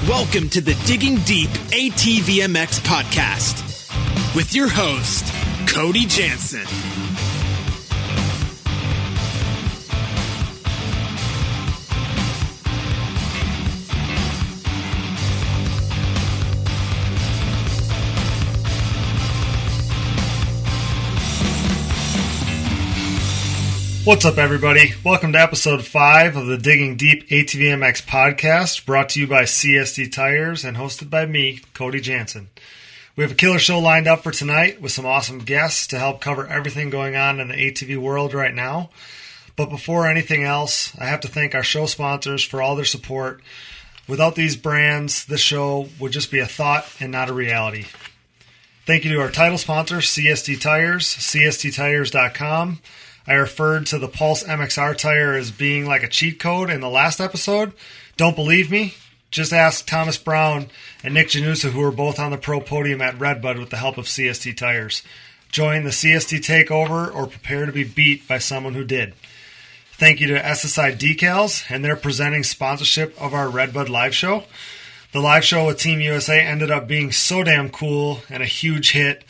Welcome to the Digging Deep ATVMX podcast with your host, Cody Jansen. What's up, everybody? Welcome to episode 5 of the Digging Deep ATVMX podcast, brought to you by CSD Tires and hosted by me, Cody Jansen. We have a killer show lined up for tonight with some awesome guests to help cover everything going on in the ATV world right now. But before anything else, I have to thank our show sponsors for all their support. Without these brands, this show would just be a thought and not a reality. Thank you to our title sponsor, CSD Tires, csdtires.com. I referred to the Pulse MXR tire as being like a cheat code in the last episode. Don't believe me? Just ask Thomas Brown and Nick Gennusa, who were both on the pro podium at Redbud with the help of CST tires. Join the CST takeover or prepare to be beat by someone who did. Thank you to SSI Decals and their presenting sponsorship of our Redbud live show. The live show with Team USA ended up being so damn cool and a huge hit,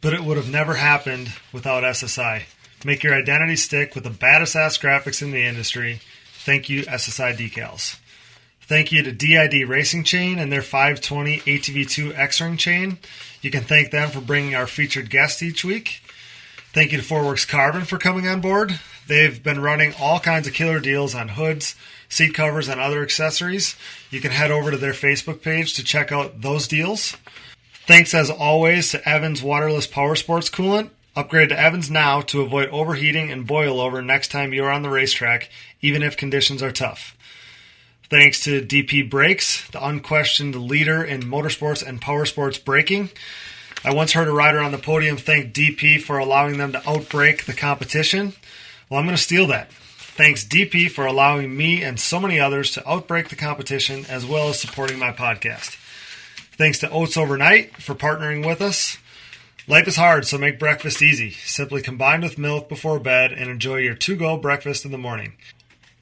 but it would have never happened without SSI. Make your identity stick with the baddest ass graphics in the industry. Thank you, SSI Decals. Thank you to DID Racing Chain and their 520 ATV2 X-Ring chain. You can thank them for bringing our featured guest each week. Thank you to Forworks Carbon for coming on board. They've been running all kinds of killer deals on hoods, seat covers, and other accessories. You can head over to their Facebook page to check out those deals. Thanks as always to Evans Waterless Power Sports Coolant. Upgrade to Evans now to avoid overheating and boil over next time you're on the racetrack, even if conditions are tough. Thanks to DP Brakes, the unquestioned leader in motorsports and power sports braking. I once heard a rider on the podium thank DP for allowing them to outbrake the competition. Well, I'm going to steal that. Thanks DP for allowing me and so many others to outbrake the competition as well as supporting my podcast. Thanks to Oats Overnight for partnering with us. Life is hard, so make breakfast easy. Simply combine with milk before bed and enjoy your to-go breakfast in the morning.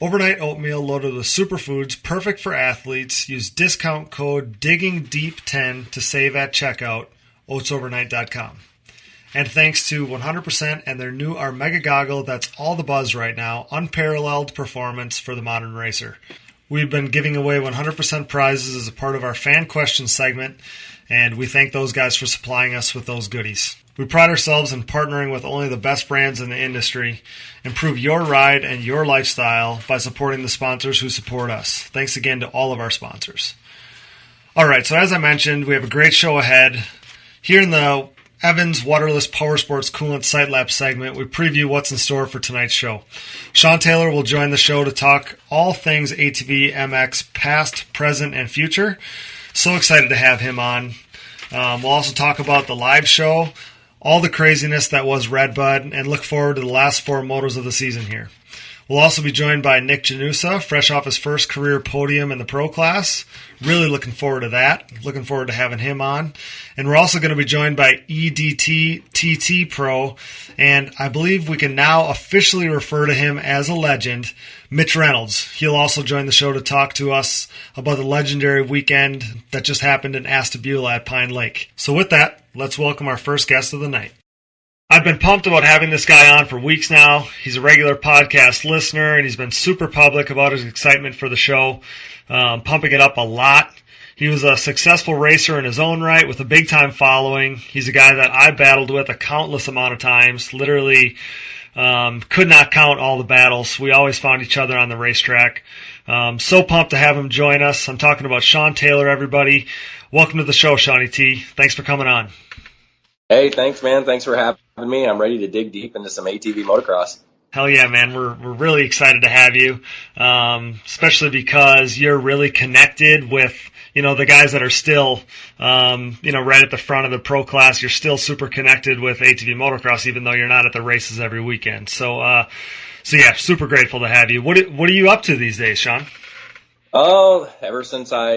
Overnight oatmeal loaded with superfoods, perfect for athletes. Use discount code DIGGINGDEEP10 to save at checkout, oatsovernight.com. And thanks to 100% and their new Mega Goggle that's all the buzz right now, unparalleled performance for the modern racer. We've been giving away 100% prizes as a part of our fan question segment, and we thank those guys for supplying us with those goodies. We pride ourselves in partnering with only the best brands in the industry. Improve your ride and your lifestyle by supporting the sponsors who support us. Thanks again to all of our sponsors. All right, so as I mentioned, we have a great show ahead. Here in the Evans Waterless Power Sports Coolant Sight Lap segment, we preview what's in store for tonight's show. Sean Taylor will join the show to talk all things ATVMX past, present, and future. So excited to have him on. We'll also talk about the live show, all the craziness that was Redbud, and look forward to the last 4 motos of the season here. We'll also be joined by Nick Gennusa, fresh off his first career podium in the pro class. Really looking forward to that. Looking forward to having him on. And we're also going to be joined by EDT TT Pro, and I believe we can now officially refer to him as a legend, Mitch Reynolds. He'll also join the show to talk to us about the legendary weekend that just happened in Ashtabula at Pine Lake. So with that, let's welcome our first guest of the night. I've been pumped about having this guy on for weeks now. He's a regular podcast listener, and he's been super public about his excitement for the show, pumping it up a lot. He was a successful racer in his own right with a big-time following. He's a guy that I battled with a countless amount of times, literally could not count all the battles. We always found each other on the racetrack. So pumped to have him join us. I'm talking about Sean Taylor, everybody. Welcome to the show, Shawnee T. Thanks for coming on. Hey, thanks, man. Thanks for having me. I'm ready to dig deep into some ATV motocross. Hell yeah, man. We're really excited to have you, especially because you're really connected with, the guys that are still, right at the front of the pro class. You're still super connected with ATV motocross, even though you're not at the races every weekend. So yeah, super grateful to have you. What are you up to these days, Sean? Oh, ever since I,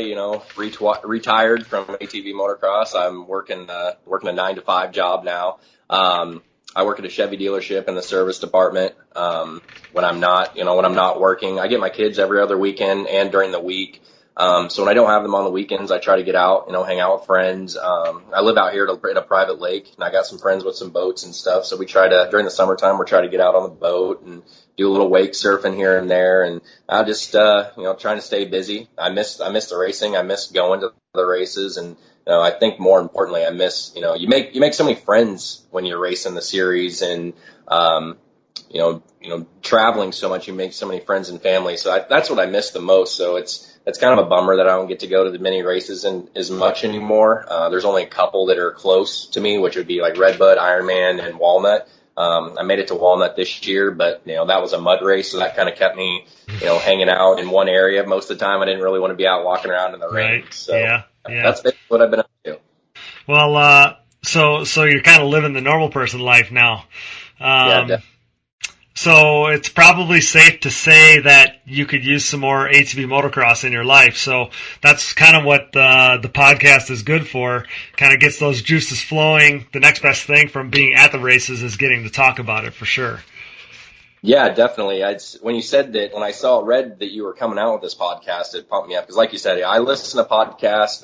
retired from ATV motocross, I'm working a 9-to-5 job now. I work at a Chevy dealership in the service department. When I'm not working, I get my kids every other weekend and during the week. So when I don't have them on the weekends, I try to get out, hang out with friends. I live out here at a private lake, and I got some friends with some boats and stuff. So we try to, during the summertime, we're trying to get out on the boat and do a little wake surfing here and there. And I just, trying to stay busy. I miss the racing. I miss going to the races. And, I think more importantly, I miss, you make so many friends when you're racing the series, and, traveling so much, you make so many friends and family. So that's what I miss the most. So it's kind of a bummer that I don't get to go to the many races as much anymore. There's only a couple that are close to me, which would be like Redbud, Ironman, and Walnut. I made it to Walnut this year, but, that was a mud race. So that kind of kept me, hanging out in one area most of the time. I didn't really want to be out walking around in the rain. So yeah. That's basically what I've been up to. Well, so you're kind of living the normal person life now. Yeah, so it's probably safe to say that you could use some more ATV motocross in your life. So that's kind of what the podcast is good for. Kind of gets those juices flowing. The next best thing from being at the races is getting to talk about it for sure. Yeah, definitely. When you said that, when I read that you were coming out with this podcast, it pumped me up. Because like you said, I listen to podcasts.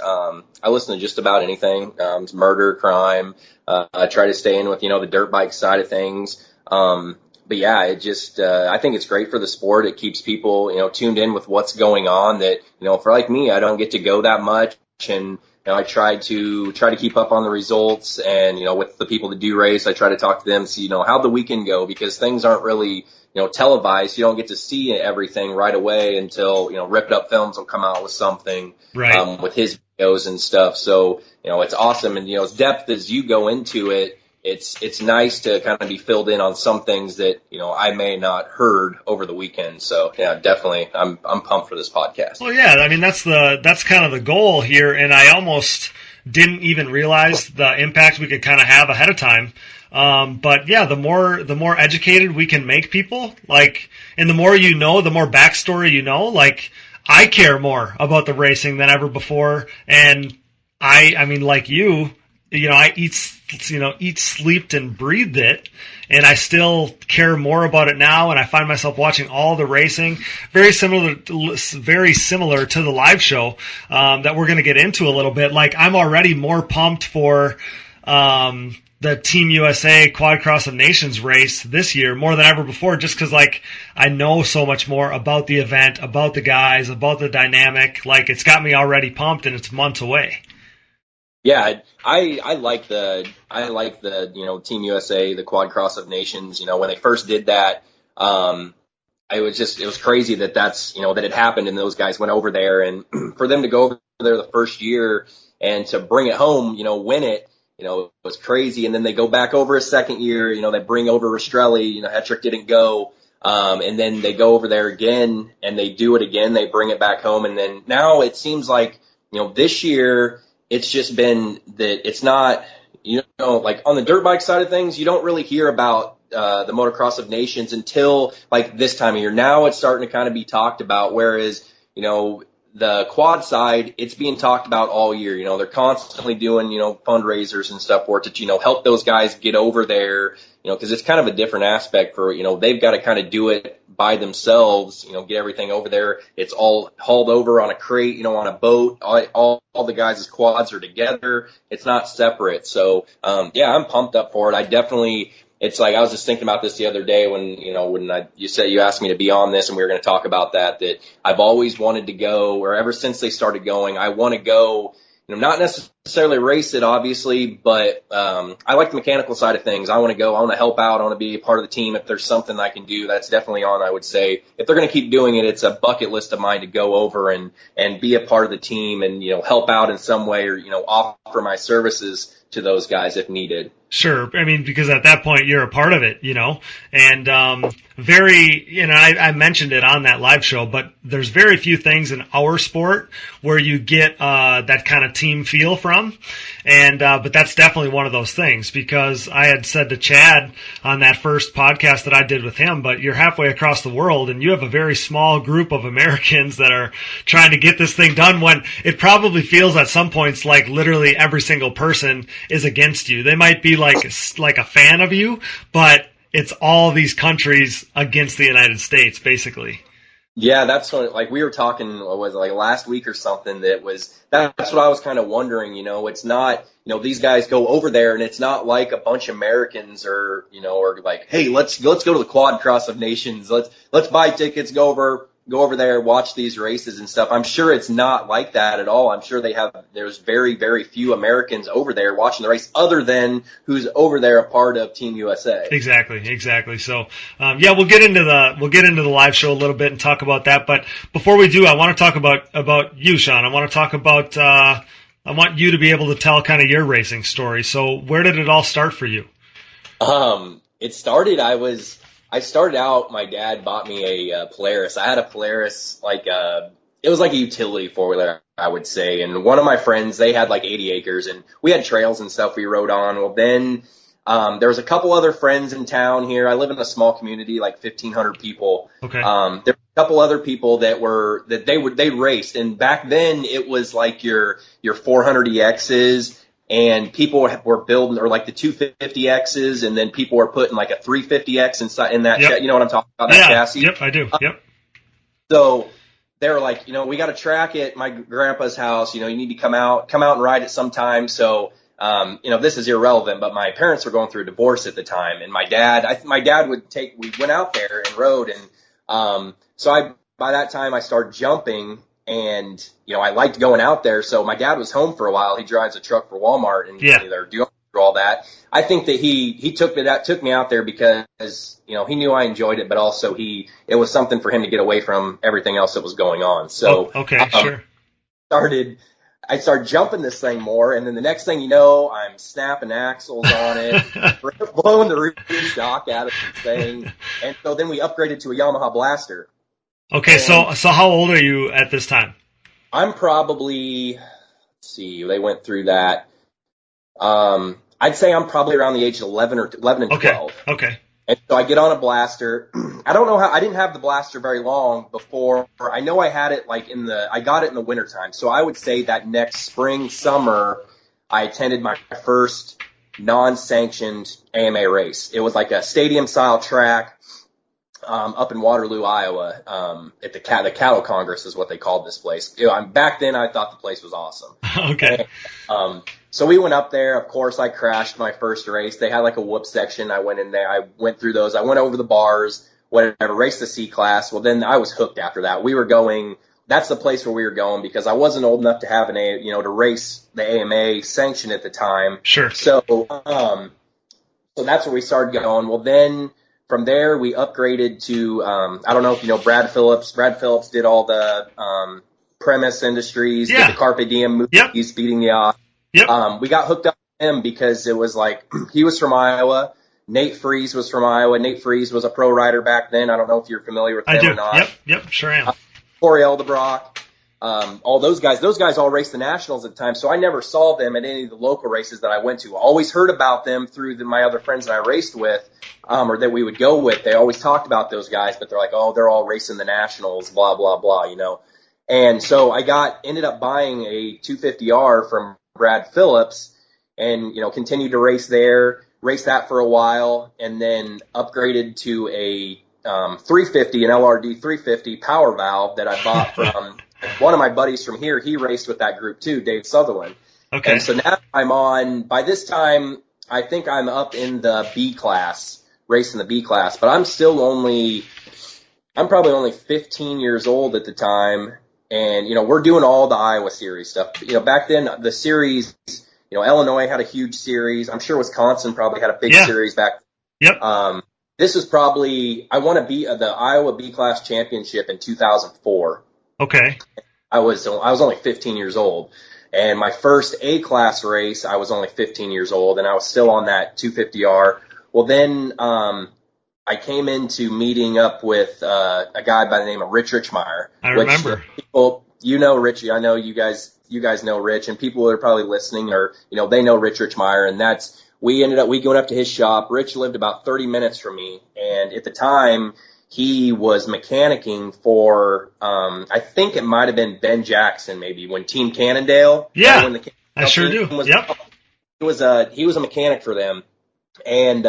I listen to just about anything. Murder, crime. I try to stay in with, the dirt bike side of things. But yeah, I think it's great for the sport. It keeps people, tuned in with what's going on that, for like me, I don't get to go that much. And, I try to keep up on the results, and, with the people that do race, I try to talk to them, see, how'd the weekend go, because things aren't really, televised. You don't get to see everything right away until, Ripped Up Films will come out with something, right, with his videos and stuff. So, it's awesome. And, as depth as you go into it, it's nice to kind of be filled in on some things that, I may not heard over the weekend. So yeah, definitely. I'm pumped for this podcast. Well, yeah, I mean, that's kind of the goal here. And I almost didn't even realize the impact we could kind of have ahead of time. But yeah, the more educated we can make people, and the more the more backstory like, I care more about the racing than ever before. And I mean, like you, I eat, sleeped and breathed it, and I still care more about it now. And I find myself watching all the racing, very similar to the live show, that we're going to get into a little bit. Like, I'm already more pumped for, the Team USA Quad Cross of Nations race this year more than ever before, just because, I know so much more about the event, about the guys, about the dynamic. It's got me already pumped, and it's months away. Yeah, I like the Team USA, the Quad Cross of Nations. When they first did that, it was crazy that's that it happened, and those guys went over there, and for them to go over there the first year and to bring it home, win it, it was crazy. And then they go back over a second year, they bring over Rastrelli, Hetrick didn't go, and then they go over there again and they do it again, they bring it back home, and then now it seems like this year. It's just been that it's not, on the dirt bike side of things, you don't really hear about the Motocross of Nations until this time of year. Now it's starting to kind of be talked about, whereas, the quad side, it's being talked about all year. They're constantly doing, fundraisers and stuff for it to, help those guys get over there, because it's kind of a different aspect for, they've got to kind of do it by themselves, get everything over there. It's all hauled over on a crate, on a boat. All the guys' quads are together. It's not separate. So, yeah, I'm pumped up for it. I definitely, it's I was just thinking about this the other day when, you asked me to be on this and we were going to talk about that I've always wanted to go, or ever since they started going, I want to go, not necessarily race it, obviously, but I like the mechanical side of things. I want to go. I want to help out. I want to be a part of the team. If there's something I can do, that's definitely on, I would say. If they're going to keep doing it, it's a bucket list of mine to go over and be a part of the team and, help out in some way, or, offer my services to those guys if needed. Sure. I mean, because at that point you're a part of it, and I mentioned it on that live show, but there's very few things in our sport where you get that kind of team feel from. And but that's definitely one of those things, because I had said to Chad on that first podcast that I did with him, but you're halfway across the world and you have a very small group of Americans that are trying to get this thing done, when it probably feels at some points like literally every single person is against you. They might be like a fan of you, but it's all these countries against the United States, basically. Yeah, that's when, like, we were talking, what was it, like last week or something, that's what I was kind of wondering, it's not, these guys go over there and it's not like a bunch of Americans or like, hey, let's go to the Quad Cross of Nations. Let's buy tickets, go over there, watch these races and stuff. I'm sure it's not like that at all. I'm sure there's very, very few Americans over there watching the race other than who's over there a part of Team USA. Exactly. So, we'll get into the live show a little bit and talk about that. But before we do, I want to talk about you, Sean. I want to talk about, I want you to be able to tell kind of your racing story. So where did it all start for you? It started, I started out, my dad bought me a Polaris. I had a Polaris, it was like a utility four-wheeler, I would say. And one of my friends, they had like 80 acres, and we had trails and stuff we rode on. Well, then there was a couple other friends in town here. I live in a small community, like 1,500 people. Okay. There were a couple other people they raced. And back then, it was like your 400EXs. And people were building, or like the 250Xs, and then people were putting like a 350X inside in that. Yep. You know what I'm talking about? That chassis. Yep, I do. Yep. So they were like, we got a track at my grandpa's house. You need to come out and ride it sometime. So, this is irrelevant, but my parents were going through a divorce at the time, and my dad we went out there and rode, and by that time I started jumping. And, I liked going out there. So my dad was home for a while. He drives a truck for Walmart, and they're doing all that. I think that he took me out there because, he knew I enjoyed it, but also it was something for him to get away from everything else that was going on. So, sure. I started jumping this thing more. And then the next thing you know, I'm snapping axles on it, blowing the rear shock out of the thing. And so then we upgraded to a Yamaha Blaster. Okay, so how old are you at this time? I'm probably, let's see, they went through that. I'd say I'm probably around the age of 11 and 12. Okay. And so I get on a Blaster. I don't know how, I didn't have the Blaster very long before. I know I had it I got it in the wintertime. So I would say that next spring, summer, I attended my first non-sanctioned AMA race. It was like a stadium-style track. Up in Waterloo, Iowa, at the Cattle Congress is what they called this place. Back then, I thought the place was awesome. Okay. And, so we went up there. Of course, I crashed my first race. They had like a whoop section. I went in there. I went through those. I went over the bars, whatever, raced the C class. Well, then I was hooked after that. That's the place where we were going because I wasn't old enough to have to race the AMA sanction at the time. Sure. So that's where we started going. Well, then, from there, we upgraded to, I don't know if you know Brad Phillips. Brad Phillips did all the Premise Industries, did the Carpe Diem movies, Beating the Odds. Yep. We got hooked up with him because it was like, he was from Iowa. Nate Freeze was from Iowa. Nate Freeze was a pro rider back then. I don't know if you're familiar with him or not. Yep, sure am. Corey Eldebrock. All those guys all raced the Nationals at the time, so I never saw them at any of the local races that I went to. I always heard about them through my other friends that I raced with, or that we would go with. They always talked about those guys, but they're like, oh, they're all racing the Nationals, blah, blah, blah, And so I ended up buying a 250R from Brad Phillips and, continued to race there, raced that for a while, and then upgraded to a 350, an LRD 350 power valve that I bought from one of my buddies from here. He raced with that group too, Dave Sutherland. Okay. And so now by this time, I think I'm up in the B class, racing the B class, but I'm probably only 15 years old at the time. And, we're doing all the Iowa series stuff. Back then the series, Illinois had a huge series. I'm sure Wisconsin probably had a big series back then. Yep. This is probably, I won the Iowa B class championship in 2004. Okay. I was only 15 years old, and my first A class race, I was only 15 years old, and I was still on that 250R. Well, then, I came into meeting up with, a guy by the name of Rich Richmeyer. I remember. People, Rich, I know you guys know Rich, and people that are probably listening or, they know Rich Richmeyer, and we going up to his shop. Rich lived about 30 minutes from me, and at the time, he was mechanicking for, I think it might have been Ben Jackson, maybe when Team Cannondale. Yeah, when I sure do. Yep. He was a mechanic for them, and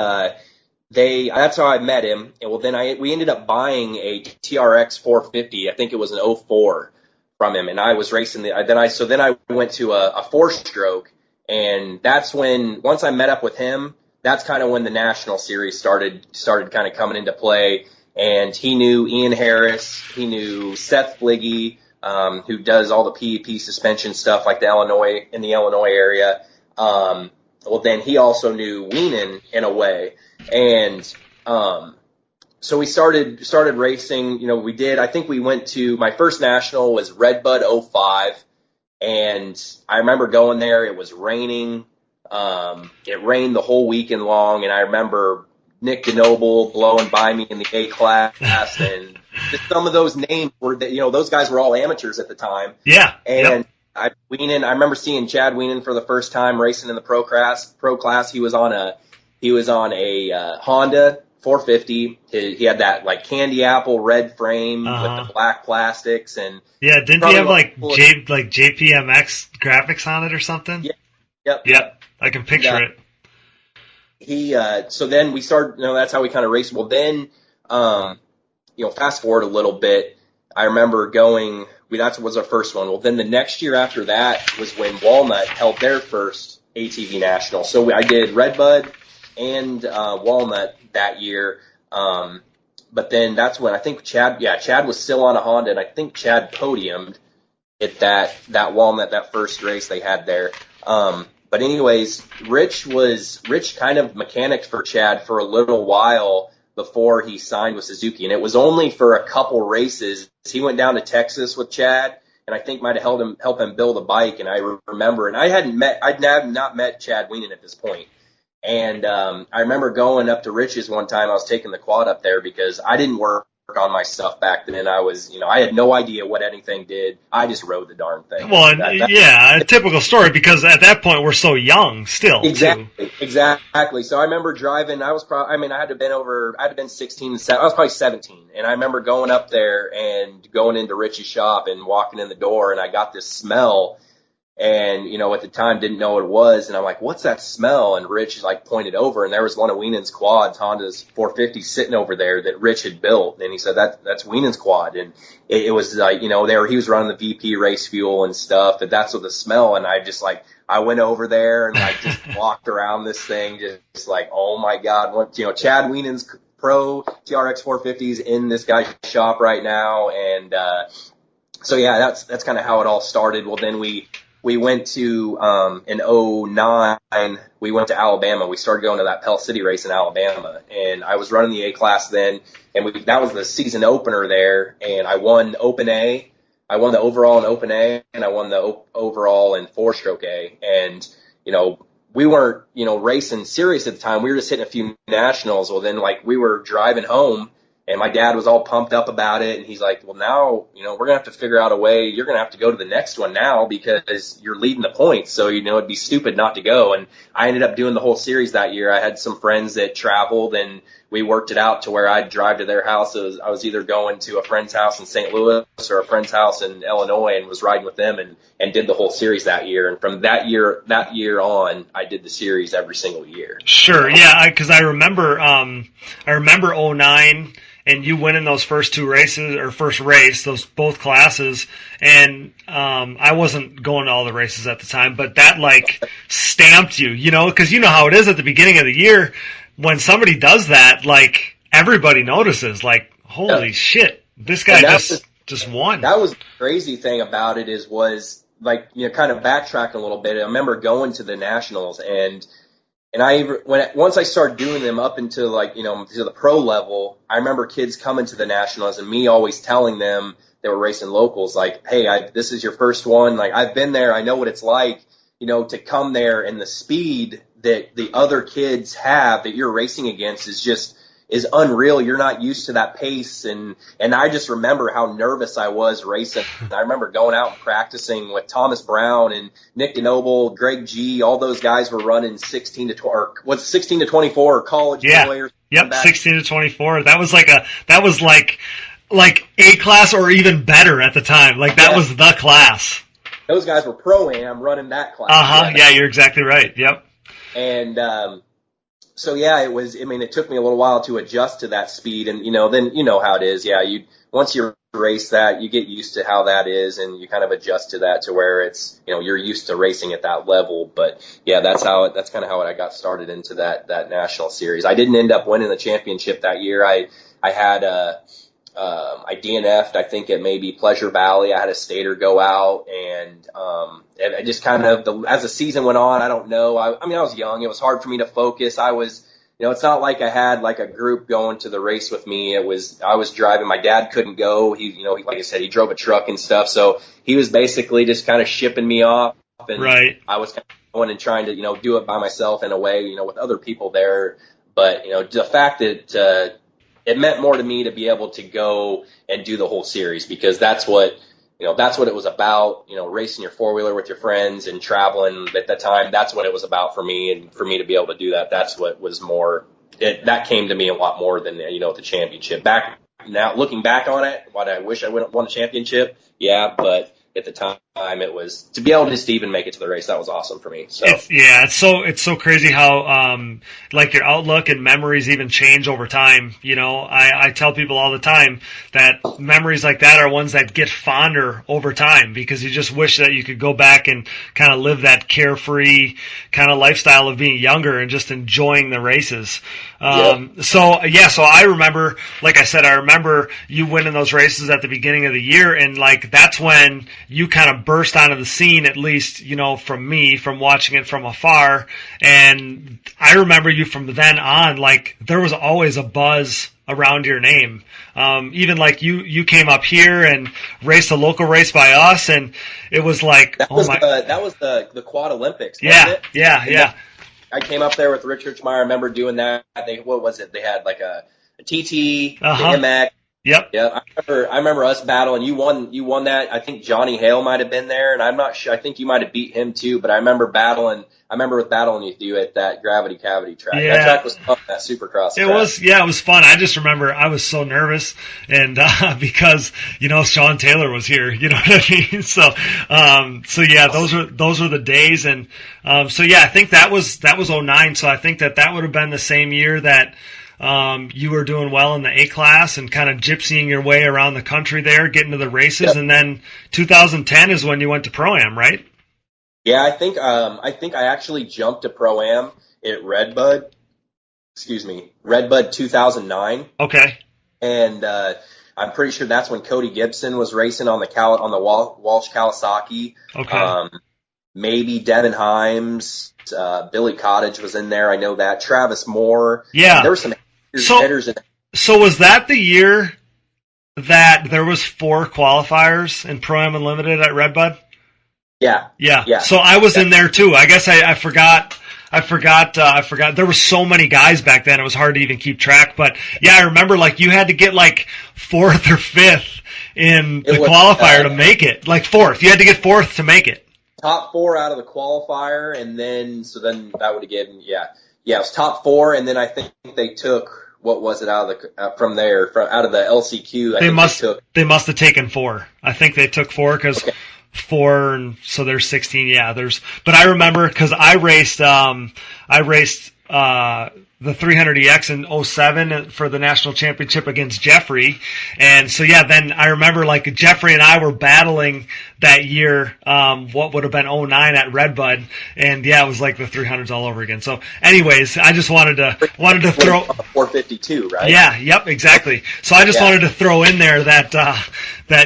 that's how I met him. And well, then we ended up buying a TRX 450. I think it was an '04 from him. And I was racing then I went to a 4-stroke. And that's when, once I met up with him, that's kind of when the national series started kind of coming into play. And he knew Ian Harris, he knew Seth Fliggy, who does all the PEP suspension stuff like in the Illinois area. Well, then he also knew Wienen in a way. And so we started racing. You know, I think we went to, my first national was Redbud 05. And I remember going there, it was raining. It rained the whole weekend long. And I remember Nick DeNoble blowing by me in the A class. And just some of those names were, those guys were all amateurs at the time. Yeah. And I remember seeing Chad Wienen for the first time racing in the pro class. He was on a Honda 450. He had that like candy apple red frame with the black plastics, and didn't he have like JPMX graphics on it or something? Yeah. Yep. I can picture it. So then we started. That's how we kind of raced. Well, then, fast forward a little bit. I remember going. That was our first one. Well, then the next year after that was when Walnut held their first ATV national. So I did Redbud and Walnut that year. But then that's when I think Chad was still on a Honda, and I think Chad podiumed at that Walnut, that first race they had there. But anyways, Rich kind of mechanicked for Chad for a little while before he signed with Suzuki, and it was only for a couple races. He went down to Texas with Chad, and I think might have helped him build a bike. And I remember, and I'd not met Chad Wienen at this point. And I remember going up to Rich's one time. I was taking the quad up there because I didn't work on my stuff back then. I had no idea what anything did. I just rode the darn thing. Well, a typical story, because at that point we're so young still. Exactly. So I remember driving. I had to have been 16. I was probably 17, and I remember going up there and going into Rich's shop and walking in the door, and I got this smell. And, at the time didn't know what it was. And I'm like, what's that smell? And Rich pointed over, and there was one of Wienen's quads, Honda's 450, sitting over there that Rich had built. And he said, that's Wienen's quad. And it was like, he was running the VP race fuel and stuff, and that's what the smell. And I went over there and I just walked around this thing, just like, oh my God, Chad Wienen's pro TRX 450s in this guy's shop right now. And, so yeah, that's kind of how it all started. Well, then we went to, in 2009, we went to Alabama. We started going to that Pell City race in Alabama, and I was running the A class then, and that was the season opener there, and I won Open A. I won the overall in Open A, and I won the overall in 4-stroke A. And, we weren't, racing serious at the time. We were just hitting a few nationals. Well, then, we were driving home, and my dad was all pumped up about it, and he's like, well, now, we're going to have to figure out a way. You're going to have to go to the next one now because you're leading the points. So, it'd be stupid not to go. And I ended up doing the whole series that year. I had some friends that traveled, and we worked it out to where I'd drive to their house. I was either going to a friend's house in St. Louis or a friend's house in Illinois, and was riding with them and did the whole series that year. And from that year on, I did the series every single year. Sure. Yeah. Cause I remember 2009, and you win in those first two races, or first race, those both classes. And I wasn't going to all the races at the time, but that stamped you, because you know how it is at the beginning of the year when somebody does that, everybody notices, holy shit, this guy just won. That was the crazy thing about it was kind of backtracking a little bit. I remember going to the nationals, and once I started doing them up into to the pro level, I remember kids coming to the nationals and me always telling them that were racing locals, hey, this is your first one. I've been there. I know what it's like, to come there, and the speed that the other kids have that you're racing against is unreal. You're not used to that pace. And I just remember how nervous I was racing. I remember going out and practicing with Thomas Brown and Nick DeNoble, Greg G. All those guys were running 16 to 24 or college players. Yep. 16 to 24. That was like A class or even better at the time. That was the class. Those guys were pro-am running that class. Yeah, you're exactly right. Yep. And, So yeah, it was, I mean, it took me a little while to adjust to that speed, and then how it is. Yeah, once you race that, you get used to how that is, and you kind of adjust to that to where it's, you're used to racing at that level. But yeah, that's kind of how I got started into that national series. I didn't end up winning the championship that year. I had I DNF'd, I think, at maybe Pleasure Valley. I had a stator go out, and I just kind of, as the season went on, I don't know. I mean, I was young. It was hard for me to focus. I was, it's not like I had like a group going to the race with me. I was driving. My dad couldn't go. He, like I said, he drove a truck and stuff. So he was basically just kind of shipping me off, and right. I was kind of going and trying to, do it by myself in a way, with other people there. But, the fact that, it meant more to me to be able to go and do the whole series, because that's what it was about, racing your four-wheeler with your friends and traveling at that time. That's what it was about for me. And for me to be able to do that, that's what was more, that came to me a lot more than, the championship. Now, looking back on it, what I wish I would have won a championship. Yeah. But at the time, it was to be able just to even make it to the race. That was awesome for me. So it's so crazy how like your outlook and memories even change over time. I tell people all the time that memories like that are ones that get fonder over time, because you just wish that you could go back and kind of live that carefree kind of lifestyle of being younger and just enjoying the races. So I remember, like I said, I remember you winning those races at the beginning of the year, and like that's when you kind of burst onto the scene, at least, from watching it from afar. And I remember you from then on, like there was always a buzz around your name. Even like you came up here and raced a local race by us, and it was like, that was the Quad Olympics. Wasn't it? Yeah. I came up there with Rich Richmeyer. I remember doing that. What was it? They had like a TT, MX. Yep. Yeah, I remember us battling. You won that. I think Johnny Hale might have been there, and I'm not sure. I think you might have beat him too. But I remember battling with you at that Gravity Cavity track. Yeah. That track was fun. That Supercross track. It was fun. I just remember I was so nervous, and because Sean Taylor was here. You know what I mean? So yeah, those were the days, and I think that was 2009. So I think that would have been the same year that. You were doing well in the A class and kind of gypsying your way around the country there, getting to the races. Yep. And then 2010 is when you went to Pro-Am, right? Yeah, I think I actually jumped to Pro-Am at Redbud 2009. Okay. And, I'm pretty sure that's when Cody Gibson was racing on the Walsh Kawasaki. Okay. Maybe Devin Himes, Billy Cottage was in there. I know that. Travis Moore. Yeah. There were some hitters in there. So was that the year that there was 4 qualifiers in Pro-Am Unlimited at Redbud? Yeah. So I was in there too. I guess I forgot. There were so many guys back then. It was hard to even keep track. But yeah, I remember like you had to get like 4th or 5th in the qualifier to make it. Like 4th. You had to get 4th to make it. Top 4 out of the qualifier, and then that would have given it was top 4, and then I think they took what was it out of the out of the LCQ. They must have taken 4. I think they took 4 because 4, and so there's 16. Yeah, but I remember because I raced the 300EX in 2007 for the national championship against Jeffrey. And so, yeah, then I remember like Jeffrey and I were battling that year, what would have been 2009 at Redbud. And yeah, it was like the 300s all over again. So anyways, I just wanted to throw 452, right? Yeah. Yep. Exactly. So I just wanted to throw in there that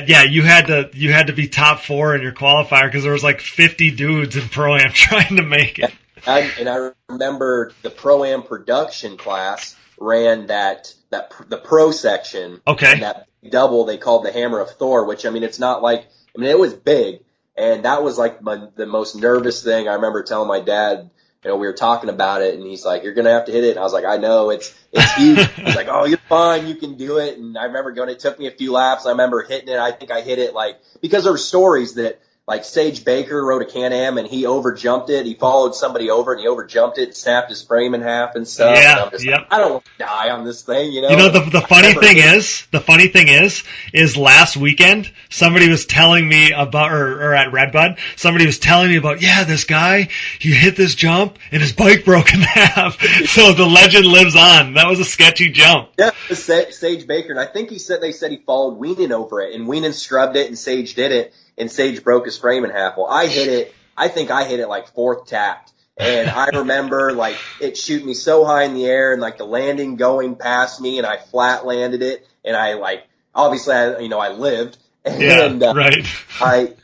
you had to be top 4 in your qualifier because there was like 50 dudes in Pro-Am trying to make it. I remember the Pro-Am production class ran the pro section. Okay. And that double they called the Hammer of Thor, which, I mean, it's not like, I mean, it was big. And that was like the most nervous thing. I remember telling my dad, we were talking about it, and he's like, "You're going to have to hit it." And I was like, "I know, it's huge." He's like, "Oh, you're fine. You can do it." And I remember it took me a few laps. I remember hitting it. I think I hit it because there were stories that like Sage Baker rode a Can-Am and he overjumped it. He followed somebody over and he overjumped it, snapped his frame in half and stuff. Yeah, and I'm just like, I don't want to die on this thing, you know. You know, the funny thing is last weekend somebody was telling me about, or at Redbud, somebody was telling me about, yeah, this guy, he hit this jump and his bike broke in half. So the legend lives on. That was a sketchy jump. Yeah, Sage Baker, and I think they said he followed Weenan over it, and Weenan scrubbed it and Sage did it. And Sage broke his frame in half. Well, I think I hit it like fourth tapped. And I remember like it shooting me so high in the air and like the landing going past me and I flat landed it. And I like, obviously I lived. And, right. That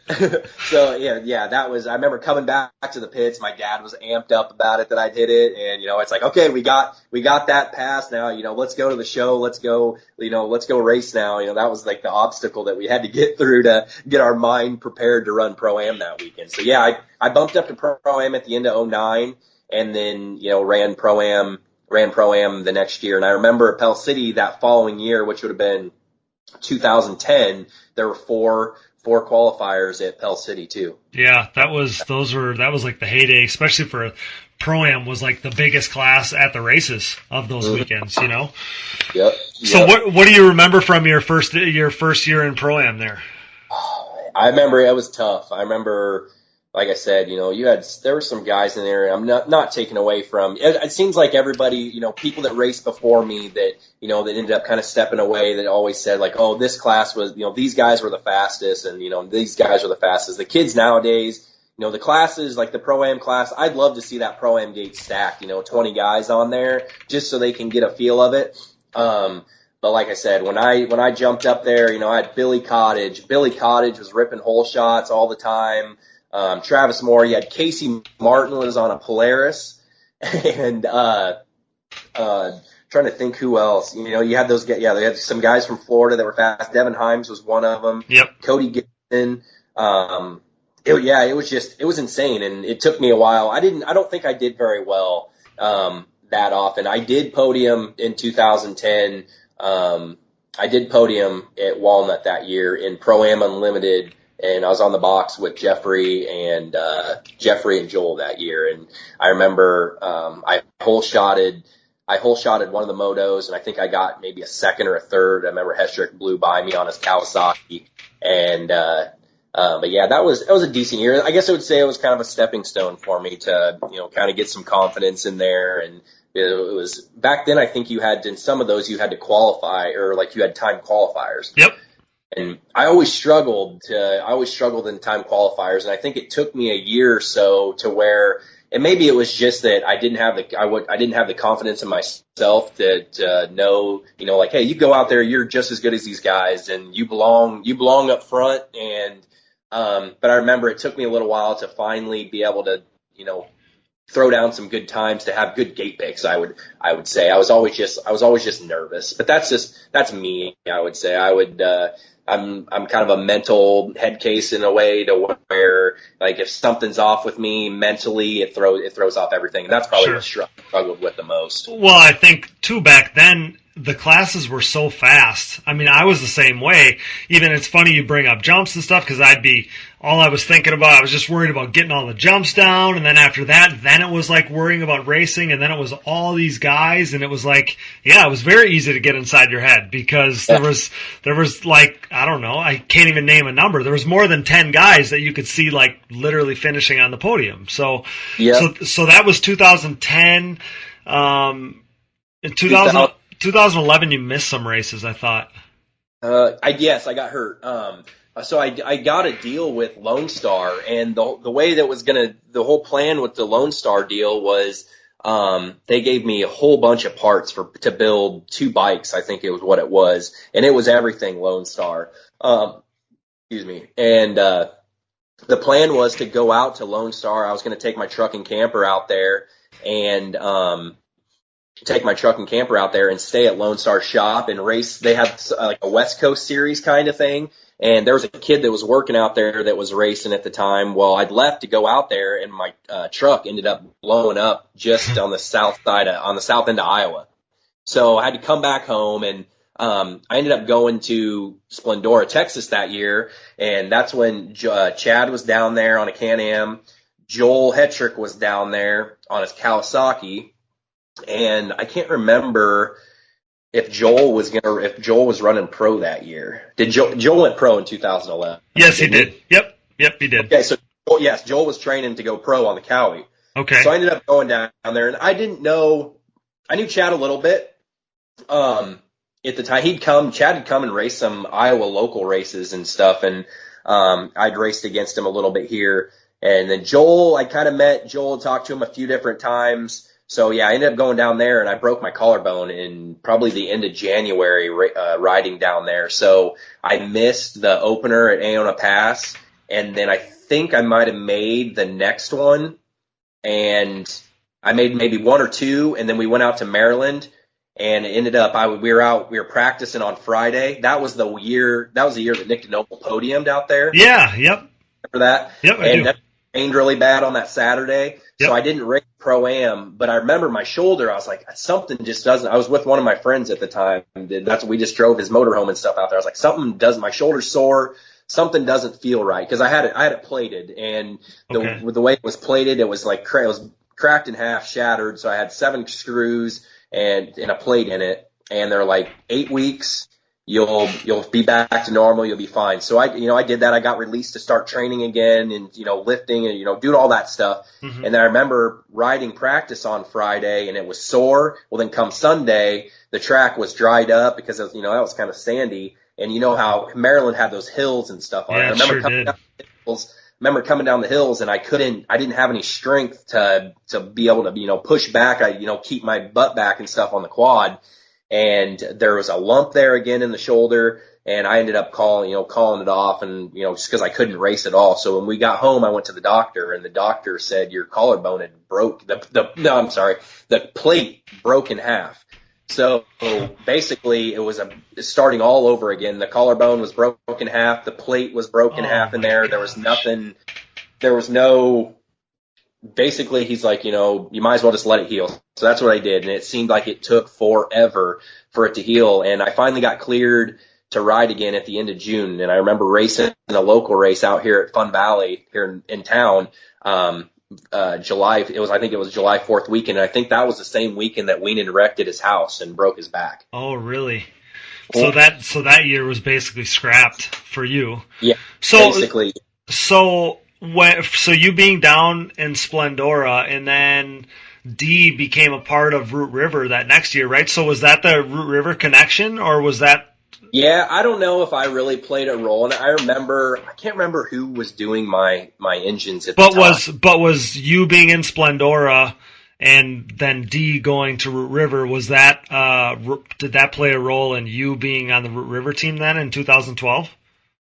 was, I remember coming back to the pits. My dad was amped up about it that I'd hit it. And, it's like, okay, we got that pass now, let's go to the show. Let's go race now. That was like the obstacle that we had to get through to get our mind prepared to run Pro-Am that weekend. So yeah, I bumped up to Pro-Am at the end of 2009 and then, ran Pro-Am the next year. And I remember at Pell City that following year, which would have been 2010, there were four qualifiers at Pell City too. Yeah, that was like the heyday, especially for Pro-Am was like the biggest class at the races of those weekends, Yep. So what do you remember from your first year in Pro-Am there? I remember it was tough. I remember, like I said, there were some guys in there. I'm not taking away from. It seems like everybody, people that raced before me that that ended up kind of stepping away. That always said like, oh, this class was, these guys were the fastest, and these guys were the fastest. The kids nowadays, the classes like the Pro-Am class, I'd love to see that Pro-Am gate stacked. 20 guys on there just so they can get a feel of it. But like I said, when I jumped up there, I had Billy Cottage. Billy Cottage was ripping hole shots all the time. Travis Moore, you had Casey Martin was on a Polaris, and trying to think who else. You had those guys. Yeah, they had some guys from Florida that were fast. Devin Himes was one of them. Yep. Cody Gibson. It was insane, and it took me a while. I don't think I did very well that often. I did podium in 2010. I did podium at Walnut that year in Pro-Am Unlimited. And I was on the box with Jeffrey and Joel that year. And I remember, I hole shotted one of the motos and I think I got maybe a second or a third. I remember Hestrick blew by me on his Kawasaki. And, but yeah, that was a decent year. I guess I would say it was kind of a stepping stone for me to, kind of get some confidence in there. And it was back then, I think in some of those you had to qualify or like you had time qualifiers. Yep. And I always struggled in time qualifiers, and I think it took me a year or so to where, and maybe it was just that I didn't have the confidence in myself to know, like, hey, you go out there, you're just as good as these guys, and you belong up front. And but I remember it took me a little while to finally be able to, throw down some good times, to have good gate picks. I would say I was always just nervous, but that's me. I would say I'm kind of a mental head case in a way to where like if something's off with me mentally, it throws off everything. And that's probably what I struggled with the most. Well, I think too back then the classes were so fast. I mean, I was the same way. Even it's funny you bring up jumps and stuff because I was thinking about, I was just worried about getting all the jumps down. And then after that, then it was like worrying about racing. And then it was all these guys. And it was like, yeah, it was very easy to get inside your head because there was like, I don't know, I can't even name a number. There was more than 10 guys that you could see like literally finishing on the podium. So that was 2010. In 2011, you missed some races, I thought. Yes, I got hurt. So I got a deal with Lone Star, and the way that the whole plan with the Lone Star deal was, they gave me a whole bunch of parts to build 2 bikes. I think it was what it was, and it was everything Lone Star. Excuse me. And, the plan was to go out to Lone Star. I was going to take my truck and camper out there and, stay at Lone Star shop and race. They had like a West Coast series kind of thing. And there was a kid that was working out there that was racing at the time. Well, I'd left to go out there and my truck ended up blowing up just on the south end of Iowa. So I had to come back home and I ended up going to Splendora, Texas that year, and that's when Chad was down there on a Can-Am. Joel Hetrick was down there on his Kawasaki, and I can't remember if Joel was running pro that year. Did Joel went pro in 2011? Yes, he did. Yep, he did. Okay, so yes, Joel was training to go pro on the Cowie. Okay. So I ended up going down there, and I knew Chad a little bit. At the time, Chad had come and raced some Iowa local races and stuff, and I'd raced against him a little bit here. And then Joel, I kind of met Joel, talked to him a few different times. So yeah, I ended up going down there, and I broke my collarbone in probably the end of January riding down there. So I missed the opener at Aona Pass, and then I think I might have made the next one, and I made maybe one or two, and then we went out to Maryland, and it ended up we were practicing on Friday. That was the year that Nick DeNoble podiumed out there. Yeah, yep. Remember that? Yep, I do. That rained really bad on that Saturday, Yep. so I didn't race Pro-Am, but I remember my shoulder, I was like, something just doesn't, I was with one of my friends at the time, we just drove his motorhome and stuff out there. I was like, my shoulder's sore, something doesn't feel right, because I had it plated, and the way it was plated, it was like, it was cracked in half, shattered, so I had 7 screws and a plate in it, and they're like, 8 weeks, you'll be back to normal, you'll be fine. So I did that. I got released to start training again and, lifting and, doing all that stuff. Mm-hmm. And then I remember riding practice on Friday, and it was sore. Well, then come Sunday, the track was dried up because it was, that was kind of sandy. And you know how Maryland had those hills and stuff on it. I remember coming down the hills, and I didn't have any strength to be able to, push back. Keep my butt back and stuff on the quad. And there was a lump there again in the shoulder, and I ended up calling it off, and, just because I couldn't race at all. So when we got home, I went to the doctor, and the doctor said your collarbone had broke. The plate broke in half. So basically, it was starting all over again. The collarbone was broken in half. The plate was broken in half in there. There was nothing. There was no. Basically, he's like, you might as well just let it heal. So that's what I did, and it seemed like it took forever for it to heal. And I finally got cleared to ride again at the end of June. And I remember racing in a local race out here at Fun Valley here in town. July 4th weekend. And I think that was the same weekend that Weenan wrecked at his house and broke his back. Oh, really? So that year was basically scrapped for you. Yeah. Basically. So you being down in Splendora, and then D became a part of Root River that next year, right? So was that the Root River connection, or was that? Yeah, I don't know if I really played a role, and I can't remember who was doing my engines at the time. But was you being in Splendora and then D going to Root River, was that did that play a role in you being on the Root River team then in 2012?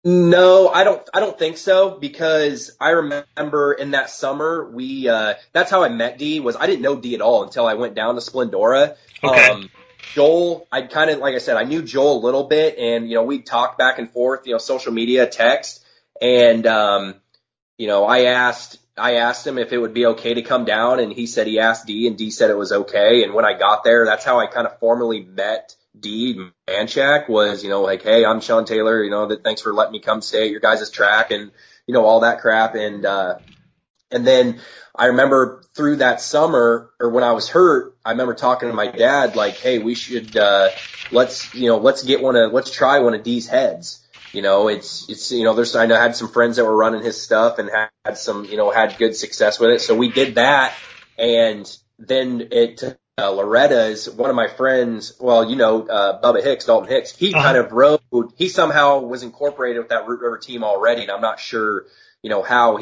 No, I don't think so, because I remember in that summer that's how I met D. I didn't know D at all until I went down to Splendora. Okay. Joel, like I said, I knew Joel a little bit, and we'd talk back and forth, social media, text, and I asked him if it would be okay to come down, and he said he asked D, and D said it was okay. And when I got there, that's how I kind of formally met D Manchak, was, like, hey, I'm Sean Taylor, thanks for letting me come stay at your guys' track, and, all that crap. And then I remember through that summer, or when I was hurt, I remember talking to my dad, like, hey, we should, let's try one of D's heads. I had some friends that were running his stuff and had some, had good success with it. So we did that. And then Loretta's, one of my friends, Bubba Hicks, Dalton Hicks, he kind of he somehow was incorporated with that Root River team already. And I'm not sure, how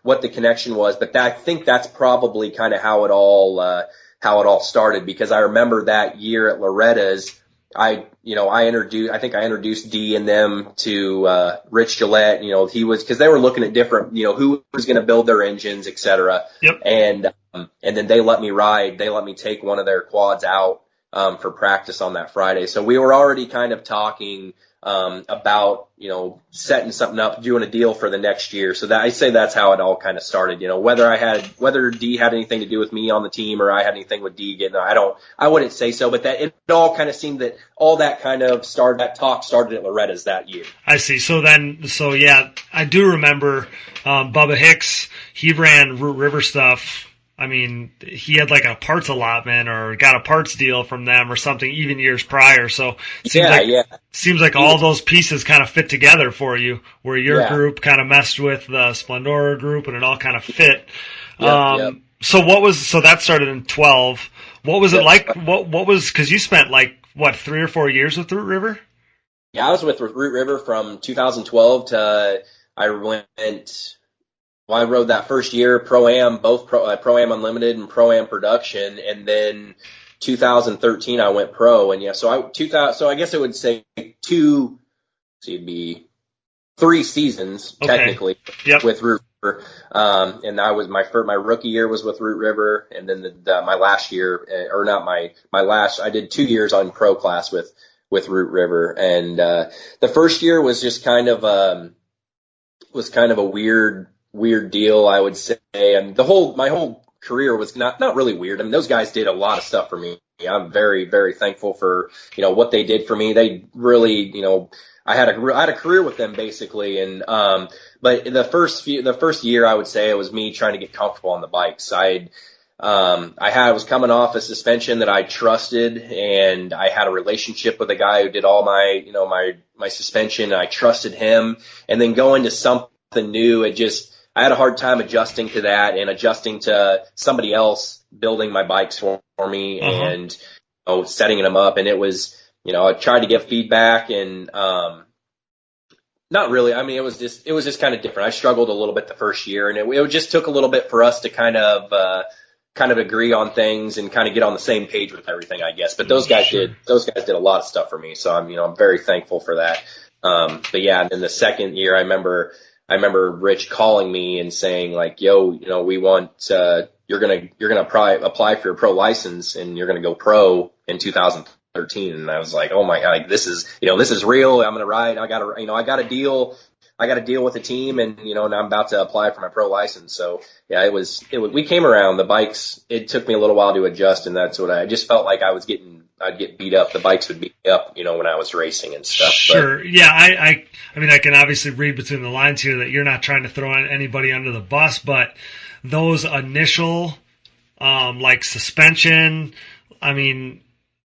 what the connection was, but I think that's probably kind of how it all started, because I remember that year at Loretta's, I introduced D and them to, Rich Gillette, because they were looking at different, who was going to build their engines, et cetera. Yep. And then they let me ride. They let me take one of their quads out for practice on that Friday. So we were already kind of talking about, setting something up, doing a deal for the next year. So that I say that's how it all kind of started. Whether D had anything to do with me on the team or I had anything with D getting, I wouldn't say so, but that it all kind of seemed that all that kind of that talk started at Loretta's that year. I see. So yeah, I do remember, Bubba Hicks, he ran Root River stuff. I mean, he had like a parts allotment or got a parts deal from them or something even years prior. So it seems like all those pieces kind of fit together for you, where your group kind of meshed with the Splendora group and it all kind of fit. So that started in 12. What was it like? What was, cause you spent 3 or 4 years with Root River? Yeah, I was with Root River from 2012 to I rode that first year Pro-Am, both Pro-Am Unlimited and Pro-Am Production, and then 2013 I went pro, and so I guess it would say it'd be 3 seasons technically with Root River, and I was my rookie year was with Root River, and then my last year, or not my last, I did 2 years on pro class with Root River, and the first year was just kind of a weird deal, I would say. And my whole career was not really weird. I mean, those guys did a lot of stuff for me. I'm very, very thankful for, what they did for me. They really, I had a career with them basically. And, but the first year, I would say it was me trying to get comfortable on the bikes. I was coming off a suspension that I trusted, and I had a relationship with a guy who did all my, my suspension. I trusted him, and then going to something new, I had a hard time adjusting to that and adjusting to somebody else building my bikes for me and setting them up. And it was, I tried to give feedback and not really. I mean, it was just kind of different. I struggled a little bit the first year, and it just took a little bit for us to kind of agree on things and kind of get on the same page with everything, I guess. But those guys did a lot of stuff for me. So I'm very thankful for that. But yeah, and then the second year, I remember Rich calling me and saying yo, we want, you're going to apply for your pro license and you're going to go pro in 2013. And I was like, oh my God, this is real. I'm going to ride. I got a deal with a team, and, and I'm about to apply for my pro license. So yeah, we came around the bikes. It took me a little while to adjust, and that's what I just felt like I'd get beat up. The bikes would beat me up, when I was racing and stuff. Sure. Yeah. I mean, I can obviously read between the lines here that you're not trying to throw anybody under the bus, but those initial, suspension, I mean,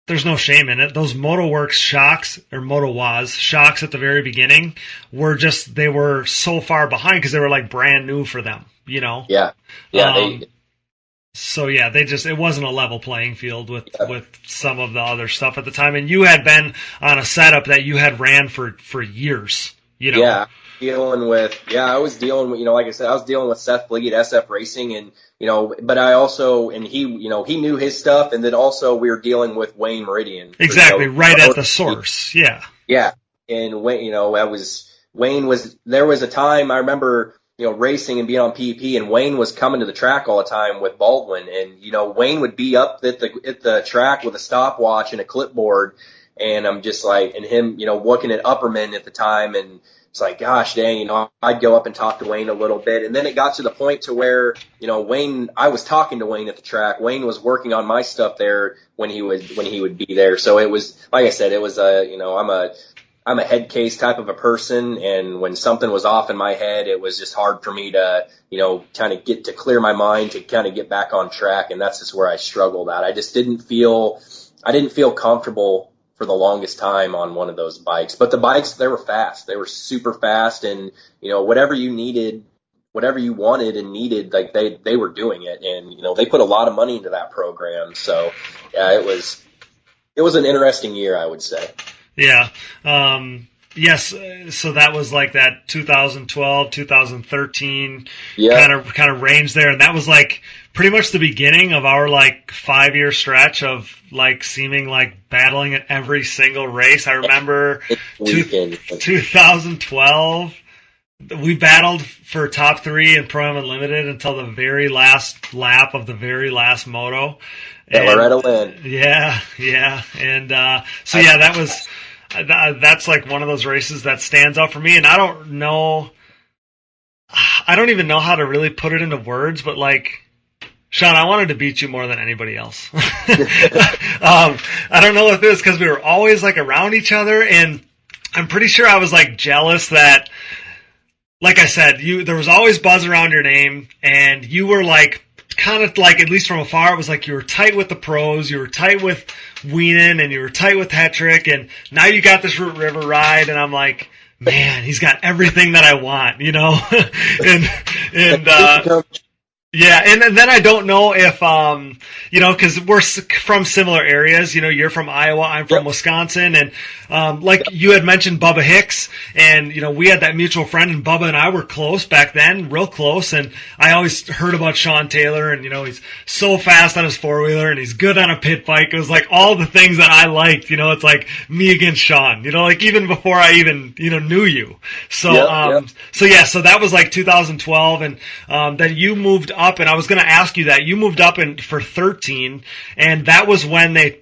there's no shame in it. Those MotoWorks shocks or MotoWaz shocks at the very beginning they were so far behind because they were brand new for them, Yeah. So yeah, it wasn't a level playing field with some of the other stuff at the time. And you had been on a setup that you had ran for years, Yeah. I was dealing with, like I said, I was dealing with Seth Bliggett, SF Racing, and, but I also, and he knew his stuff, and then also we were dealing with Wayne Meridian. Exactly, right at the source, yeah. Yeah, and Wayne, there was a time I remember, racing and being on PEP, and Wayne was coming to the track all the time with Baldwin, and, Wayne would be up at the track with a stopwatch and a clipboard, and I'm just and him, looking at Upperman at the time, and it's gosh dang, I'd go up and talk to Wayne a little bit. And then it got to the point to where, Wayne, I was talking to Wayne at the track. Wayne was working on my stuff there when he would be there. So it was, like I said, it was I'm a head case type of a person. And when something was off in my head, it was just hard for me to, kind of get to clear my mind to kind of get back on track. And that's just where I struggled at. I didn't feel comfortable for the longest time on one of those bikes. But the bikes, they were fast. They were super fast, and whatever you needed, whatever you wanted and needed, they were doing it, and they put a lot of money into that program. So yeah, it was an interesting year, I would say. Yeah. Yes, so that was that 2012, 2013 kind of range there, and that was pretty much the beginning of our 5-year stretch of seeming battling at every single race. I remember 2012. we battled for top 3 in Pro-Am Unlimited until the very last lap of the very last moto. Yeah, Loretta win. Yeah. And so yeah, that's like one of those races that stands out for me. And I don't even know how to really put it into words, but like, Sean, I wanted to beat you more than anybody else. I don't know if it was because we were always like around each other, and I'm pretty sure I was like jealous that, like I said, there was always buzz around your name, and you were like, kind of like, at least from afar, it was like you were tight with the pros, you were tight with Weenan, and you were tight with Hetrick, and now you got this Root River ride, and I'm like, man, he's got everything that I want, you know? Yeah, and then I don't know if, you know, because we're from similar areas. You know, you're from Iowa, I'm from Wisconsin, and like you had mentioned Bubba Hicks, and, you know, we had that mutual friend, and Bubba and I were close back then, real close, and I always heard about Sean Taylor, and, you know, he's so fast on his four-wheeler, and he's good on a pit bike. It was like all the things that I liked, you know, it's like me against Sean, you know, like even before I even, you know, knew you. So, so that was like 2012, and then you moved up, and I was going to ask you that. You moved up for 13, and that was when they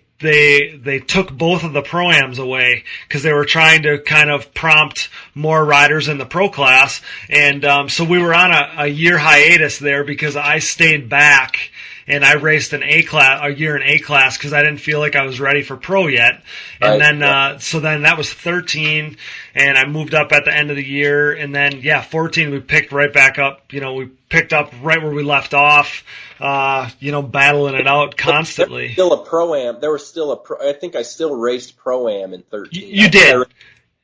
took both of the Pro-Ams away because they were trying to kind of prompt more riders in the Pro class, and so we were on a year hiatus there because I stayed back and I raced a year in A class because I didn't feel like I was ready for Pro yet. And so then that was 13, and I moved up at the end of the year, and then 14 we picked right back up. You know, we picked up right where we left off. You know, battling it out constantly. Still a Pro-Am. There was still I think I still raced Pro-Am in 13. You did.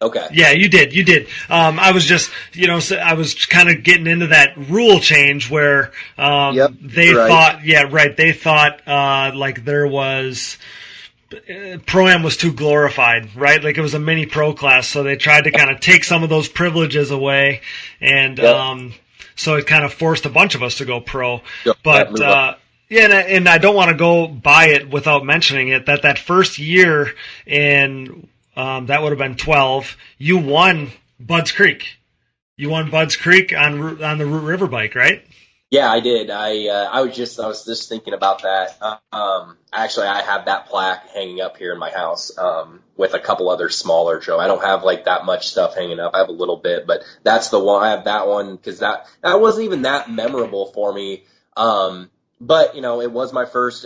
Okay. Yeah, you did. I was just, you know, I was kind of getting into that rule change where they thought like there was Pro-Am was too glorified, right? Like it was a mini Pro class, so they tried to kind of take some of those privileges away, and so it kind of forced a bunch of us to go Pro. But and I don't want to go by it without mentioning it that first year in that would have been 12. You won Budds Creek. You won Budds Creek on the Root River bike, right? Yeah, I did. I was just thinking about that. Actually, I have that plaque hanging up here in my house with a couple other smaller show. I don't have like that much stuff hanging up. I have a little bit, but that's the one. I have that one because that wasn't even that memorable for me. But, you know, it was my first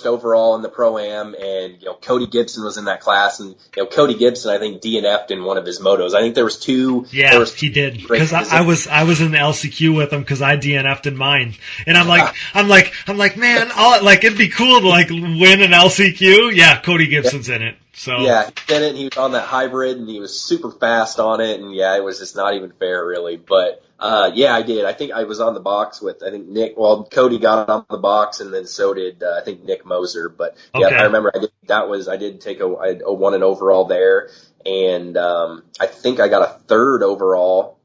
overall in the Pro-Am, and, you know, Cody Gibson was in that class, and, you know, Cody Gibson, I think, DNF'd in one of his motos. I think there was two. Yeah, he did. Because I was in the LCQ with him because I DNF'd in mine. And I'm like, man, it'd be cool to, like, win an LCQ. Yeah, Cody Gibson's in it. So yeah, he did it, and he was on that hybrid, and he was super fast on it, and yeah, it was just not even fair, really. But yeah, I did. I think I was on the box with Nick. Well, Cody got on the box, and then so did I think Nick Moser. But yeah, I remember I won an overall there, and I think I got a third overall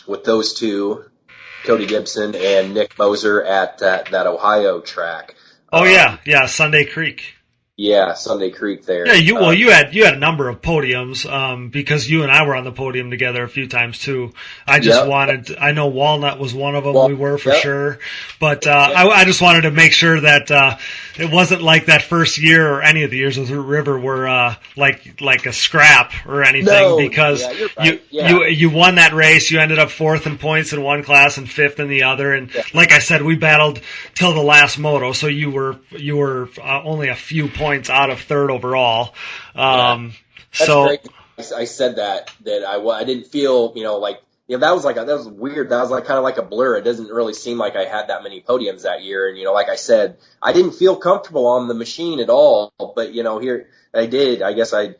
with those two, Cody Gibson and Nick Moser at that Ohio track. Oh Sunday Creek. Yeah, Sunday Creek there. Yeah, you had a number of podiums because you and I were on the podium together a few times too. I know Walnut was one of them. We were for sure, but I just wanted to make sure that it wasn't like that first year or any of the years of the River were like a scrap or anything because you won that race. You ended up 4th in points in one class and 5th in the other, and like I said, we battled till the last moto. So you were only a few points out of 3rd overall. That's great. I said that I didn't feel, you know, like, you know, that was weird. That was like kind of like a blur. It doesn't really seem like I had that many podiums that year. And, you know, like I said, I didn't feel comfortable on the machine at all, but, you know, here I did. I guess I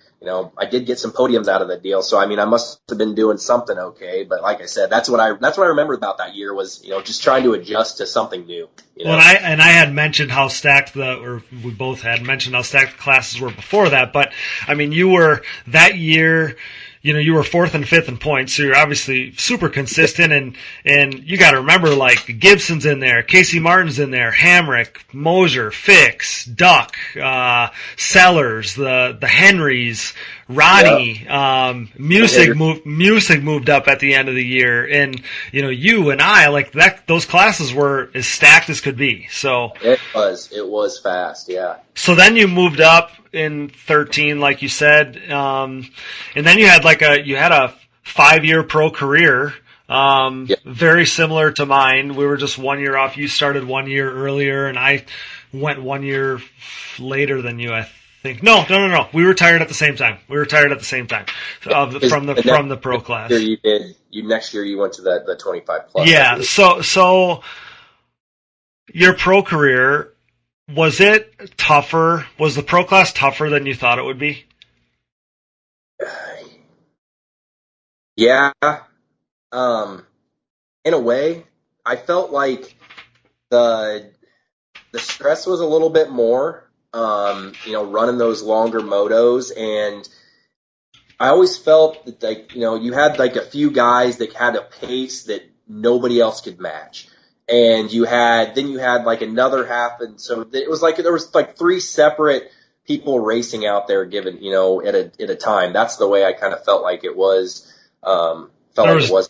did get some podiums out of the deal. So, I mean, I must have been doing something okay. But like I said, that's what I remember about that year was, you know, just trying to adjust to something new. You know? Well, I had mentioned how stacked we both had mentioned how stacked the classes were before that. But I mean, you were that year. you were fourth and fifth in points, so you're obviously super consistent, and you got to remember, like, Gibson's in there, Casey Martin's in there, Hamrick, Mosier, Fix, Duck, Sellers, the Henrys, Ronnie, Music moved up at the end of the year, and you and I, like, those classes were as stacked as could be. So it was fast, yeah. So then you moved up in 13, like you said, and then you had a 5-year pro career, very similar to mine. We were just 1 year off. You started 1 year earlier, and I went 1 year later than you, I think. No. We retired at the same time. From the pro class. Next year you went to the 25 plus. Yeah. So your pro career, was it tougher? Was the pro class tougher than you thought it would be? Yeah. In a way, I felt like the stress was a little bit more, running those longer motos, and I always felt that, like, you had like a few guys that had a pace that nobody else could match. And you had like another half, and so it was like there was like 3 separate people racing out there given, at a time. That's the way I kind of felt like it was. There was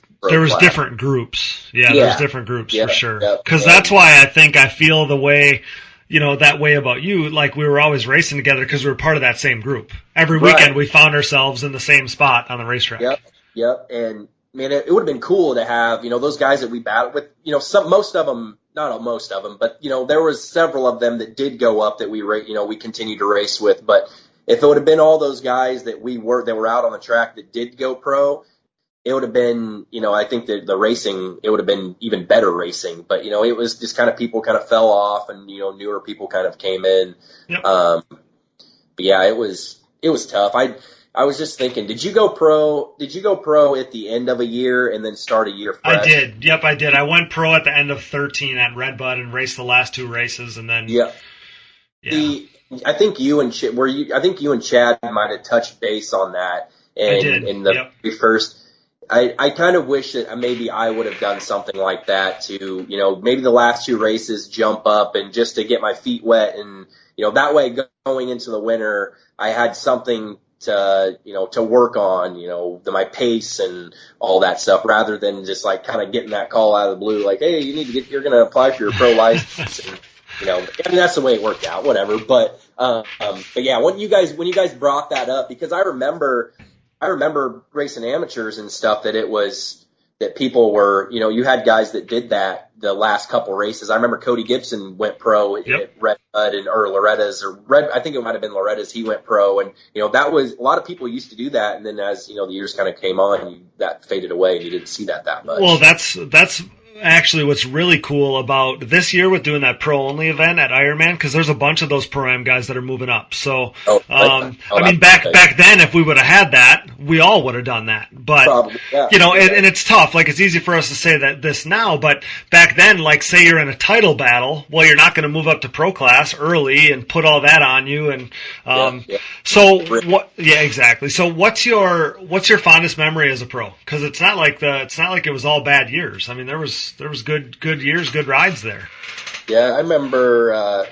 different groups. Yeah, there was different groups for sure. Because that's why I feel the way, that way about you. Like, we were always racing together because we were part of that same group. Every weekend we found ourselves in the same spot on the racetrack. Yep. And man, it would have been cool to have, those guys that we battled with, most of them, not most of them, but, there was several of them that did go up that we continued to race with. But if it would have been all those guys that were out on the track that did go pro, it would have been, I think that the racing, it would have been even better racing. But, it was just kind of people kind of fell off, and, newer people kind of came in. Yep. But yeah, it was tough. I was just thinking, did you go pro at the end of a year and then start a year fresh? I did. Yep, I did. I went pro at the end of 13 at Redbud and raced the last 2 races, and then I think you and Chad might have touched base on that. And I did. In the first, I kind of wish that maybe I would have done something like that to, maybe the last 2 races jump up and just to get my feet wet, and that way going into the winter I had something to work on, my pace and all that stuff, rather than just like kind of getting that call out of the blue, like, hey, you're going to apply for your pro license. And, that's the way it worked out, whatever. But yeah, when you guys brought that up, because I remember racing amateurs and stuff that people were, you had guys that did that the last couple races. I remember Cody Gibson went pro at Redbud or Loretta's, I think it might have been Loretta's. He went pro, and that was, a lot of people used to do that. And then as the years kind of came on, that faded away, and you didn't see that much. Well, that's actually what's really cool about this year with doing that pro only event at Ironman, because there's a bunch of those pro am guys that are moving up. So back then, if we would have had that, we all would have done that. But probably, and it's tough. Like, it's easy for us to say that this now, but back then, like, say you're in a title battle, well, you're not going to move up to pro class early and put all that on you. And so what? Yeah, exactly. So what's your fondest memory as a pro? Because it's not like it was all bad years. I mean, there was good years, good rides there. Yeah, I remember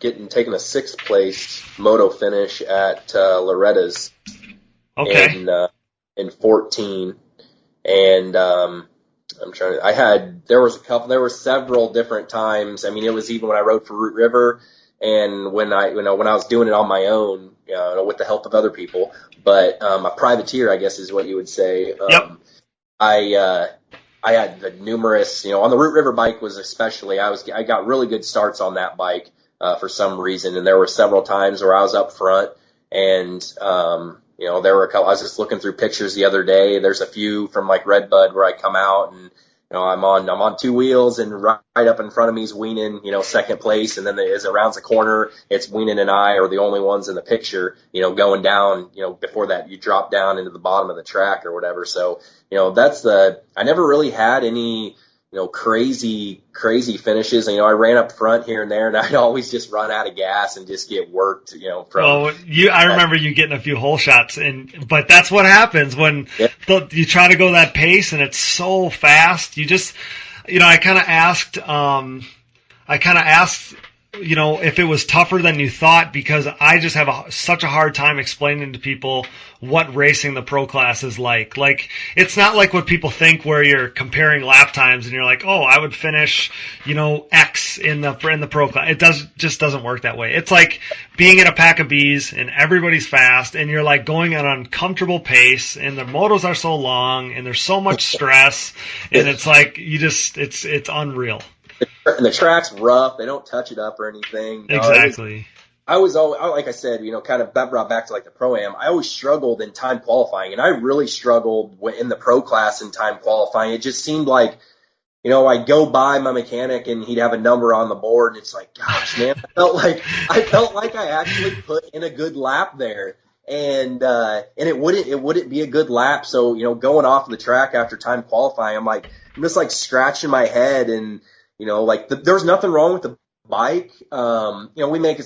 taking a 6th place moto finish at Loretta's. Okay. In 14, and there were several different times. I mean, it was even when I rode for Root River, and when I was doing it on my own, with the help of other people. But a privateer, I guess, is what you would say. I had the numerous, on the Root River bike was especially, I got really good starts on that bike, for some reason. And there were several times where I was up front, and, there were a couple, I was just looking through pictures the other day. There's a few from like Redbud where I come out and, I'm on 2 wheels, and right up in front of me is Weenan, 2nd place. And then as it rounds the corner, it's Weenan and I are the only ones in the picture, going down, before that you drop down into the bottom of the track or whatever. So, I never really had any, crazy finishes. And, I ran up front here and there, and I'd always just run out of gas and just get worked, I remember you getting a few hole shots, but that's what happens when you try to go that pace and it's so fast. You just, I kind of asked, if it was tougher than you thought, because I just have such a hard time explaining to people what racing the pro class is like. Like, it's not like what people think where you're comparing lap times and you're like, oh, I would finish, X in the pro class. It just doesn't work that way. It's like being in a pack of bees and everybody's fast and you're like going at an uncomfortable pace and the motos are so long and there's so much stress and it's like it's unreal. And the track's rough. They don't touch it up or anything. Exactly. I was always, like I said, kind of that brought back to like the Pro-Am. I always struggled in time qualifying, and I really struggled in the pro class in time qualifying. It just seemed like, I'd go by my mechanic and he'd have a number on the board, and it's like, gosh, man, I felt like I actually put in a good lap there. And it wouldn't be a good lap. So, going off of the track after time qualifying, I'm just like scratching my head and, there's nothing wrong with the bike. We make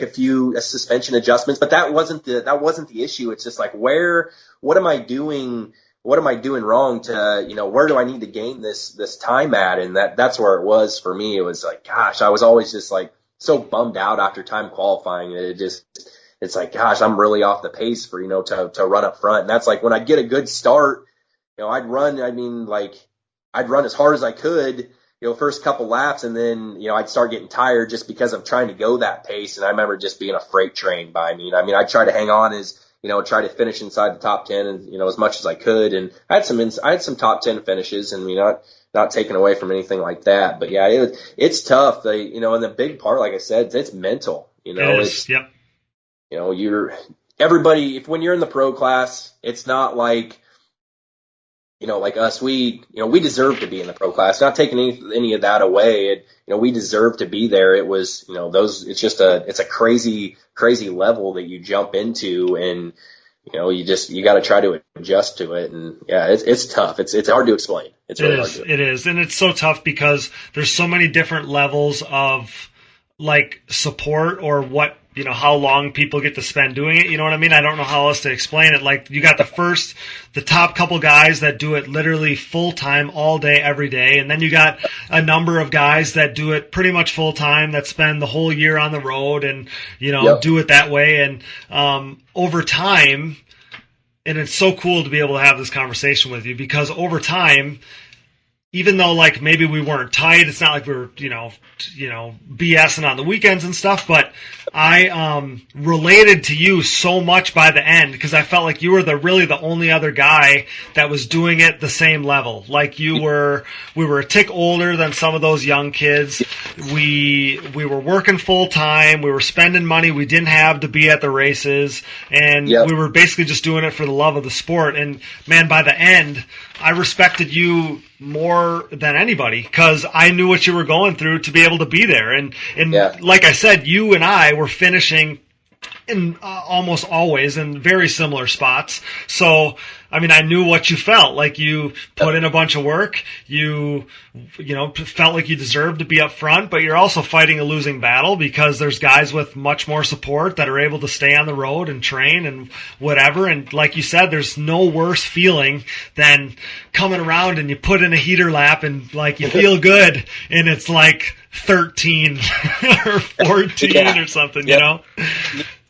a few suspension adjustments, but that wasn't the issue. It's just like, what am I doing wrong to, where do I need to gain this time at? And that's where it was for me. It was like, gosh, I was always just like so bummed out after time qualifying. It's like, gosh, I'm really off the pace for, to run up front. And that's like when I get a good start, I'd run as hard as I could, first couple laps, and then, I'd start getting tired just because of trying to go that pace. And I remember just being a freight train by me. I'd try to hang on try to finish inside the top 10 and, as much as I could. And I had some top 10 finishes and, not taken away from anything like that. But yeah, it's tough. And the big part, like I said, it's mental, Yep. When you're in the pro class, it's not like, like us, we deserve to be in the pro class, not taking any of that away. We deserve to be there. It was, it's a crazy level that you jump into, and, you got to try to adjust to it. And yeah, it's tough. It's hard to explain. It's really hard to explain. It is. And it's so tough because there's so many different levels of like support or what, how long people get to spend doing it. You know what I mean? I don't know how else to explain it. Like, you got the top couple guys that do it literally full time all day, every day. And then you got a number of guys that do it pretty much full time, that spend the whole year on the road and, do it that way. And, over time, and it's so cool to be able to have this conversation with you, because over time, even though like maybe we weren't tight, it's not like we were, BSing on the weekends and stuff, but I related to you so much by the end because I felt like you were really the only other guy that was doing it the same level. Like we were a tick older than some of those young kids. We were working full time. We were spending money we didn't have to be at the races, and we were basically just doing it for the love of the sport. And man, by the end, I respected you more than anybody because I knew what you were going through to be able to be there. And like I said, you and I were finishing in almost always in very similar spots. So, I knew what you felt. Like, you put in a bunch of work. You felt like you deserved to be up front, but you're also fighting a losing battle because there's guys with much more support that are able to stay on the road and train and whatever. And like you said, there's no worse feeling than coming around and you put in a heater lap and like you feel good and it's like 13 or 14 or something,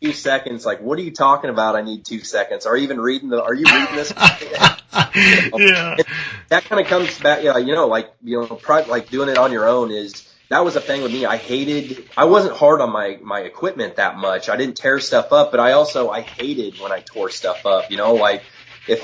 2 seconds, like, what are you talking about? I need 2 seconds. Are you reading this? Yeah. That kind of comes back, like doing it on your own that was a thing with me. I wasn't hard on my equipment that much. I didn't tear stuff up, but I hated when I tore stuff up, like if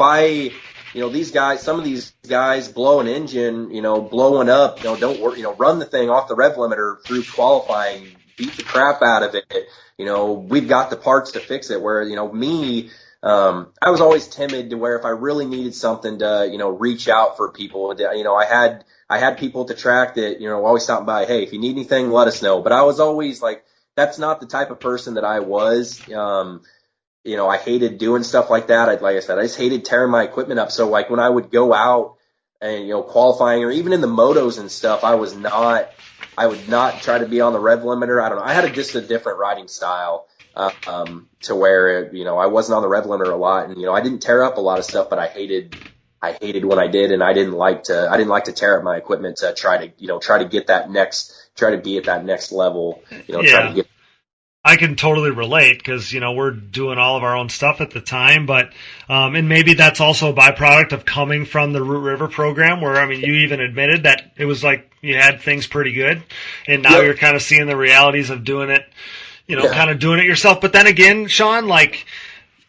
some of these guys blow an engine, blowing up, don't work, run the thing off the rev limiter through qualifying, beat the crap out of it. We've got the parts to fix it. Where, me, I was always timid to where if I really needed something to, reach out for people, I had people at the track that, always stopping by, hey, if you need anything, let us know. But I was always like, that's not the type of person that I was. I hated doing stuff like that. Like I said, I just hated tearing my equipment up. So like when I would go out, and, qualifying or even in the motos and stuff, I would not try to be on the rev limiter. I don't know. I had just a different riding style, to where, I wasn't on the rev limiter a lot, and, I didn't tear up a lot of stuff, but I hated when I did, and I didn't like to tear up my equipment to try to get try to be at that next level, try to get. I can totally relate because, we're doing all of our own stuff at the time, but, and maybe that's also a byproduct of coming from the Root River program where, you even admitted that it was like you had things pretty good, and now you're kind of seeing the realities of doing it, kind of doing it yourself. But then again, Sean, like,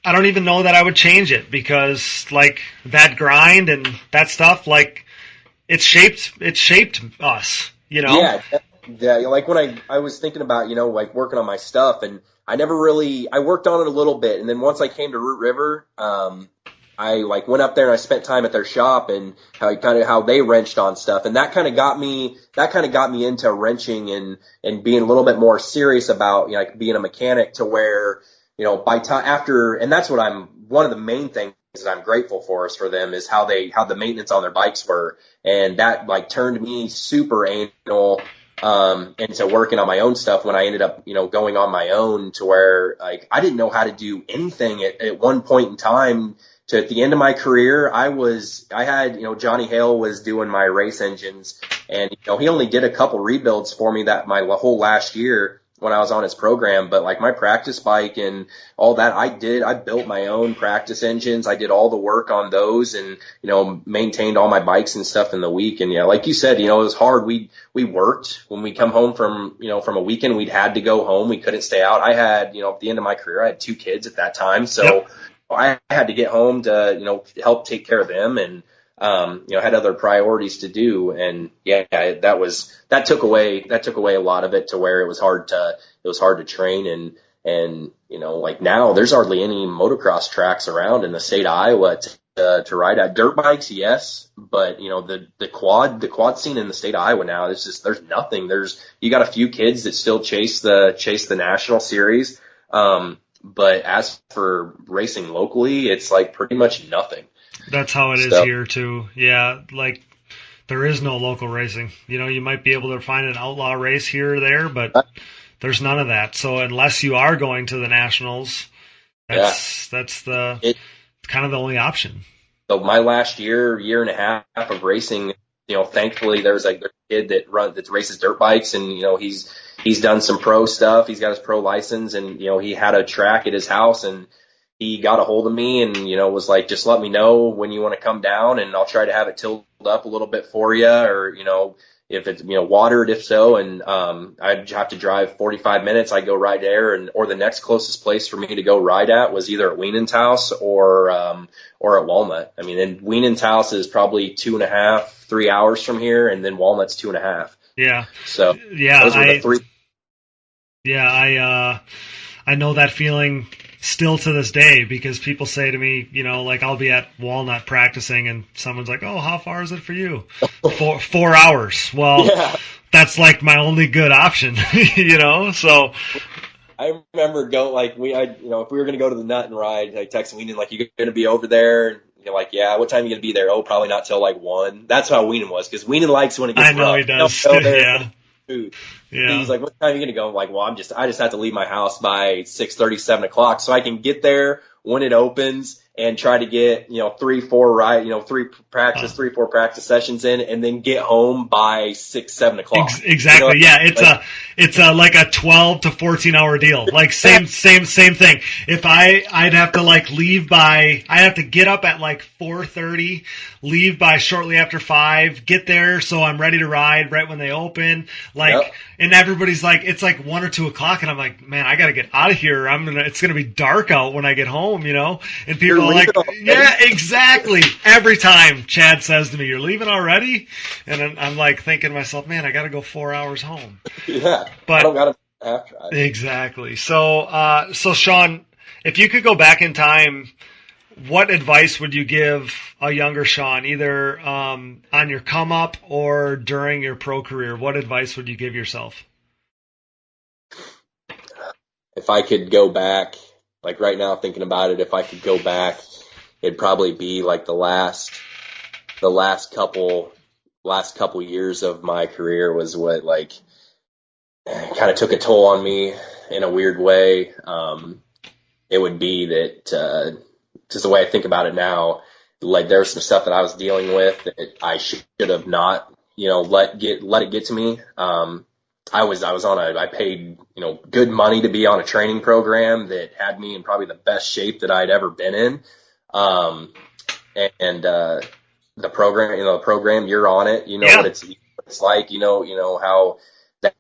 I don't even know that I would change it because, like, that grind and that stuff, like, it shaped us, Yeah. Yeah, like when I was thinking about, like working on my stuff, and I worked on it a little bit, and then once I came to Root River, I like went up there and I spent time at their shop and how they wrenched on stuff, and that kind of got me into wrenching and being a little bit more serious about, like being a mechanic, to where, by time after, and that's one of the main things that I'm grateful for them is how the maintenance on their bikes were, and that like turned me super anal into working on my own stuff when I ended up, going on my own, to where like I didn't know how to do anything at one point in time. To at the end of my career, I had, Johnny Hale was doing my race engines, and, he only did a couple rebuilds for me that my whole last year when I was on his program. But like my practice bike and all that, I built my own practice engines. I did all the work on those, and, maintained all my bikes and stuff in the week. And yeah, like you said, it was hard. We worked when we come home from a weekend, we'd had to go home. We couldn't stay out. I had, at the end of my career, I had 2 kids at that time. So I had to get home to, help take care of them, and, had other priorities to do. And that took away a lot of it, to where it was hard to train. And, like now there's hardly any motocross tracks around in the state of Iowa to ride at. Dirt bikes, yes, but, the quad scene in the state of Iowa now, there's nothing. You got a few kids that still chase the national series. But as for racing locally, it's like pretty much nothing. That's how it is here too. Yeah, like there is no local racing. You might be able to find an outlaw race here or there, but there's none of that. So unless you are going to the nationals, that's kind of the only option. So my last year and a half of racing, thankfully there's like a kid that races dirt bikes, and he's done some pro stuff. He's got his pro license, and he had a track at his house, and he got a hold of me and, was like, just let me know when you want to come down, and I'll try to have it tilled up a little bit for you, or, if it's, watered, if so. And, I'd have to drive 45 minutes. I go right there, or the next closest place for me to go ride at was either at Wienen's house or at Walnut. And Wienen's house is probably 2.5, 3 hours from here. And then Walnut's 2.5. Yeah. So those were the 3. Yeah. I know that feeling still to this day, because people say to me, like I'll be at Walnut practicing and someone's like, oh, how far is it for you? 4 hours. Well, that's like my only good option, so. I remember if we were going to go to the Nut and ride, I texted Wienen, like, you going to be over there? And you're like, yeah, what time are you going to be there? Oh, probably not till like 1. That's how Wienen was, because Wienen likes when it gets rough. I know he does. Yeah. Food. Yeah. He's like, what time are you going to go? I'm like, well, I just have to leave my house by 6:30, 7 o'clock, so I can get there when it opens and try to get, 3, 4 practice sessions in, and then get home by 6, 7 o'clock. Exactly. Yeah. It's like a 12 to 14 hour deal. Like same thing. If I'd have to I have to get up at like 4:30, leave by shortly after 5, get there so I'm ready to ride right when they open. And everybody's like, it's like 1 or 2 o'clock, and I'm like, man, I got to get out of here. It's going to be dark out when I get home, and people are like, yeah, exactly. Every time Chad says to me, you're leaving already? And I'm like thinking to myself, man, I got to go 4 hours home. Yeah. But I don't got to half drive. Exactly. So Sean, if you could go back in time, what advice would you give a younger Sean, either on your come up or during your pro career? What advice would you give yourself? If I could go back, like right now thinking about it, if I could go back, it'd probably be like the last the last couple years of my career was what like kind of took a toll on me in a weird way. It would be that just the way I think about it now, like there was some stuff that I was dealing with that I should have not, let it get to me. I paid, good money to be on a training program that had me in probably the best shape that I'd ever been in. The program, you're on it, what it's like, how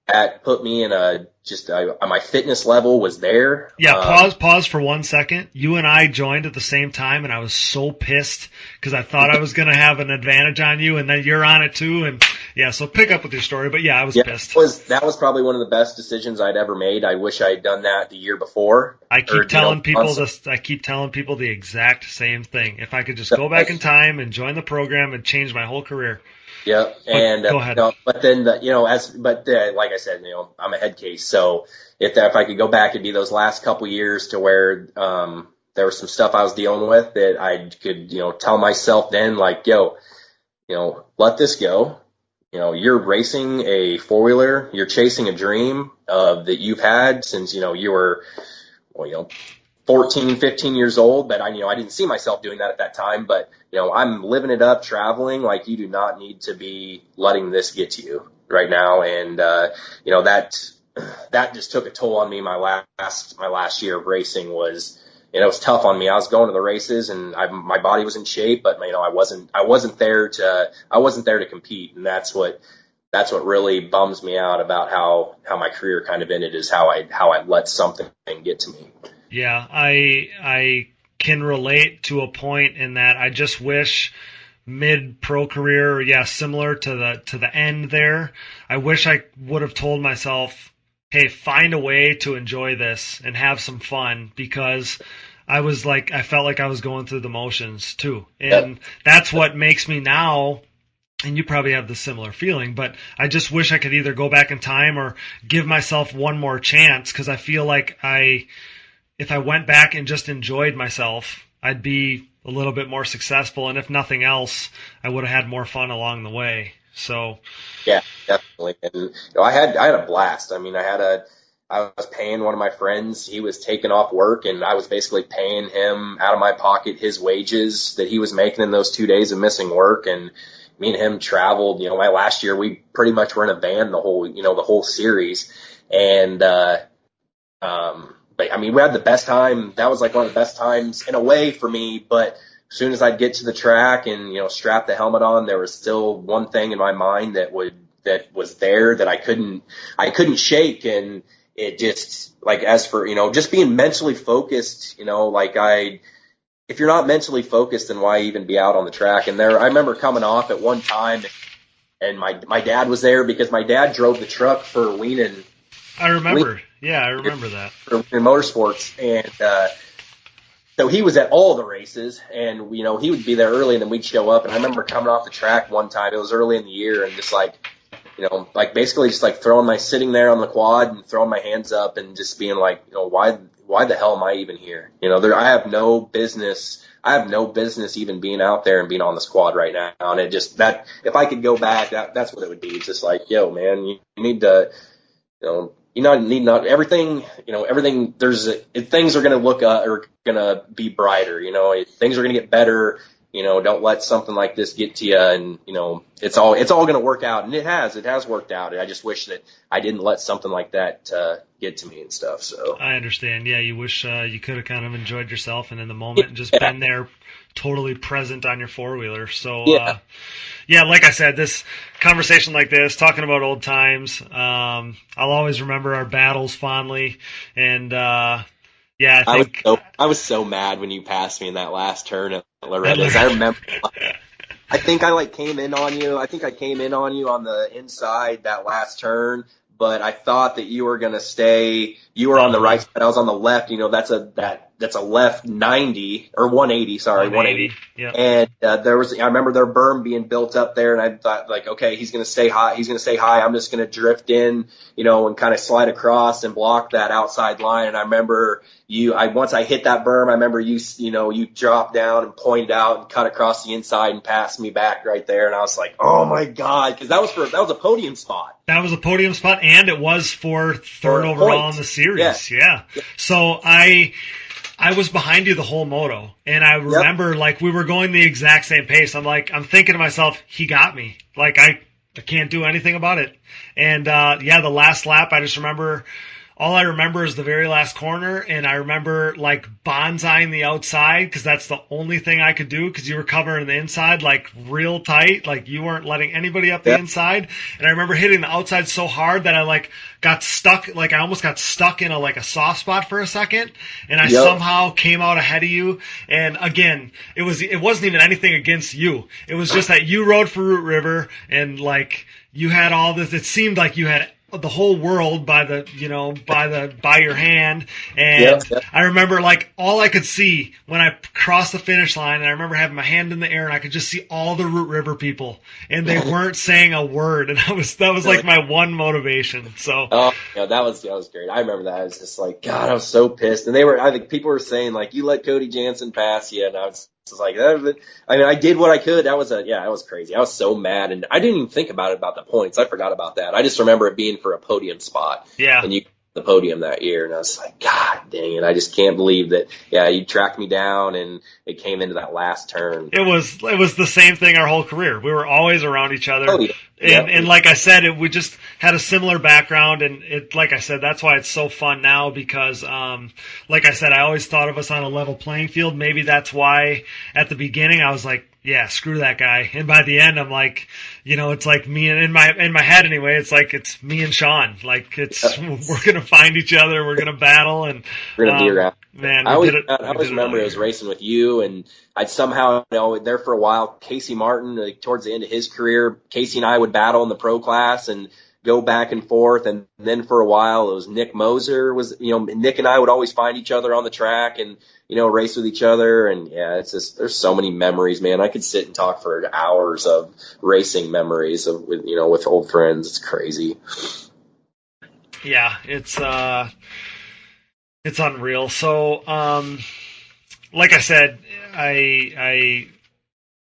that put me in my fitness level was there. Yeah, pause for 1 second. You and I joined at the same time, and I was so pissed because I thought I was going to have an advantage on you, and then you're on it too. And yeah, so pick up with your story. But yeah, I was pissed. That was probably one of the best decisions I'd ever made. I wish I had done that the year before. I keep telling people the exact same thing. If I could just go back in time and join the program and change my whole career. Yeah, and go ahead. But then like I said, I'm a head case. So if I could go back, it'd be those last couple years to where there was some stuff I was dealing with that I could tell myself then like, let this go. You're racing a four-wheeler. You're chasing a dream that you've had since you were 14, 15 years old, but I didn't see myself doing that at that time, but I'm living it up, traveling. Like you do not need to be letting this get to you right now. And, that just took a toll on me. My last year of racing was, it was tough on me. I was going to the races and my body was in shape, but I wasn't there to compete. And that's what really bums me out about how my career kind of ended, is how I let something get to me. Yeah, I can relate to a point in that I just wish mid-pro career, similar to the end there, I wish I would have told myself, hey, find a way to enjoy this and have some fun, because I felt like I was going through the motions too. And that's what makes me now, and you probably have the similar feeling, but I just wish I could either go back in time or give myself one more chance, because I feel like if I went back and just enjoyed myself, I'd be a little bit more successful. And if nothing else, I would have had more fun along the way. So yeah, definitely. And I had a blast. I mean, I was paying one of my friends. He was taking off work, and I was basically paying him out of my pocket his wages that he was making in those 2 days of missing work. And me and him traveled. My last year, we pretty much were in a van the whole series. And but I mean, we had the best time. That was like one of the best times in a way for me. But as soon as I'd get to the track and, strap the helmet on, there was still one thing in my mind that was there that I couldn't shake. And it just, like, as for, just being mentally focused, if you're not mentally focused, then why even be out on the track? And I remember coming off at one time, and my dad was there because my dad drove the truck for Weenan. I remember. Yeah, I remember that. In motorsports. And so he was at all the races, and, he would be there early, and then we'd show up. And I remember coming off the track one time. It was early in the year, and just basically just sitting there on the quad and throwing my hands up and just being like, why the hell am I even here? I have no business even being out there and being on this quad right now. And it just, that, if I could go back, that's what it would be. It's just like, yo, man, you need to, everything, things are going to are going to be brighter, things are going to get better. Don't let something like this get to you, and, it's all going to work out. And it has worked out. I just wish that I didn't let something like that get to me and stuff. So I understand. Yeah. You wish you could have kind of enjoyed yourself and in the moment and just been there, totally present on your four-wheeler. So, like I said, this conversation like this, talking about old times, I'll always remember our battles fondly. And, I was so mad when you passed me in that last turn at Loretta's. I remember, I think I came in on you. I think I came in on you on the inside that last turn, but I thought that you were going to stay You were on the right side. I was on the left. That's a left 90 or 180. Sorry, 180. Yep. And I remember their berm being built up there, and I thought like, okay, he's gonna stay high. He's gonna stay high. I'm just gonna drift in, and kind of slide across and block that outside line. And I remember once I hit that berm, I remember you dropped down and pointed out and cut across the inside and passed me back right there. And I was like, oh my God, because that was a podium spot. That was a podium spot, and it was for third overall in the series. Yeah. So I was behind you the whole moto, and I remember like we were going the exact same pace. I'm thinking to myself, he got me. Like I can't do anything about it. And the last lap, all I remember is the very last corner, and I remember like bonsaiing the outside because that's the only thing I could do because you were covering the inside like real tight, like you weren't letting anybody up the inside. And I remember hitting the outside so hard that I like got stuck, like I almost got stuck in a soft spot for a second, and I somehow came out ahead of you. And again, it wasn't even anything against you. It was just that you rode for Root River, and like you had all this. It seemed like you had the whole world by your hand. And I remember like all I could see when I crossed the finish line, and I remember having my hand in the air and I could just see all the Root River people, and they weren't saying a word. And that was like my one motivation. So, that was great. I remember that. I was just like, God, I was so pissed. And I think people were saying like, you let Cody Jansen pass you. And I was like, I did what I could. That was crazy. I was so mad, and I didn't even think about the points. I forgot about that. I just remember it being for a podium spot. Yeah. And you the podium that year, and I was like, God dang it! I just can't believe that. Yeah, you tracked me down, and it came into that last turn. It was the same thing our whole career. We were always around each other. Oh, yeah. And like I said, we just had a similar background, and like I said, that's why it's so fun now because, like I said, I always thought of us on a level playing field. Maybe that's why at the beginning I was like, yeah, screw that guy. And by the end, I'm like, it's like me, and in my head anyway, it's like it's me and Sean. Like we're gonna find each other, we're gonna battle, and we're gonna be around. Man, I always remember I was racing with you, and I'd somehow, there for a while, Casey Martin, like towards the end of his career, Casey and I would battle in the pro class and go back and forth. And then for a while, it was Nick Moser Nick and I would always find each other on the track and, race with each other. And yeah, it's just, there's so many memories, man. I could sit and talk for hours of racing memories with old friends. It's crazy. Yeah, it's unreal. So, like I said, I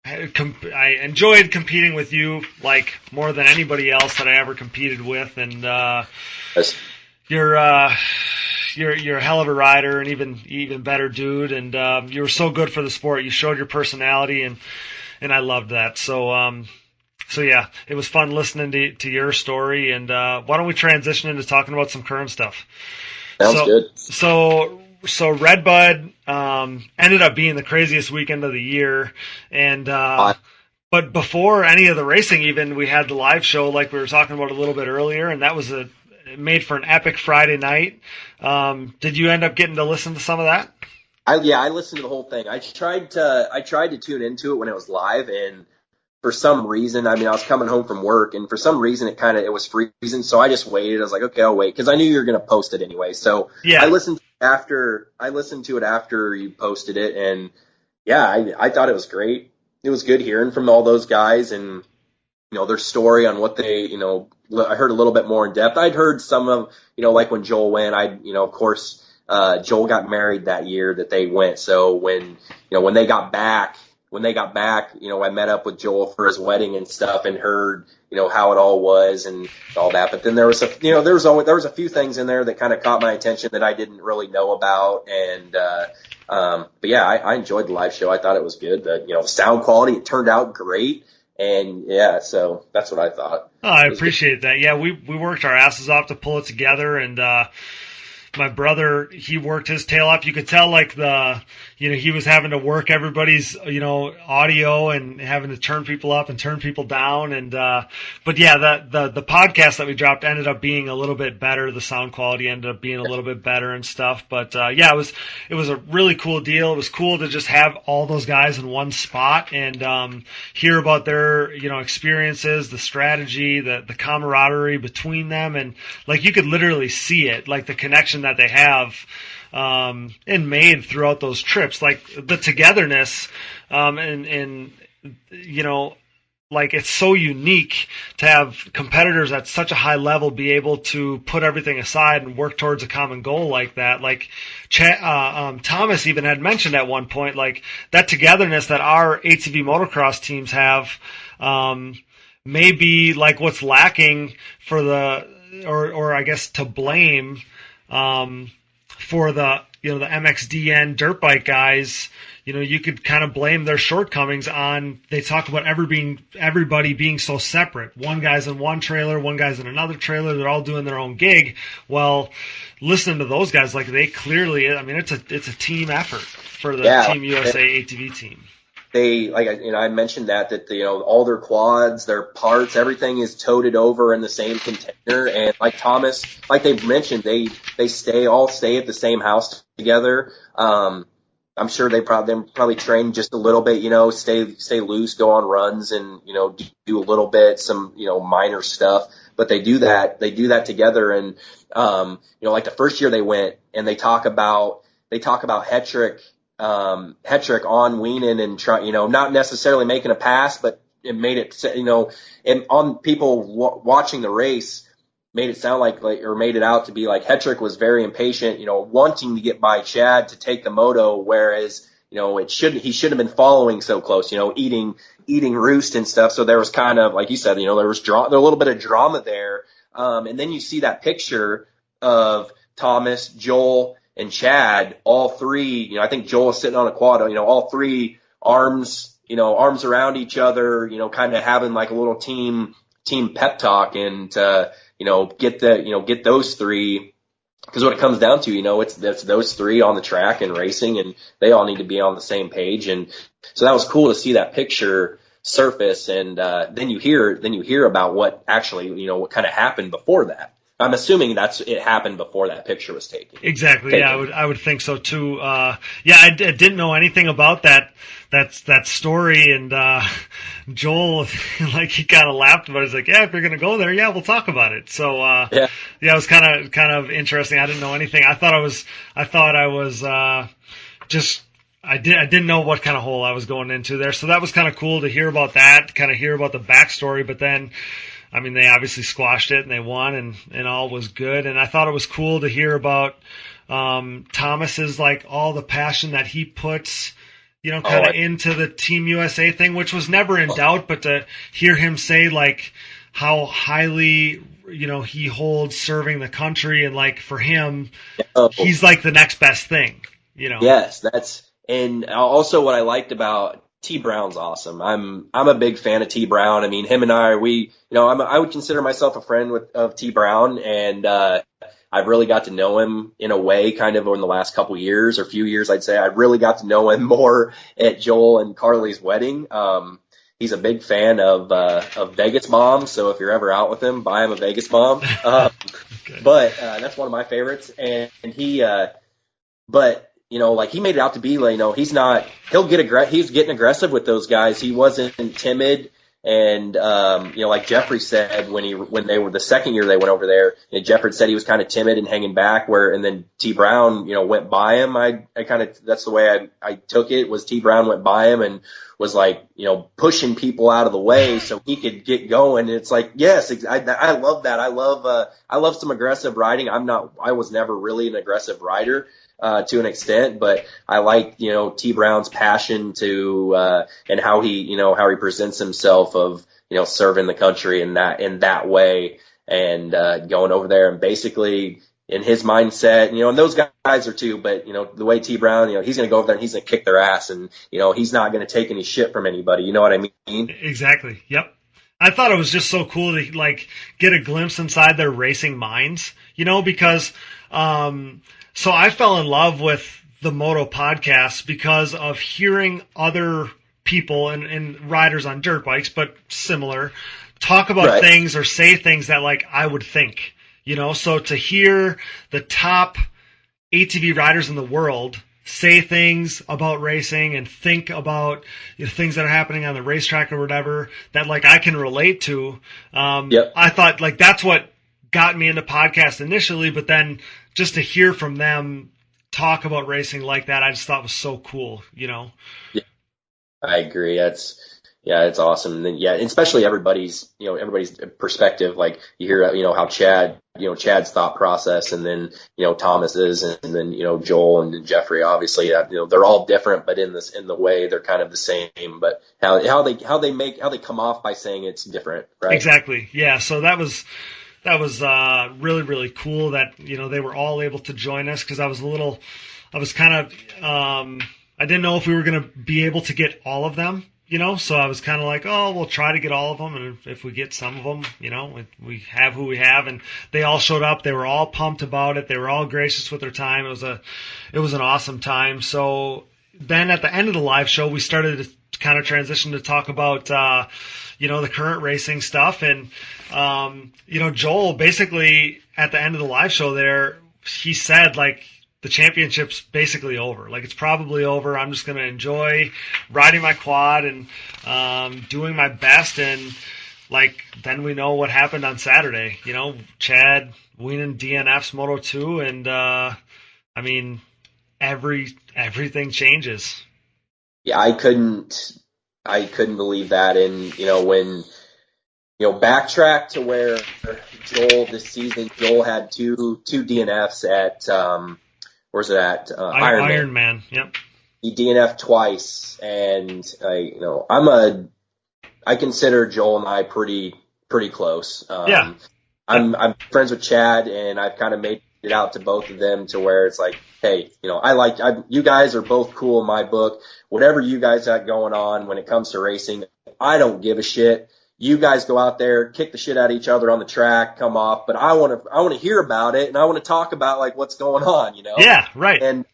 enjoyed competing with you like more than anybody else that I ever competed with, and you're a hell of a rider and even better dude, and you were so good for the sport. You showed your personality, and I loved that. So yeah, it was fun listening to your story, and why don't we transition into talking about some current stuff? Sounds good. So Redbud ended up being the craziest weekend of the year, and but before any of the racing, even we had the live show like we were talking about a little bit earlier, and that was made for an epic Friday night. Did you end up getting to listen to some of that? I listened to the whole thing. I tried to tune into it when it was live, and for some reason, I was coming home from work, and for some reason it was freezing, so I just waited. I was like, okay, I'll wait, because I knew you were going to post it anyway. So yeah. I listened to it after you posted it, and yeah, I thought it was great. It was good hearing from all those guys and their story on what they I heard a little bit more in depth. I'd heard some of like when Joel went. Of course, Joel got married that year that they went. So when they got back. I met up with Joel for his wedding and stuff, and heard, how it all was and all that. But then there was a few things in there that kind of caught my attention that I didn't really know about. And, but yeah, I enjoyed the live show. I thought it was good. The sound quality, it turned out great. And yeah, so that's what I thought. Oh, I appreciate that. Yeah, we worked our asses off to pull it together, and, my brother, he worked his tail off. You could tell like he was having to work everybody's, audio and having to turn people up and turn people down. And, but yeah, the podcast that we dropped ended up being a little bit better. The sound quality ended up being a little bit better and stuff. But, yeah, it was a really cool deal. It was cool to just have all those guys in one spot and, hear about their, experiences, the strategy, the camaraderie between them. And like, you could literally see it, like the connection that they have, and made throughout those trips, like the togetherness, and like it's so unique to have competitors at such a high level be able to put everything aside and work towards a common goal like that. Like Thomas even had mentioned at one point, like that togetherness that our ATV motocross teams have, may be like what's lacking for or I guess to blame, for the the MXDN dirt bike guys. You could kind of blame their shortcomings on, they talk about everybody being so separate. One guy's in one trailer, one guy's in another trailer, they're all doing their own gig. Well, listening to those guys, like they clearly, I mean, it's a team effort for the Team USA ATV team. They, like, I mentioned that all their quads, their parts, everything is toted over in the same container. And like Thomas, like they mentioned, they all stay at the same house together. I'm sure they probably train just a little bit, stay loose, go on runs and, do a little bit, some, minor stuff, but they do that together. And, like the first year they went and they talk about Hetrick on Weenan and try, not necessarily making a pass, but it made it, and on people watching the race, made it sound like, or made it out to be like Hetrick was very impatient, wanting to get by Chad to take the moto, whereas, he should have been following so close, eating roost and stuff. So there was kind of, like you said, there was there a little bit of drama there. And then you see that picture of Thomas, Joel, and Chad, all three, I think Joel is sitting on a quad, all three arms around each other, kind of having like a little team pep talk and, get those three, because what it comes down to, it's those three on the track and racing, and they all need to be on the same page. And so that was cool to see that picture surface. And, then you hear about what actually, what kind of happened before that. I'm assuming it happened before that picture was taken. Exactly. Yeah, I would think so too. I didn't know anything about that story, and Joel, like, he kind of laughed about it. He's like, yeah, if you're gonna go there, yeah, we'll talk about it. So it was kind of interesting. I didn't know anything. I didn't know what kind of hole I was going into there. So that was kind of cool to hear about that, kind of hear about the backstory. But then, I mean, they obviously squashed it and they won and all was good. And I thought it was cool to hear about Thomas's, like, all the passion that he puts, into the Team USA thing, which was never in doubt, but to hear him say, like, how highly, he holds serving the country, and, like, for him, he's like the next best thing, Yes, and also what I liked about T Brown's awesome. I'm a big fan of T Brown. I mean, him and I would consider myself a friend of T Brown, and I've really got to know him in a way kind of in the last couple years or few years, I'd say. I really got to know him more at Joel and Carly's wedding. He's a big fan of Vegas bombs, so if you're ever out with him, buy him a Vegas bomb. Okay. But that's one of my favorites, and he like, he made it out to be, like, he's getting aggressive with those guys. He wasn't timid. And, like Jeffrey said, when they were the second year they went over there, Jeffrey said he was kind of timid and hanging back, and then T Brown, went by him. That's the way I took it, was T Brown went by him and was like, pushing people out of the way so he could get going. And it's like, yes, I love that. I love some aggressive riding. I was never really an aggressive rider. To an extent, but I like, T Brown's passion and how he presents himself of, serving the country in that way, and, going over there and basically in his mindset, and those guys are too, but, the way T Brown, he's going to go over there and he's going to kick their ass, and, he's not going to take any shit from anybody. You know what I mean? Exactly. Yep. I thought it was just so cool to, like, get a glimpse inside their racing minds, because, so I fell in love with the Moto podcast because of hearing other people and riders on dirt bikes, but similar, talk about things or say things that like I would think, so to hear the top ATV riders in the world say things about racing and think about things that are happening on the racetrack or whatever that like I can relate to. I thought like that's what got me into podcasts initially, but then just to hear from them talk about racing like that, I just thought was so cool, Yeah, I agree. It's awesome. And then, especially everybody's perspective. Like you hear, how Chad's thought process, and then, Thomas's, and then, Joel and Jeffrey, obviously, they're all different, but in the way they're kind of the same, but how they come off by saying it's different, right? Exactly. Yeah. So that was really, really cool that, they were all able to join us, because I was kind of, I didn't know if we were going to be able to get all of them, so I was kind of like, oh, we'll try to get all of them. And if we get some of them, we have who we have, and they all showed up. They were all pumped about it. They were all gracious with their time. It was an awesome time. So then at the end of the live show, we started to kind of transition to talk about, the current racing stuff. And, Joel basically at the end of the live show there, he said like, the championship's basically over. Like, it's probably over. I'm just going to enjoy riding my quad and doing my best. And, like, then we know what happened on Saturday. Chad winning DNF's Moto 2. And, everything changes. Yeah, I couldn't believe that. And, when, backtrack to where Joel this season, Joel had two DNFs at, where's it at? Ironman. Yep. He DNF'd twice, and I consider Joel and I pretty close. Yeah. I'm friends with Chad, and I've kind of made it out to both of them to where it's like, hey, you guys are both cool in my book. Whatever you guys got going on when it comes to racing, I don't give a shit. You guys go out there, kick the shit out of each other on the track, come off, but I want to hear about it, and I want to talk about like what's going on, Yeah, right. And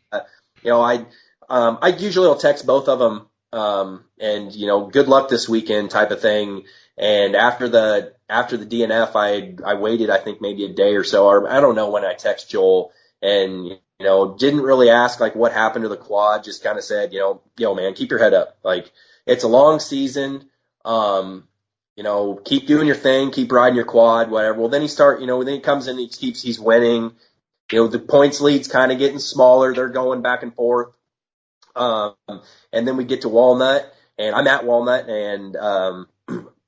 I usually will text both of them, and good luck this weekend type of thing. And after the DNF, I waited, I think maybe a day or so, or I don't know when I text Joel, and didn't really ask like what happened to the quad, just kind of said, yo man, keep your head up. Like, it's a long season. Keep doing your thing, keep riding your quad, whatever. Well, then then he comes in, he's winning. The points lead's kind of getting smaller. They're going back and forth. And then we get to Walnut, and I'm at Walnut, and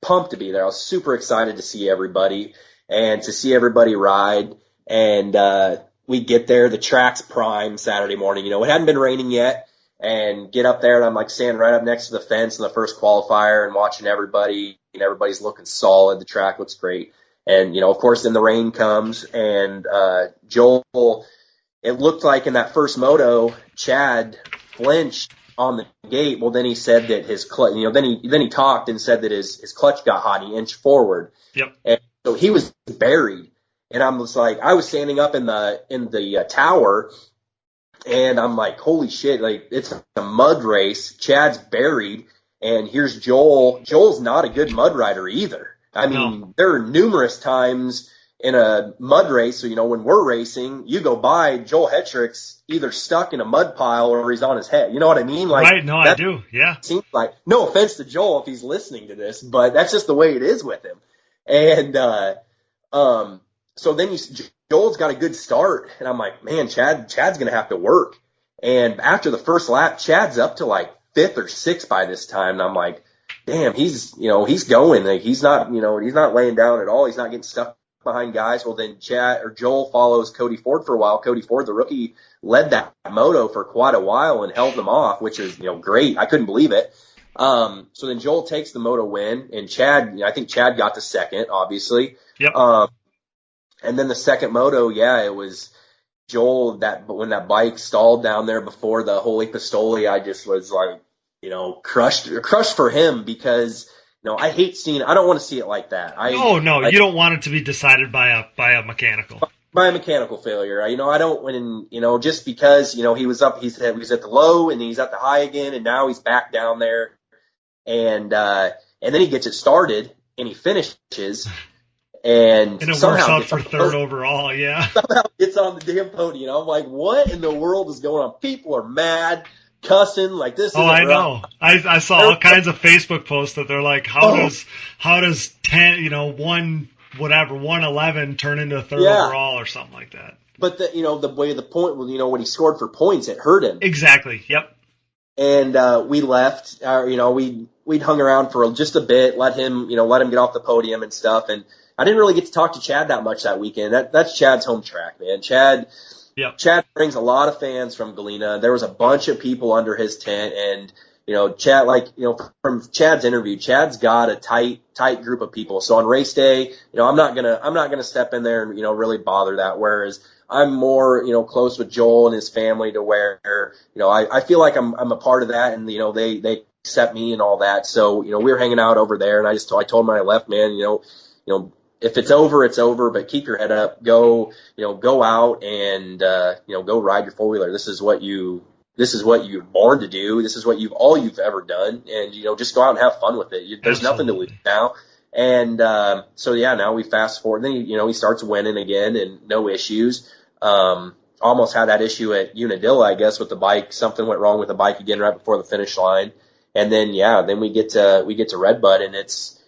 pumped to be there. I was super excited to see everybody and to see everybody ride. And we get there, the track's prime Saturday morning. It hadn't been raining yet. And get up there, and I'm like standing right up next to the fence in the first qualifier and watching everybody, and everybody's looking solid. The track looks great. And, of course, then the rain comes, and Joel, it looked like in that first moto, Chad flinched on the gate. Well, then he said that his clutch, then he talked and said that his clutch got hot. He inched forward. Yep. And so he was buried. And I was standing up in the tower, and I'm like, holy shit, like, it's a mud race. Chad's buried, and here's Joel. Joel's not a good mud rider either. I mean, There are numerous times in a mud race, so, when we're racing, you go by, Joel Hetrick's either stuck in a mud pile or he's on his head. You know what I mean? Like, right, no, I do, yeah. Seems like, no offense to Joel if he's listening to this, but that's just the way it is with him. And so then Joel's got a good start, and I'm like, man, Chad's going to have to work. And after the first lap, Chad's up to like 5th or 6th by this time, and I'm like, damn, he's going. Like, he's not laying down at all. He's not getting stuck behind guys. Well, then Joel follows Cody Ford for a while. Cody Ford, the rookie, led that moto for quite a while and held them off, which is, great. I couldn't believe it. So then Joel takes the moto win, and I think Chad got to second, obviously. Yep. And then the second moto, it was Joel, when that bike stalled down there before the Holy Pistoli, I just was like, crushed for him, because, I don't want to see it like that. No, you don't want it to be decided by a mechanical. by a mechanical failure. I don't when just because he was up, he was at the low and he's at the high again, and now he's back down there, and then he gets it started and he finishes, and it somehow works out for third overall. Yeah, somehow gets on the damn podium. I'm like, what in the world is going on? People are mad, cussing like this. Oh, I know. I saw all kinds of Facebook posts that they're like, how does 111 turn into a third overall or something like that. But the way the point was, when he scored for points, it hurt him. Exactly. Yep. And we left. We'd hung around for just a bit, let him get off the podium and stuff. And I didn't really get to talk to Chad that much that weekend. That's Chad's home track, man. Chad brings a lot of fans from Galena. There was a bunch of people under his tent, and Chad, from Chad's interview, Chad's got a tight group of people. So on race day, I'm not gonna step in there and really bother that. Whereas I'm more close with Joel and his family to where I feel like I'm a part of that, and they accept me and all that. So we were hanging out over there, and I told him when I left, man, if it's over, it's over, but keep your head up. Go out and go ride your four-wheeler. This is what you're born to do. This is what you've ever done, and just go out and have fun with it. There's nothing to lose now. And now we fast forward. Then he starts winning again, and no issues. Almost had that issue at Unadilla, I guess, with the bike. Something went wrong with the bike again right before the finish line, and then we get to Redbud, and it's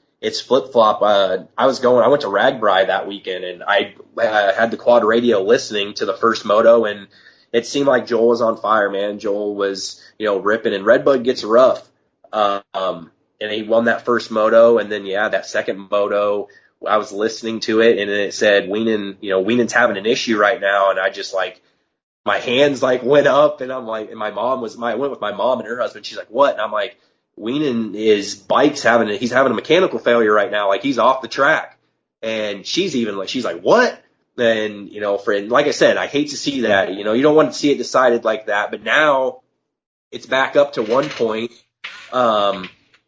flip flop. I went to Ragbri that weekend, and I had the quad radio listening to the first moto, and it seemed like Joel was on fire, man. Joel was, ripping, and Redbud gets rough. And he won that first moto, and then, that second moto, I was listening to it, and it said, Wienen's having an issue right now, and I just, my hands, went up, and I'm like, and I went with my mom and her husband. She's like, what? And I'm like, Wienen, he's having a mechanical failure right now, he's off the track. And she's like, what? And, like I said, I hate to see that. You don't want to see it decided like that. But now it's back up to 1 point.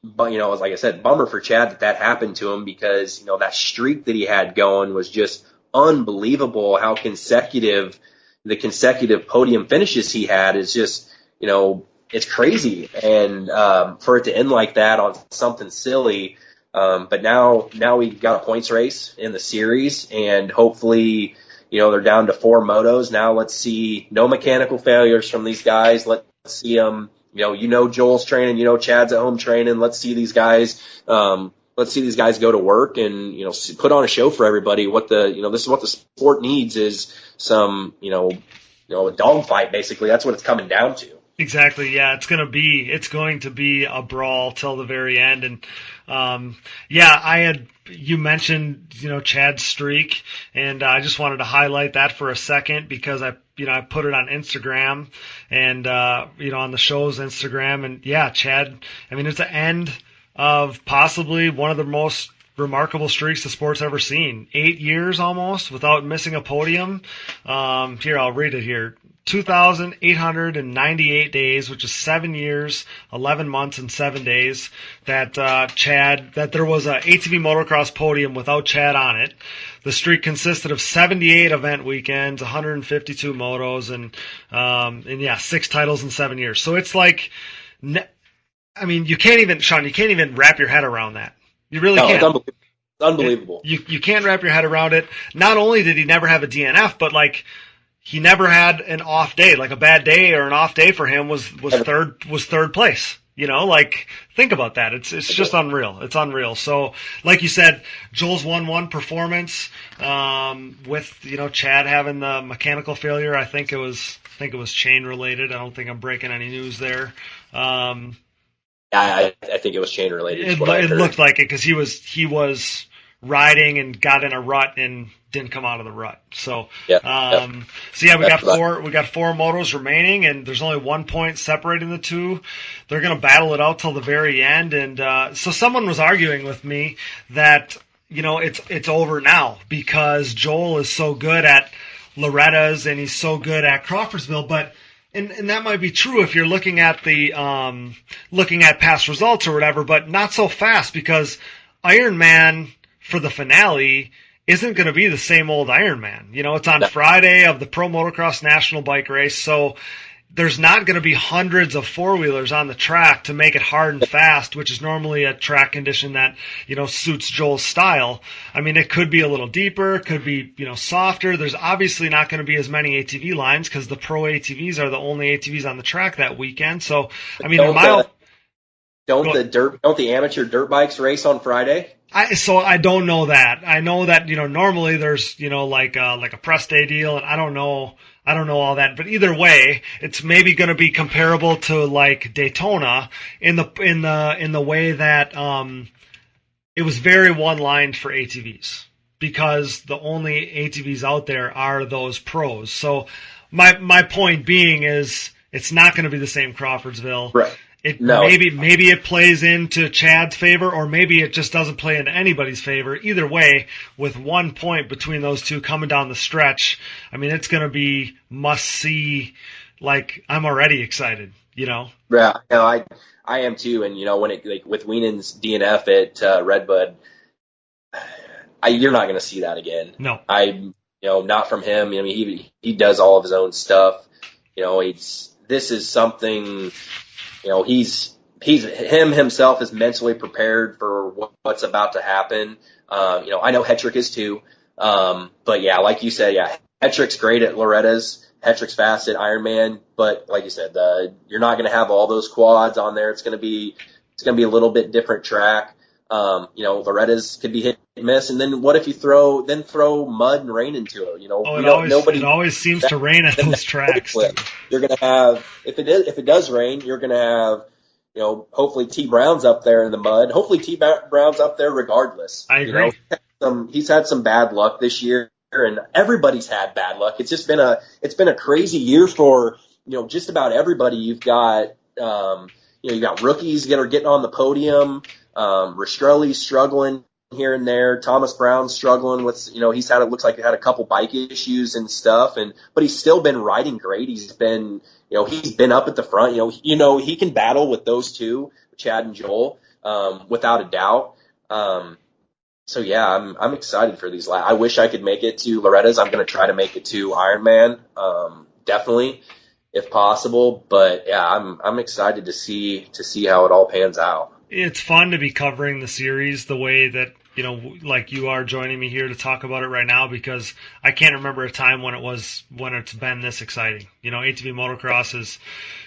But, like I said, bummer for Chad that happened to him, because, that streak that he had going was just unbelievable. How the consecutive podium finishes he had is just, it's crazy. And for it to end like that on something silly. But now we got a points race in the series, and hopefully, they're down to 4 motos. Now let's see no mechanical failures from these guys. Let's see them. Joel's training, Chad's at home training. Let's see these guys. Let's see these guys go to work and, put on a show for everybody. This is what the sport needs, is some, a dogfight, basically. That's what it's coming down to. Exactly. Yeah, it's going to be a brawl till the very end. And you mentioned Chad's streak, and I just wanted to highlight that for a second, because I put it on Instagram and on the show's Instagram, and Chad, it's the end of possibly one of the most remarkable streaks the sport's ever seen. 8 years almost without missing a podium. Here, I'll read it here. 2,898 days, which is 7 years, 11 months, and 7 days that there was a ATV motocross podium without Chad on it. The streak consisted of 78 event weekends, 152 motos, and 6 titles in 7 years. So it's you can't even wrap your head around that. You really can't. It's unbelievable. You can't wrap your head around it. Not only did he never have a DNF, but he never had an off day. A bad day or an off day for him was third place. Think about that. It's just unreal. It's unreal. So, like you said, Joel's 1-1 performance, with, Chad having the mechanical failure. I think it was chain related. I don't think I'm breaking any news there. I think it was chain related. It looked like it, because he was riding and got in a rut and didn't come out of the rut. So, we got four motos remaining, and there's only 1 point separating the two. They're going to battle it out till the very end. And, so someone was arguing with me that, it's over now because Joel is so good at Loretta's and he's so good at Crawfordsville, but, and that might be true if you're looking at past results or whatever, but not so fast, because Ironman for the finale isn't going to be the same old Ironman. You know, it's on Friday of the Pro Motocross National Bike Race, so there's not going to be hundreds of four-wheelers on the track to make it hard and fast, which is normally a track condition that, you know, suits Joel's style. I mean, it could be a little deeper, could be, you know, softer. There's obviously not going to be as many ATV lines because the pro ATVs are the only ATVs on the track that weekend. So, I mean, don't the amateur dirt bikes race on Friday? So I don't know that. I know that, you know, normally there's, you know, like a press day deal, and I don't know all that, but either way, it's maybe going to be comparable to like Daytona in the way that it was very one-lined for ATVs because the only ATVs out there are those pros. So my point being is it's not going to be the same Crawfordsville. Right. Maybe it plays into Chad's favor, or maybe it just doesn't play into anybody's favor. Either way, with 1 point between those two coming down the stretch, I mean, it's going to be must see. Like, I'm already excited, you know? Yeah, no, I am too. And, you know, when it, like, with Wienen's DNF at Redbud, you're not going to see that again. No. You know, not from him. I mean, he does all of his own stuff. You know, this is something. You know, himself is mentally prepared for what's about to happen. You know, I know Hetrick is too. But yeah, like you said, yeah, Hetrick's great at Loretta's. Hetrick's fast at Ironman. But like you said, you're not going to have all those quads on there. It's going to be a little bit different track. You know, Loretta's could be hit and miss. And then what if you throw mud and rain into it? You know, it always seems to rain at those tracks. You're going to have, if it does rain, you're going to have, you know, hopefully T Brown's up there in the mud. Hopefully T Brown's up there regardless. I agree. You know, he's had some bad luck this year, and everybody's had bad luck. It's just been a crazy year for, you know, just about everybody. You've got, you know, you got rookies that are getting on the podium. Rastrelli's struggling here and there. Thomas Brown's struggling with, you know, looks like he had a couple bike issues and stuff, but he's still been riding great. He's been up at the front. You know, he can battle with those two, Chad and Joel, without a doubt. So yeah, I'm excited for these. I wish I could make it to Loretta's. I'm going to try to make it to Ironman, definitely, if possible. But yeah, I'm excited to see how it all pans out. It's fun to be covering the series the way that, you know, like you are joining me here to talk about it right now, because I can't remember a time when it's been this exciting. You know, ATV motocross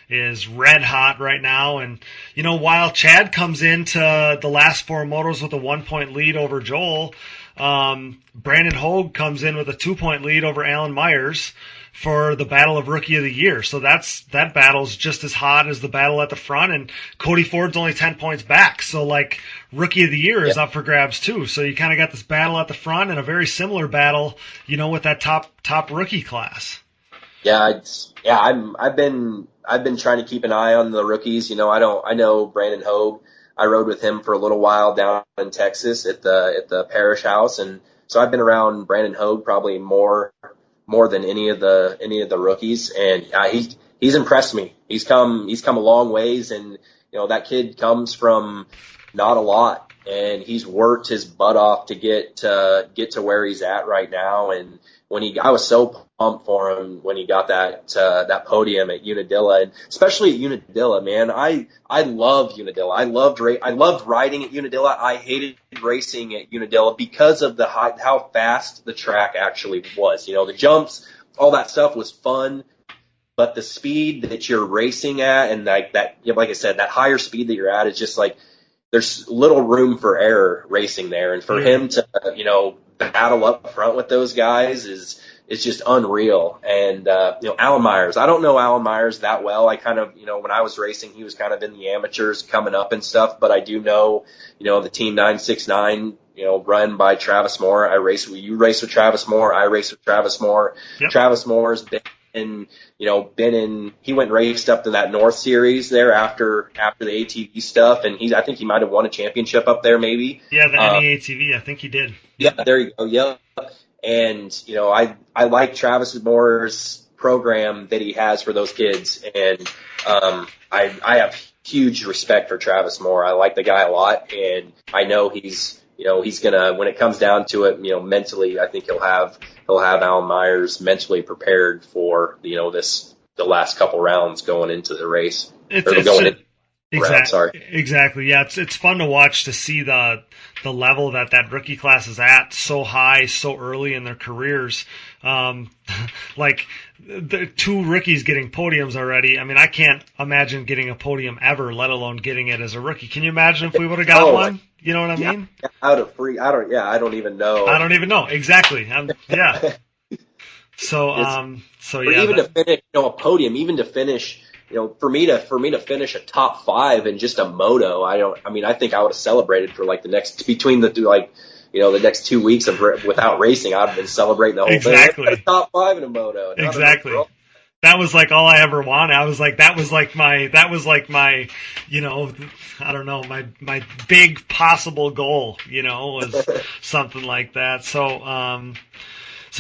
is red hot right now. And, you know, while Chad comes into the last four motos with a 1 point lead over Joel, Brandon Hogue comes in with a 2 point lead over Alan Myers for the battle of Rookie of the Year. So that battle's just as hot as the battle at the front, and Cody Ford's only 10 points back. So like Rookie of the Year is up for grabs too. So you kind of got this battle at the front and a very similar battle, you know, with that top rookie class. Yeah, I've been trying to keep an eye on the rookies. You know, I know Brandon Hogue. I rode with him for a little while down in Texas at the Parish House, and so I've been around Brandon Hogue probably more than any of the rookies, and he's impressed me. He's come a long ways, and you know, that kid comes from not a lot, and he's worked his butt off to get to where he's at right now. And I was so pumped for him when he got that podium at Unadilla, and especially at Unadilla, man. I loved Unadilla. I loved riding at Unadilla. I hated racing at Unadilla because of how fast the track actually was. You know, the jumps, all that stuff was fun, but the speed that you're racing at, and like I said, that higher speed that you're at is just like, there's little room for error racing there. And for him to, you know, battle up front with those guys is just unreal. And, you know, Alan Myers, I don't know Alan Myers that well. I kind of, you know, when I was racing, he was kind of in the amateurs coming up and stuff, but I do know, you know, the Team 969, you know, run by Travis Moore. You race with Travis Moore. I race with Travis Moore. Yep. Travis Moore's been he went and raced up to that North Series there after the ATV stuff, and I think he might have won a championship up there maybe. Yeah, the NEATV, I think he did. Yeah, there you go. Yeah. And, you know, I like Travis Moore's program that he has for those kids, and I have huge respect for Travis Moore. I like the guy a lot, and I know he's he's gonna, when it comes down to it, mentally, I think he'll have Alan Myers mentally prepared for, the last couple rounds going into the race. Exactly. Yeah, it's fun to watch, to see the level that rookie class is at, so high, so early in their careers. Like the 2 rookies getting podiums already. I mean, I can't imagine getting a podium ever, let alone getting it as a rookie. Can you imagine if we would have got one? You know what I mean? I don't even know. I don't even know. Exactly. Yeah. So even to finish, a podium, even to finish, for me to finish a top 5 in just a moto, I think I would have celebrated for like the next 2 weeks without racing. I'd have been celebrating the whole thing. A top 5 in a moto. Exactly. That was like all I ever wanted. I was like, that was like my, I don't know, my big possible goal, was something like that. So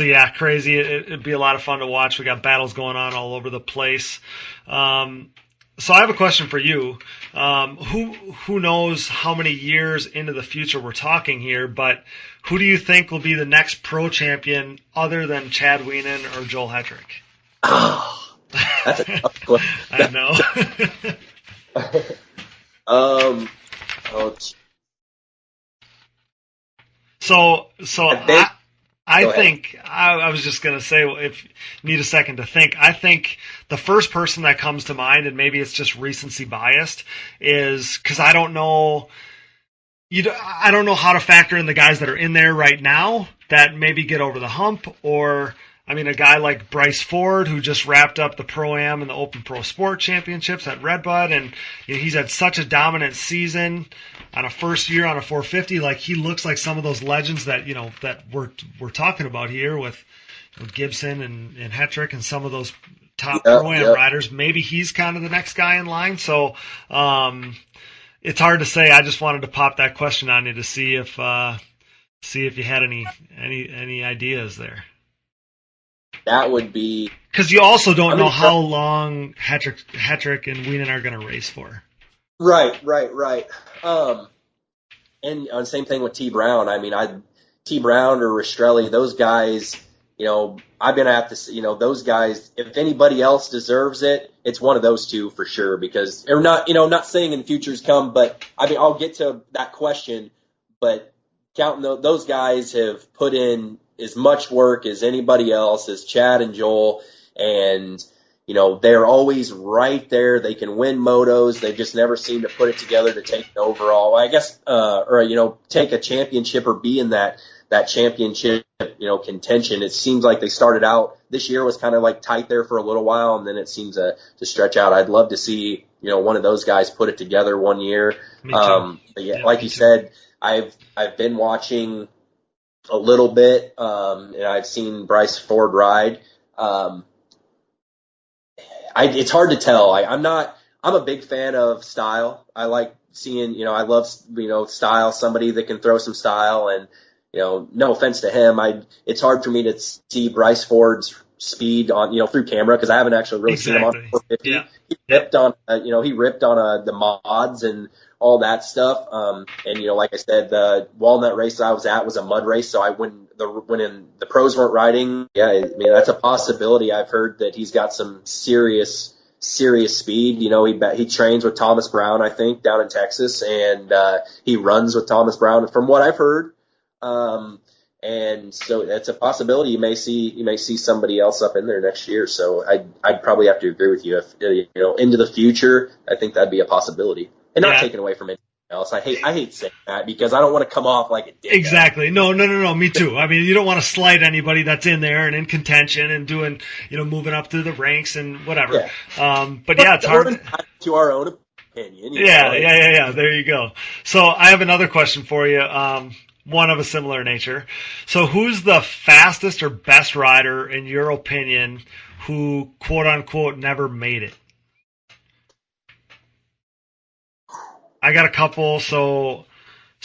yeah, crazy. It'd be a lot of fun to watch. We got battles going on all over the place. So I have a question for you. Who knows how many years into the future we're talking here, but who do you think will be the next pro champion other than Chad Wienen or Joel Hetrick? Oh, that's a tough question. I know. I think I was just going to say, if you need a second to think, I think the first person that comes to mind, and maybe it's just recency biased, is because I don't know how to factor in the guys that are in there right now that maybe get over the hump, or a guy like Bryce Ford, who just wrapped up the Pro-Am and the Open Pro Sport Championships at Redbud, and he's had such a dominant season on a first year on a 450. Like, he looks like some of those legends that that we're talking about here with Gibson and Hetrick and some of those top Pro-Am riders. Maybe he's kind of the next guy in line. So it's hard to say. I just wanted to pop that question on you to see if you had any ideas there. That would be, because you also don't know how long Hetrick and Wienen are going to race for. Right. And same thing with T. Brown. T. Brown or Rastrelli, those guys, I'm going to have to, those guys, if anybody else deserves it, it's one of those two for sure, because, or not, not saying in futures come, but I'll get to that question, but counting those guys have put in as much work as anybody else, as Chad and Joel, and they're always right there. They can win motos. They just never seem to put it together to take an overall, I guess, or take a championship or be in that championship, contention. It seems like they started out this year was kind of like tight there for a little while, and then it seems to stretch out. I'd love to see, one of those guys put it together one year. Like you said, I've been watching a little bit, and I've seen Bryce Ford ride. It's hard to tell. I'm a big fan of style. I like seeing, I love, style, somebody that can throw some style, and, no offense to him. It's hard for me to see Bryce Ford's speed on, through camera, because I haven't actually really seen him on 450. Yeah. He ripped on the mods and all that stuff. And like I said, the Walnut race I was at was a mud race, so when the pros weren't riding, that's a possibility. I've heard that he's got some serious speed. He trains with Thomas Brown, I think, down in Texas, and he runs with Thomas Brown, from what I've heard. And so that's a possibility. You may see somebody else up in there next year. So I'd probably have to agree with you. If into the future, I think that'd be a possibility, and not taken away from anything else. I hate saying that, because I don't want to come off like a dick. Exactly. No. Me too. You don't want to slight anybody that's in there and in contention and doing, moving up through the ranks and whatever. Yeah. But it's hard to our own opinion. Yeah. There you go. So I have another question for you. One of a similar nature. So who's the fastest or best rider, in your opinion, who, quote unquote, never made it? I got a couple. So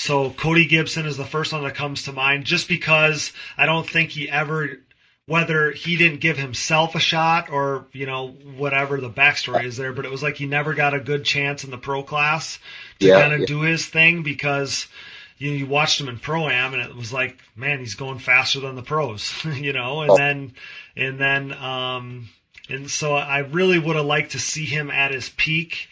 Cody Gibson is the first one that comes to mind, just because I don't think he ever, whether he didn't give himself a shot or, whatever the backstory is there, but it was like he never got a good chance in the pro class to kind of do his thing, because you watched him in Pro-Am, and it was like, man, he's going faster than the pros, you know. And so I really would have liked to see him at his peak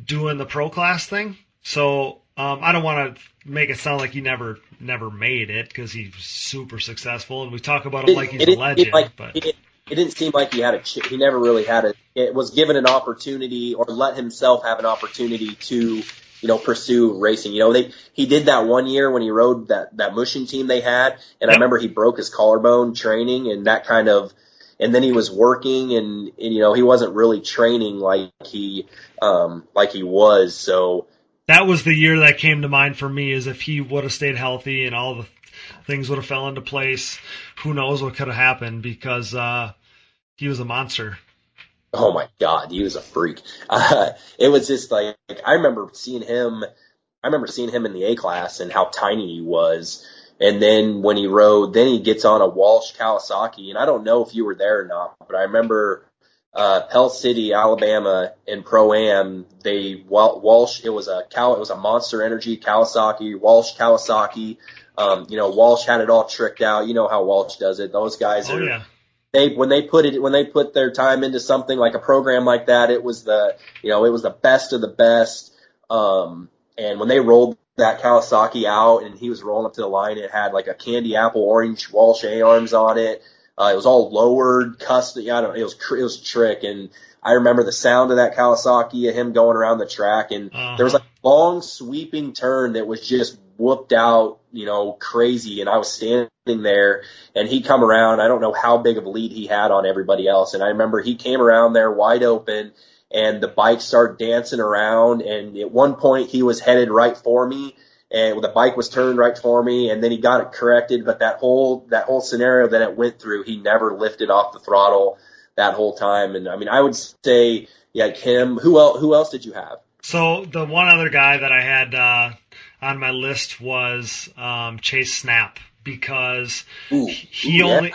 doing the pro class thing. So I don't want to make it sound like he never made it, because he's super successful, and we talk about him like he's a legend. But it didn't seem like he had he never really had it was given an opportunity, or let himself have an opportunity to, pursue racing. He did that one year when he rode that mushing team they had, and I remember he broke his collarbone training, and that kind of, and then he was working, and he wasn't really training like he was. So that was the year that came to mind for me, is if he would have stayed healthy and all the things would have fell into place, who knows what could have happened, because he was a monster. Oh my God, he was a freak. It was just like, I remember seeing him in the A class and how tiny he was. And then when he rode, then he gets on a Walsh Kawasaki, and I don't know if you were there or not, but I remember Pell City, Alabama, in Pro-Am, Walsh, it was a Monster Energy Kawasaki, Walsh Kawasaki. Walsh had it all tricked out. You know how Walsh does it. Those guys are. Yeah. When they put their time into something like a program like that, it was the best of the best. And when they rolled that Kawasaki out and he was rolling up to the line, it had like a candy apple orange Walsh A-arms on it. It was all lowered, custom. It was trick. And I remember the sound of that Kawasaki, of him going around the track, and there was like a long sweeping turn that was just whooped out, crazy. And I was standing there, and he'd come around. I don't know how big of a lead he had on everybody else. And I remember he came around there wide open, and the bike started dancing around. And at one point he was headed right for me, and the bike was turned right for me, and then he got it corrected. But that whole scenario that it went through, he never lifted off the throttle that whole time. And I mean, I would say, like him. Who else did you have? So the one other guy that I had on my list was Chase Snap, because he only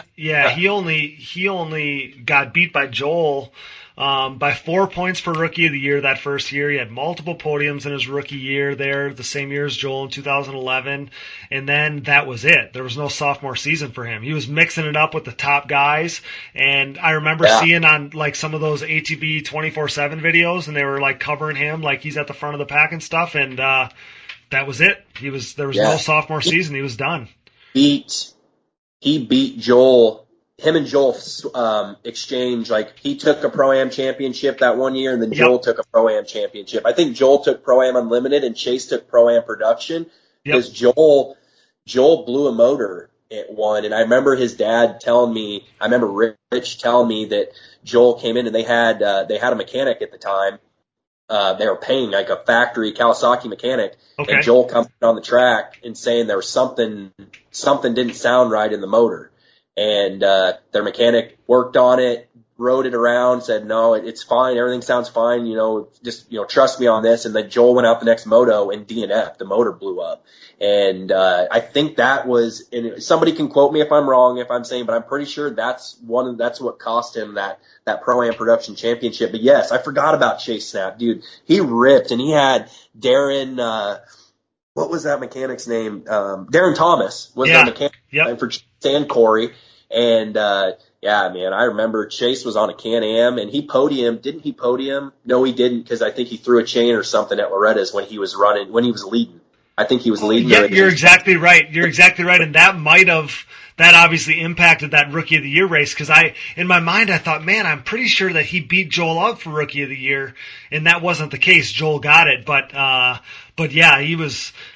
got beat by Joel by 4 points for Rookie of the Year that first year. He had multiple podiums in his rookie year there, the same year as Joel in 2011, and then that was it. There was no sophomore season for him. He was mixing it up with the top guys, and I remember seeing on like some of those ATV 24/7 videos, and they were like covering him like he's at the front of the pack and stuff, and that was it. There was no sophomore season. He was done. He beat Joel. Him and Joel exchanged, like he took a Pro-Am championship that one year, and then Joel took a Pro-Am championship. I think Joel took Pro-Am Unlimited and Chase took Pro-Am Production, because Joel blew a motor at one. And I remember his dad telling me, I remember Rich telling me that Joel came in and they had a mechanic at the time. They were paying like a factory Kawasaki mechanic, and Joel comes on the track and saying there was something didn't sound right in the motor. And their mechanic worked on it, rode it around, said, no, it's fine. Everything sounds fine. Just trust me on this. And then Joel went out the next moto and DNF. The motor blew up. And I think that was, and somebody can quote me if I'm wrong, if I'm saying, but I'm pretty sure that's what cost him that Pro-Am Production Championship. But yes, I forgot about Chase Snap, dude. He ripped, and he had Darren, what was that mechanic's name? Darren Thomas was the mechanic for Sand Corey. And, man, I remember Chase was on a Can-Am, and he podiumed. Didn't he podium? No, he didn't, because I think he threw a chain or something at Loretta's when he was leading. I think he was leading. Yeah, you're exactly right. And that obviously impacted that Rookie of the Year race, because in my mind, I thought, man, I'm pretty sure that he beat Joel out for Rookie of the Year, and that wasn't the case. Joel got it, but yeah,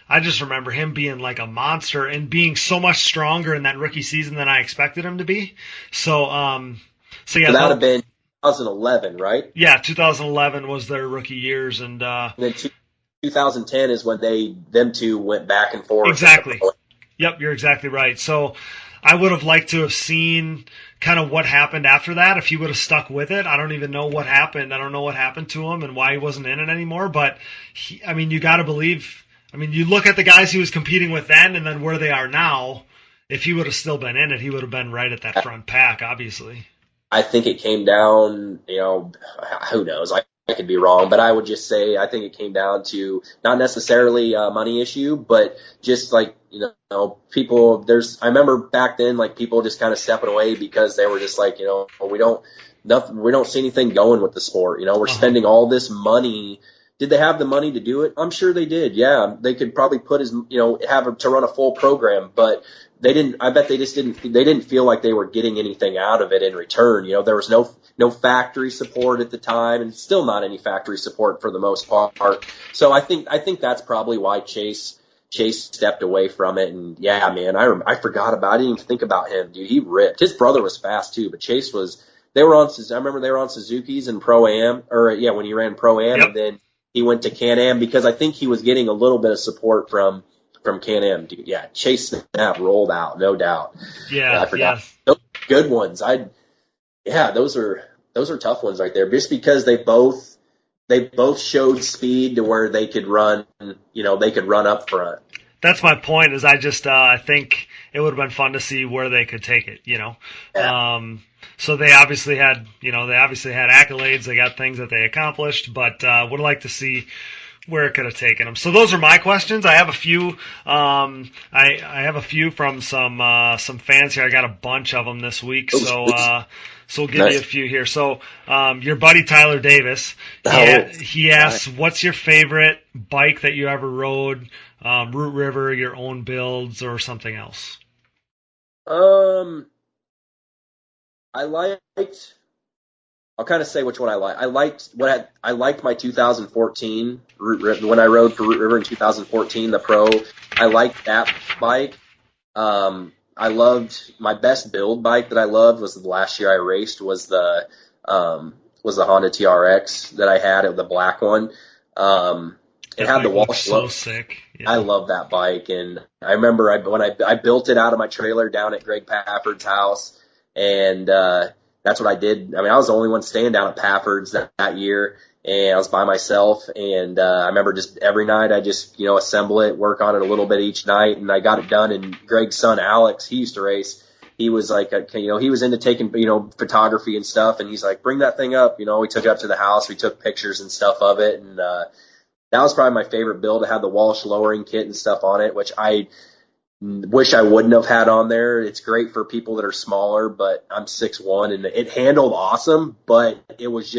I just remember him being like a monster and being so much stronger in that rookie season than I expected him to be. So yeah. So that would have been 2011, right? Yeah, 2011 was their rookie years, and then 2010 is when them two went back and forth. Exactly. Yep, you're exactly right. So I would have liked to have seen kind of what happened after that, if he would have stuck with it. I don't even know what happened. I don't know what happened to him and why he wasn't in it anymore. But, you got to believe. You look at the guys he was competing with then and then where they are now. If he would have still been in it, he would have been right at that front pack, obviously. I think it came down, who knows? could be wrong, but I would just say I think it came down to not necessarily a money issue, but just like, people, I remember back then, like people just kind of stepping away because they were just like, we don't see anything going with the sport. We're spending all this money. Did they have the money to do it? I'm sure they did. Yeah. They could probably have to run a full program, but they didn't. I bet they didn't feel like they were getting anything out of it in return. There was no factory support at the time, and still not any factory support for the most part. So I think that's probably why Chase stepped away from it. And yeah, man, I forgot about it. I didn't even think about him, dude. He ripped. His brother was fast too, but Chase was. I remember they were on Suzuki's and Pro-Am, when he ran Pro-Am, Yep. And then he went to Can-Am because I think he was getting a little bit of support from Can-Am, dude. Yeah, Chase Snap rolled out, no doubt. Yeah, I forgot. Those are good ones. Those are tough ones right there. Just because they both showed speed to where they could run, they could run up front. That's my point. Is I think it would have been fun to see where they could take it. Yeah. So they obviously had accolades. They got things that they accomplished, but would like to see where it could have taken them. So those are my questions. I have a few. I have a few from some fans here. I got a bunch of them this week. So we'll give you a few here. So your buddy Tyler Davis, he asks, what's your favorite bike that you ever rode? Root River, your own builds, or something else? I'll kind of say which one I like. I liked my 2014 Root River when I rode for Root River in 2014, the Pro. I liked that bike. I loved my best build bike that I loved was the last year I raced was the Honda TRX that I had, the black one. It had the Walsh so sick. Yeah. I love that bike, and I remember when I built it out of my trailer down at Greg Pafford's house, and that's what I did. I mean, I was the only one staying down at Pafford's that year, and I was by myself. And I remember just every night I just assemble it, work on it a little bit each night, and I got it done. And Greg's son Alex, he used to race. He was like, he was into taking photography and stuff, and he's like, bring that thing up. We took it up to the house, we took pictures and stuff of it, and that was probably my favorite build. It had the Walsh lowering kit and stuff on it, which I wish I wouldn't have had on there. It's great for people that are smaller, but I'm 6'1", and it handled awesome, but it was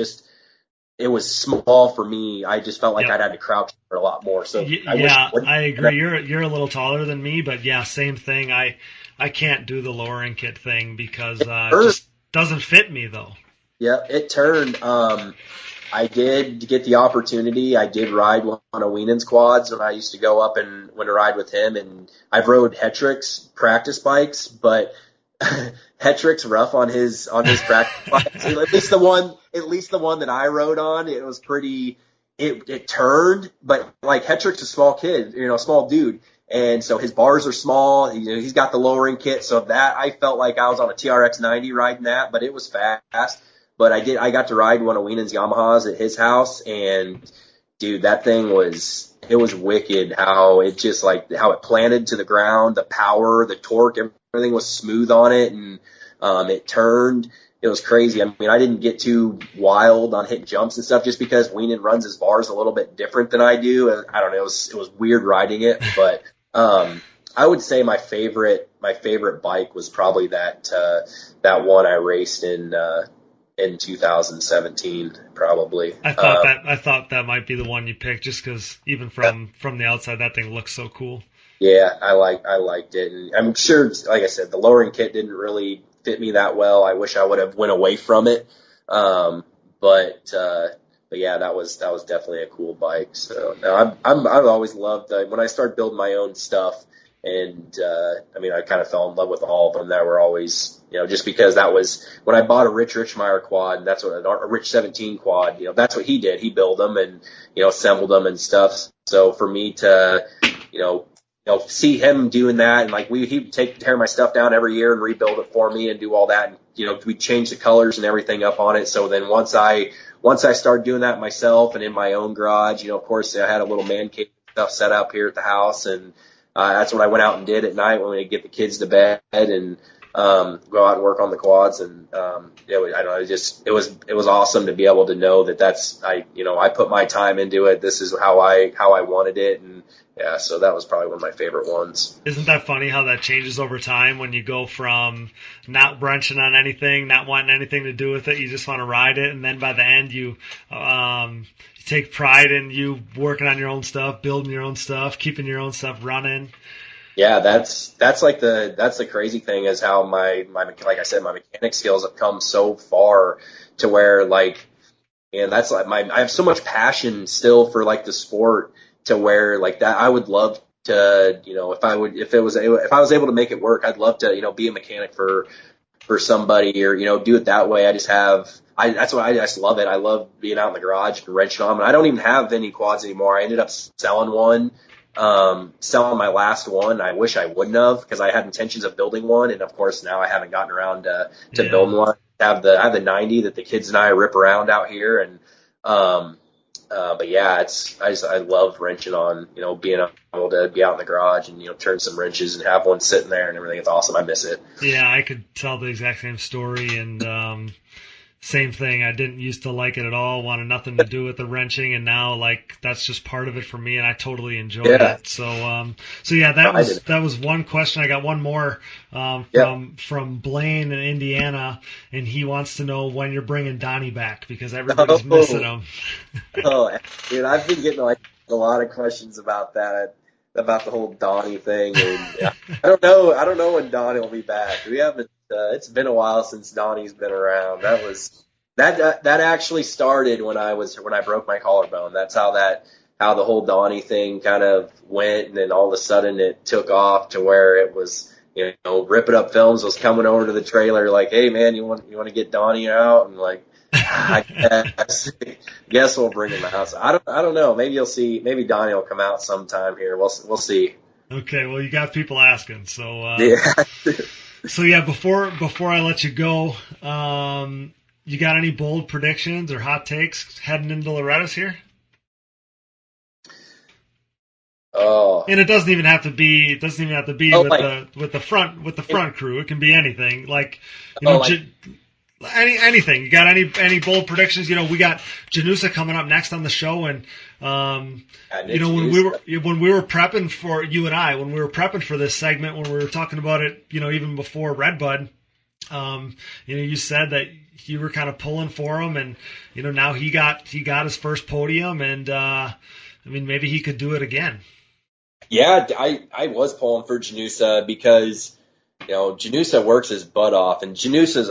small for me. I just felt like I'd had to crouch for a lot more. So I agree. You're a little taller than me, but yeah, same thing. I can't do the lowering kit thing because it just doesn't fit me though. Yeah, it turned. I did get the opportunity. I did ride one of Wienen's quads when I used to go up and went to ride with him. And I've rode Hetrick's practice bikes, but Hetrick's rough on his practice bikes. At least the one that I rode on, it was pretty. It turned, but like Hetrick's a small kid, small dude. And so his bars are small. He's got the lowering kit. So that I felt like I was on a TRX 90 riding that, but it was fast. But I got to ride one of Wienen's Yamahas at his house, and dude, that thing was wicked how it planted to the ground, the power, the torque, everything was smooth on it, and it turned. It was crazy. I mean, I didn't get too wild on hitting jumps and stuff just because Wienen runs his bars a little bit different than I do. I don't know, it was weird riding it, but I would say my favorite bike was probably that one I raced in 2017, probably. I thought that might be the one you picked, just because even from the outside, that thing looks so cool. Yeah, I liked it, and I'm sure, like I said, the lowering kit didn't really fit me that well. I wish I would have went away from it, but yeah, that was definitely a cool bike. So no, I've always loved when I started building my own stuff. And, I mean, I kind of fell in love with all of them that were always, just because that was when I bought a Rich Richmeyer quad, and that's what a Rich 17 quad, that's what he did. He built them and, assembled them and stuff. So for me to, see him doing that, and like he'd tear my stuff down every year and rebuild it for me and do all that. And, we'd change the colors and everything up on it. So then once I started doing that myself and in my own garage, of course I had a little man cave stuff set up here at the house, and that's what I went out and did at night when we get the kids to bed. And go out and work on the quads. And I don't know, it was awesome to be able to know that I put my time into it. This is how I wanted it. And yeah, so that was probably one of my favorite ones. Isn't that funny how that changes over time when you go from not wrenching on anything, not wanting anything to do with it, you just want to ride it, and then by the end you take pride in you working on your own stuff, building your own stuff, keeping your own stuff running. Yeah, that's the crazy thing is how my like I said, my mechanic skills have come so far to where and that's like I have so much passion still for like the sport, to where like that I would love to, if I was able to make it work, I'd love to, be a mechanic for somebody, or, do it that way. That's why I just love it. I love being out in the garage and wrenching on them. And I don't even have any quads anymore. I ended up selling my last one. I wish I wouldn't have, because I had intentions of building one. And of course now I haven't gotten around to building one. I have the 90 that the kids and I rip around out here. And, but yeah, I love wrenching on, being able to be out in the garage and, turn some wrenches and have one sitting there and everything. It's awesome. I miss it. Yeah, I could tell the exact same story, and same thing. I didn't used to like it at all, wanted nothing to do with the wrenching, and now that's just part of it for me, and I totally enjoy it. So yeah, that was one question. I got one more from Blaine in Indiana, and he wants to know when you're bringing Donnie back, because everybody's missing him. Dude, I've been getting a lot of questions about that, about the whole Donnie thing, and I don't know when Donnie will be back. We haven't. It's been a while since Donnie's been around. That actually started when I broke my collarbone. That's how the whole Donnie thing kind of went, and then all of a sudden it took off to where it was, Rip It Up Films was coming over to the trailer like, hey man, you want to get Donnie out? And like, I guess we'll bring him out. So I don't know. Maybe you'll see. Maybe Donnie will come out sometime here. We'll see. Okay. Well, you got people asking, so yeah. So yeah, before I let you go, you got any bold predictions or hot takes heading into Loretta's here? Oh. And it doesn't even have to be with the front crew. It can be anything. Anything. You got any bold predictions? We got Gennusa coming up next on the show, and when we were prepping for you and I, when we were prepping for this segment, when we were talking about it, even before Redbud, you said that you were kind of pulling for him, and now he got his first podium, and maybe he could do it again. Yeah, I was pulling for Gennusa because Gennusa works his butt off, and Gennusa's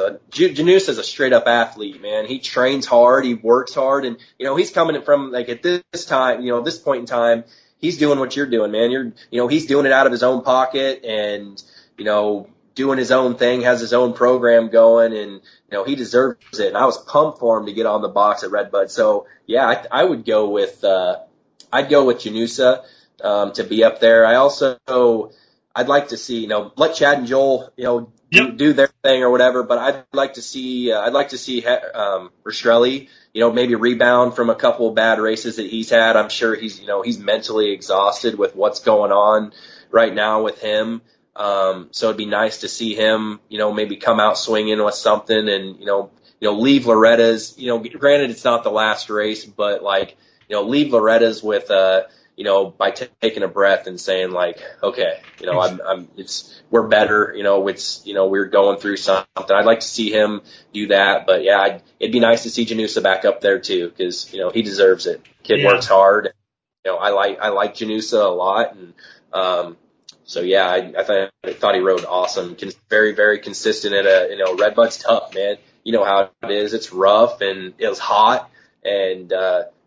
a straight up athlete, man. He trains hard, he works hard, and he's coming from at this time, this point in time, he's doing what you're doing, man. He's doing it out of his own pocket, and doing his own thing, has his own program going, and he deserves it. And I was pumped for him to get on the box at Redbud. So yeah, I would go with Gennusa to be up there. I'd like to see, let Chad and Joel, do their thing or whatever. But I'd like to see Rastrelli, maybe rebound from a couple of bad races that he's had. I'm sure he's mentally exhausted with what's going on right now with him. So it'd be nice to see him, maybe come out swinging with something, and leave Loretta's. Granted, it's not the last race, but leave Loretta's with by taking a breath and saying okay, we're better, we're going through something. I'd like to see him do that, but yeah, it'd be nice to see Gennusa back up there too, because, he deserves it. Kid works hard. I like Gennusa a lot. And, so yeah, I thought he rode awesome. Very, very consistent at Redbud's tough, man. You know how it is. It's rough and it was hot, and,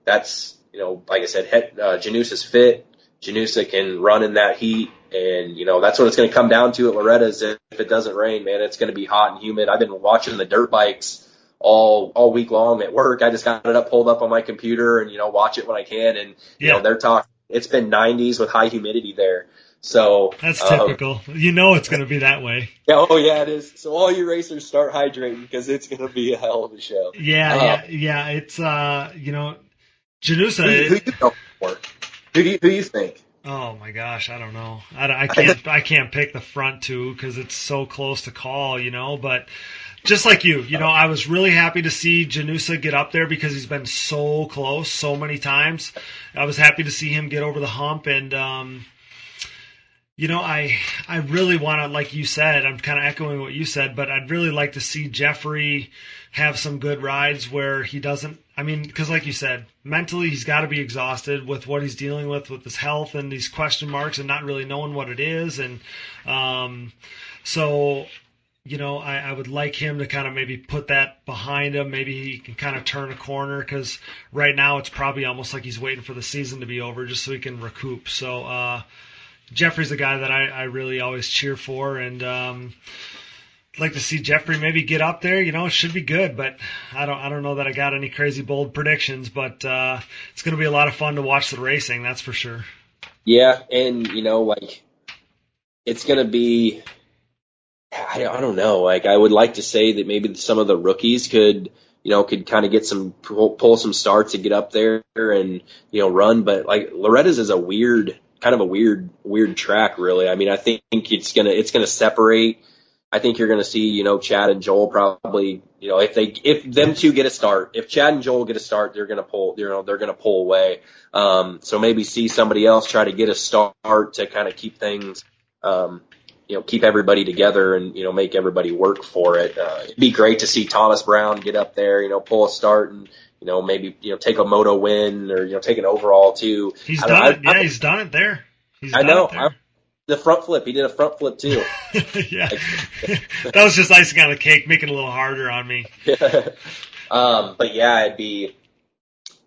that's, like I said, Gennusa's fit. Gennusa can run in that heat, and that's what it's going to come down to at Loretta's. If it doesn't rain, man, it's going to be hot and humid. I've been watching the dirt bikes all week long at work. I just got it pulled up on my computer, and watch it when I can. And they're talking. It's been 90s with high humidity there. So that's typical. It's going to be that way. Yeah, it is. So all you racers start hydrating, because it's going to be a hell of a show. Yeah. It's Gennusa. Who you go for? Who you think? Oh my gosh, I don't know. I can't pick the front two because it's so close to call, But just like you, I was really happy to see Gennusa get up there because he's been so close so many times. I was happy to see him get over the hump, and I really want to, like you said, I'm kind of echoing what you said, but I'd really like to see Jeffrey have some good rides where he doesn't. I mean, because like you said, mentally he's got to be exhausted with what he's dealing with his health and these question marks and not really knowing what it is. And so, I would like him to kind of maybe put that behind him. Maybe he can kind of turn a corner because right now it's probably almost like he's waiting for the season to be over just so he can recoup. So Jeffrey's a guy that I really always cheer for, and like to see Jeffrey maybe get up there. It should be good, but I don't know that I got any crazy bold predictions. But it's going to be a lot of fun to watch the racing, that's for sure. Yeah, and it's going to be. I don't know. I would like to say that maybe some of the rookies could kind of get some pull some starts and get up there and run. But Loretta's is a weird track, really. I mean, I think it's gonna separate. I think you're going to see, Chad and Joel probably, if them two get a start, if Chad and Joel get a start, they're going to pull, they're going to pull away. So maybe see somebody else try to get a start to kind of keep things, keep everybody together and, make everybody work for it. It'd be great to see Thomas Brown get up there, pull a start and, maybe, take a moto win or, take an overall too. He's done it. He's done it there. I know. The front flip. He did a front flip too. Yeah. That was just icing on the cake, making it a little harder on me. But yeah, it'd be.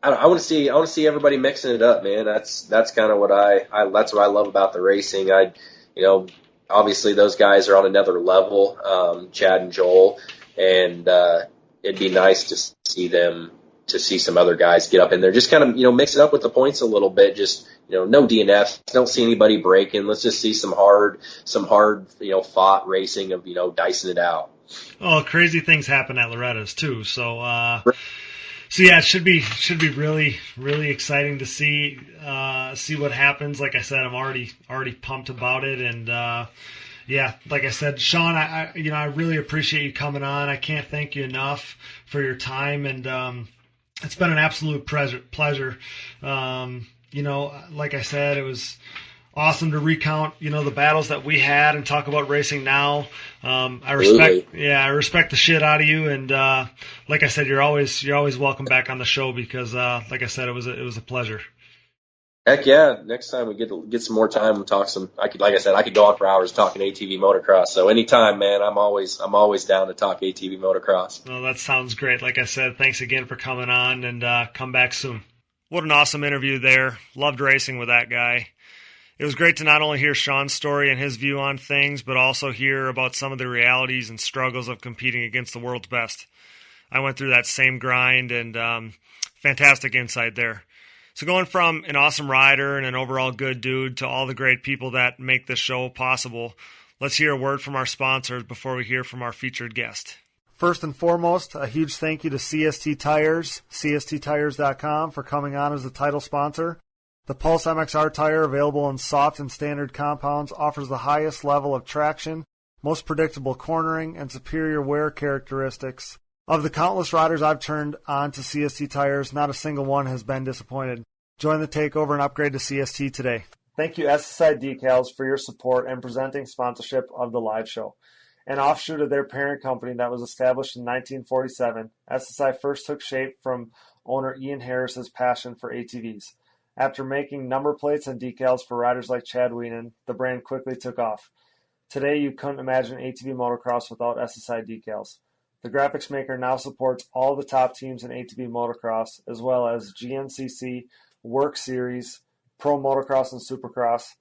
I want to see everybody mixing it up, man. That's kind of what that's what I love about the racing. Obviously those guys are on another level, Chad and Joel, and it'd be nice to see them. To see some other guys get up in there, just kind of, mix it up with the points a little bit. Just, no DNFs. Don't see anybody breaking. Let's just see some hard, fought racing of, dicing it out. Oh, crazy things happen at Loretta's too. So yeah, it should be really, really exciting to see what happens. Like I said, I'm already pumped about it. And, yeah, like I said, Sean, I really appreciate you coming on. I can't thank you enough for your time, and it's been an absolute pleasure. Like I said, it was awesome to recount, the battles that we had and talk about racing now. I respect the shit out of you, and like I said, you're always welcome back on the show because, like I said, it was a pleasure. Heck yeah! Next time we get some more time and talk some. I could go on for hours talking ATV motocross. So anytime, man, I'm always down to talk ATV motocross. Well, that sounds great. Like I said, thanks again for coming on, and come back soon. What an awesome interview there. Loved racing with that guy. It was great to not only hear Sean's story and his view on things, but also hear about some of the realities and struggles of competing against the world's best. I went through that same grind, and fantastic insight there. So going from an awesome rider and an overall good dude to all the great people that make this show possible, let's hear a word from our sponsors before we hear from our featured guest. First and foremost, a huge thank you to CST Tires, CSTTires.com, for coming on as the title sponsor. The Pulse MXR tire, available in soft and standard compounds, offers the highest level of traction, most predictable cornering, and superior wear characteristics. Of the countless riders I've turned on to CST Tires, not a single one has been disappointed. Join the takeover and upgrade to CST today. Thank you, SSI Decals, for your support and presenting sponsorship of the live show. An offshoot of their parent company that was established in 1947, SSI first took shape from owner Ian Harris's passion for ATVs. After making number plates and decals for riders like Chad Wienen, the brand quickly took off. Today, you couldn't imagine ATV motocross without SSI Decals. The graphics maker now supports all the top teams in ATV motocross, as well as GNCC, Work Series, Pro Motocross and Supercross,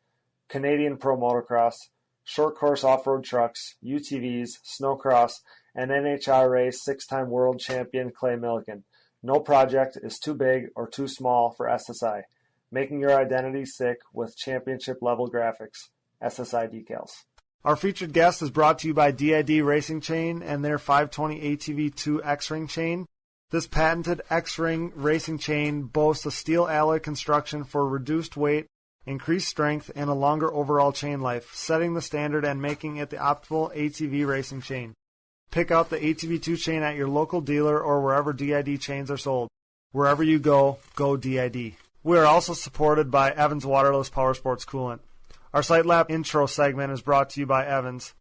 Canadian Pro Motocross, short course off-road trucks, UTVs, snowcross, and NHRA 6-time world champion Clay Milliken. No project is too big or too small for SSI, making your identity sick with championship-level graphics. SSI Decals. Our featured guest is brought to you by DID Racing Chain and their 520 ATV2 X-Ring chain. This patented X-Ring racing chain boasts a steel alloy construction for reduced weight, increased strength, and a longer overall chain life, setting the standard and making it the optimal ATV racing chain. Pick out the ATV2 chain at your local dealer or wherever DID chains are sold. Wherever you go, go DID. We are also supported by Evans Waterless Powersports Coolant. Our Sight Lap intro segment is brought to you by Evans.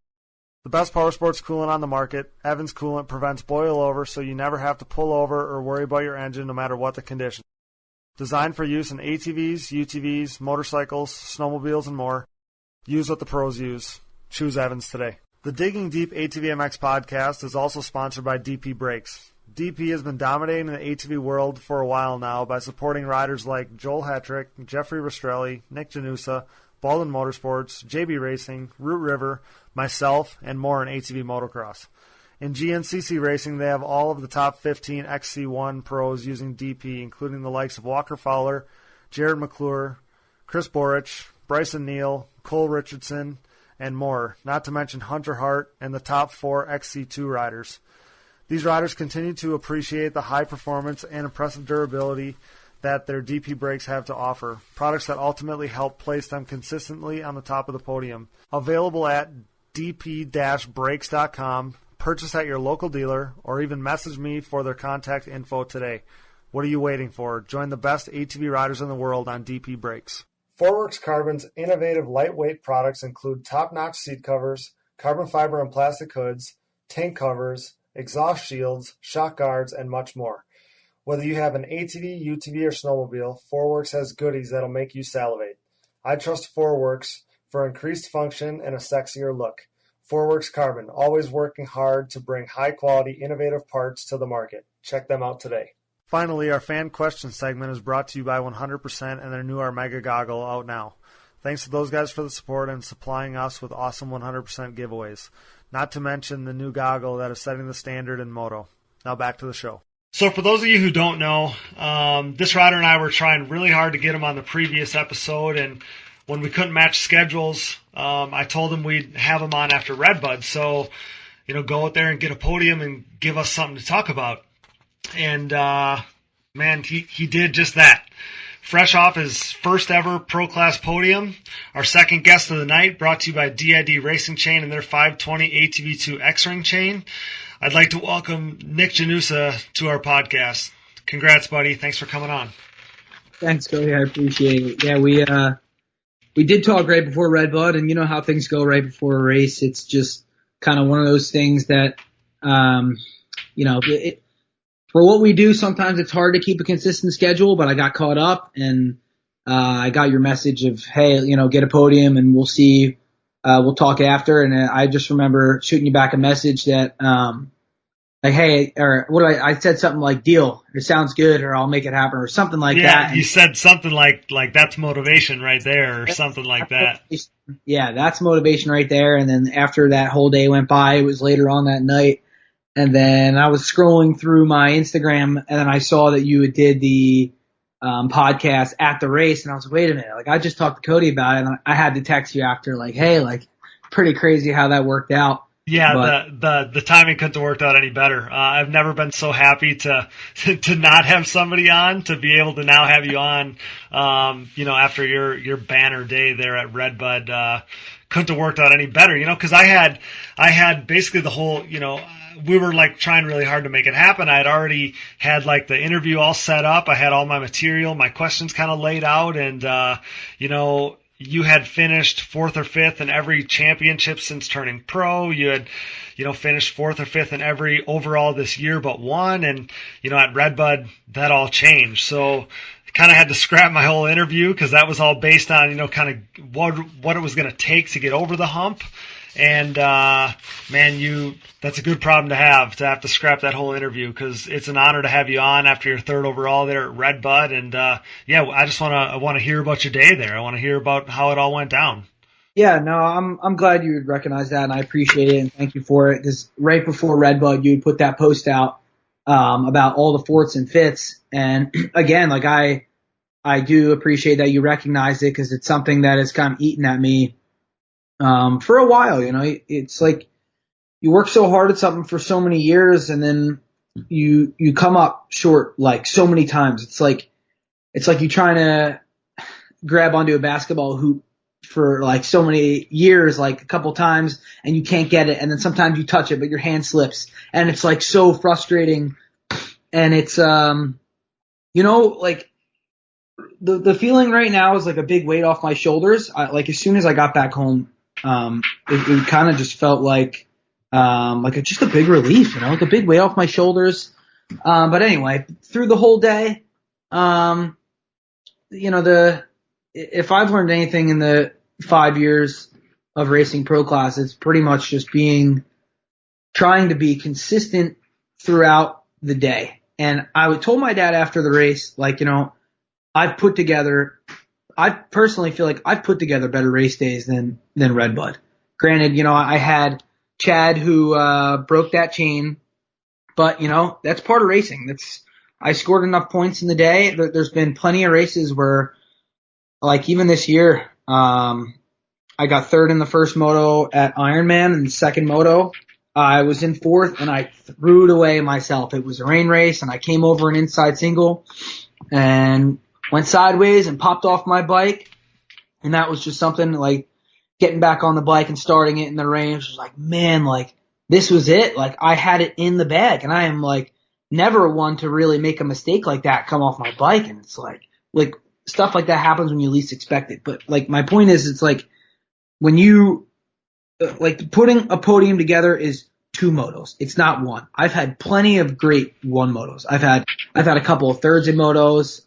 The best powersports coolant on the market, Evans Coolant prevents boil over so you never have to pull over or worry about your engine no matter what the condition. Designed for use in ATVs, UTVs, motorcycles, snowmobiles, and more. Use what the pros use. Choose Evans today. The Digging Deep ATVMX podcast is also sponsored by DP Brakes. DP has been dominating the ATV world for a while now by supporting riders like Joel Hetrick, Jeffrey Rastrelli, Nick Gennusa, Baldwin Motorsports, JB Racing, Root River, myself, and more in ATV motocross. In GNCC racing, they have all of the top 15 XC1 pros using DP, including the likes of Walker Fowler, Jared McClure, Chris Borich, Bryson Neal, Cole Richardson, and more, not to mention Hunter Hart and the top 4 XC2 riders. These riders continue to appreciate the high performance and impressive durability that their DP brakes have to offer, products that ultimately help place them consistently on the top of the podium. Available at dp-brakes.com, purchase at your local dealer, or even message me for their contact info today. What are you waiting for? Join the best ATV riders in the world on DP Brakes. Forworks Carbon's innovative lightweight products include top-notch seat covers, carbon fiber and plastic hoods, tank covers, exhaust shields, shock guards, and much more. Whether you have an ATV, UTV, or snowmobile, Forworks has goodies that'll make you salivate. I trust Forworks for increased function and a sexier look. Forworks Carbon, always working hard to bring high-quality, innovative parts to the market. Check them out today. Finally, our fan question segment is brought to you by 100% and their new Armega goggle out now. Thanks to those guys for the support and supplying us with awesome 100% giveaways. Not to mention the new goggle that is setting the standard in moto. Now back to the show. So for those of you who don't know, this rider and I were trying really hard to get him on the previous episode, and when we couldn't match schedules, I told him we'd have him on after Redbud. So, go out there and get a podium and give us something to talk about. And, man, he did just that. Fresh off his first ever Pro Class podium, our second guest of the night, brought to you by DID Racing Chain and their 520 ATV2 X-Ring chain. I'd like to welcome Nick Gennusa to our podcast. Congrats, buddy. Thanks for coming on. Thanks, Cody. I appreciate it. Yeah, we did talk right before Redbud, and you know how things go right before a race. It's just kind of one of those things that, for what we do, sometimes it's hard to keep a consistent schedule, but I got caught up, and I got your message of, hey, get a podium, and we'll see. We'll talk after. And I just remember shooting you back a message that, hey, or I said something like deal, it sounds good, or I'll make it happen, or something like that. Yeah, you said something like that's motivation right there, or something like that. Yeah, that's motivation right there. And then after that whole day went by, it was later on that night. And then I was scrolling through my Instagram, and then I saw that you did the podcast at the race, and I was like, wait a minute, I just talked to Cody about it, and I had to text you after, hey, pretty crazy how that worked out. Yeah, but the timing couldn't have worked out any better. I've never been so happy to not have somebody on, to be able to now have you on, after your banner day there at Redbud. Couldn't have worked out any better, because I had basically the whole, we were trying really hard to make it happen. I had already had the interview all set up. I had all my material, my questions kind of laid out, and you had finished 4th or 5th in every championship since turning pro. You had, finished 4th or 5th in every overall this year but one, and at Redbud that all changed. So kind of had to scrap my whole interview because that was all based on kind of what it was going to take to get over the hump. And, man, that's a good problem to have to scrap that whole interview, because it's an honor to have you on after your 3rd overall there at Redbud. And, I just want to hear about your day there. I want to hear about how it all went down. Yeah, no, I'm glad you would recognize that, and I appreciate it, and thank you for it, because right before Redbud, you would put that post out, about all the 4ths and 5ths. And again, I do appreciate that you recognize it, because it's something that has kind of eaten at me for a while. It's you work so hard at something for so many years, and then you come up short so many times. It's like you're trying to, grab onto a basketball hoop for like so many years, like a couple times, and you can't get it, and then sometimes you touch it but your hand slips, and it's like so frustrating. And it's like the feeling right now is like a big weight off my shoulders. Like as soon as I got back home, it kind of just felt like just a big relief, like a big weight off my shoulders. But anyway, through the whole day, if I've learned anything in the 5 years of racing pro class, it's pretty much just trying to be consistent throughout the day. And I told my dad after the race, I personally feel like I've put together better race days than Redbud. Granted, I had Chad who broke that chain, but that's part of racing. I scored enough points in the day. There's been plenty of races where, like even this year, I got third in the first moto at Ironman, and the second moto I was in fourth, and I threw it away myself. It was a rain race, and I came over an inside single and went sideways and popped off my bike, and that was just something like getting back on the bike and starting it in the rain. It was like, man, like this was it. Like I had it in the bag, and I am like never one to really make a mistake like that come off my bike, and it's like stuff like that happens when you least expect it. But like my point is, it's like when you putting a podium together is 2 motos. It's not one. I've had plenty of great 1 motos. I've had a couple of thirds in motos.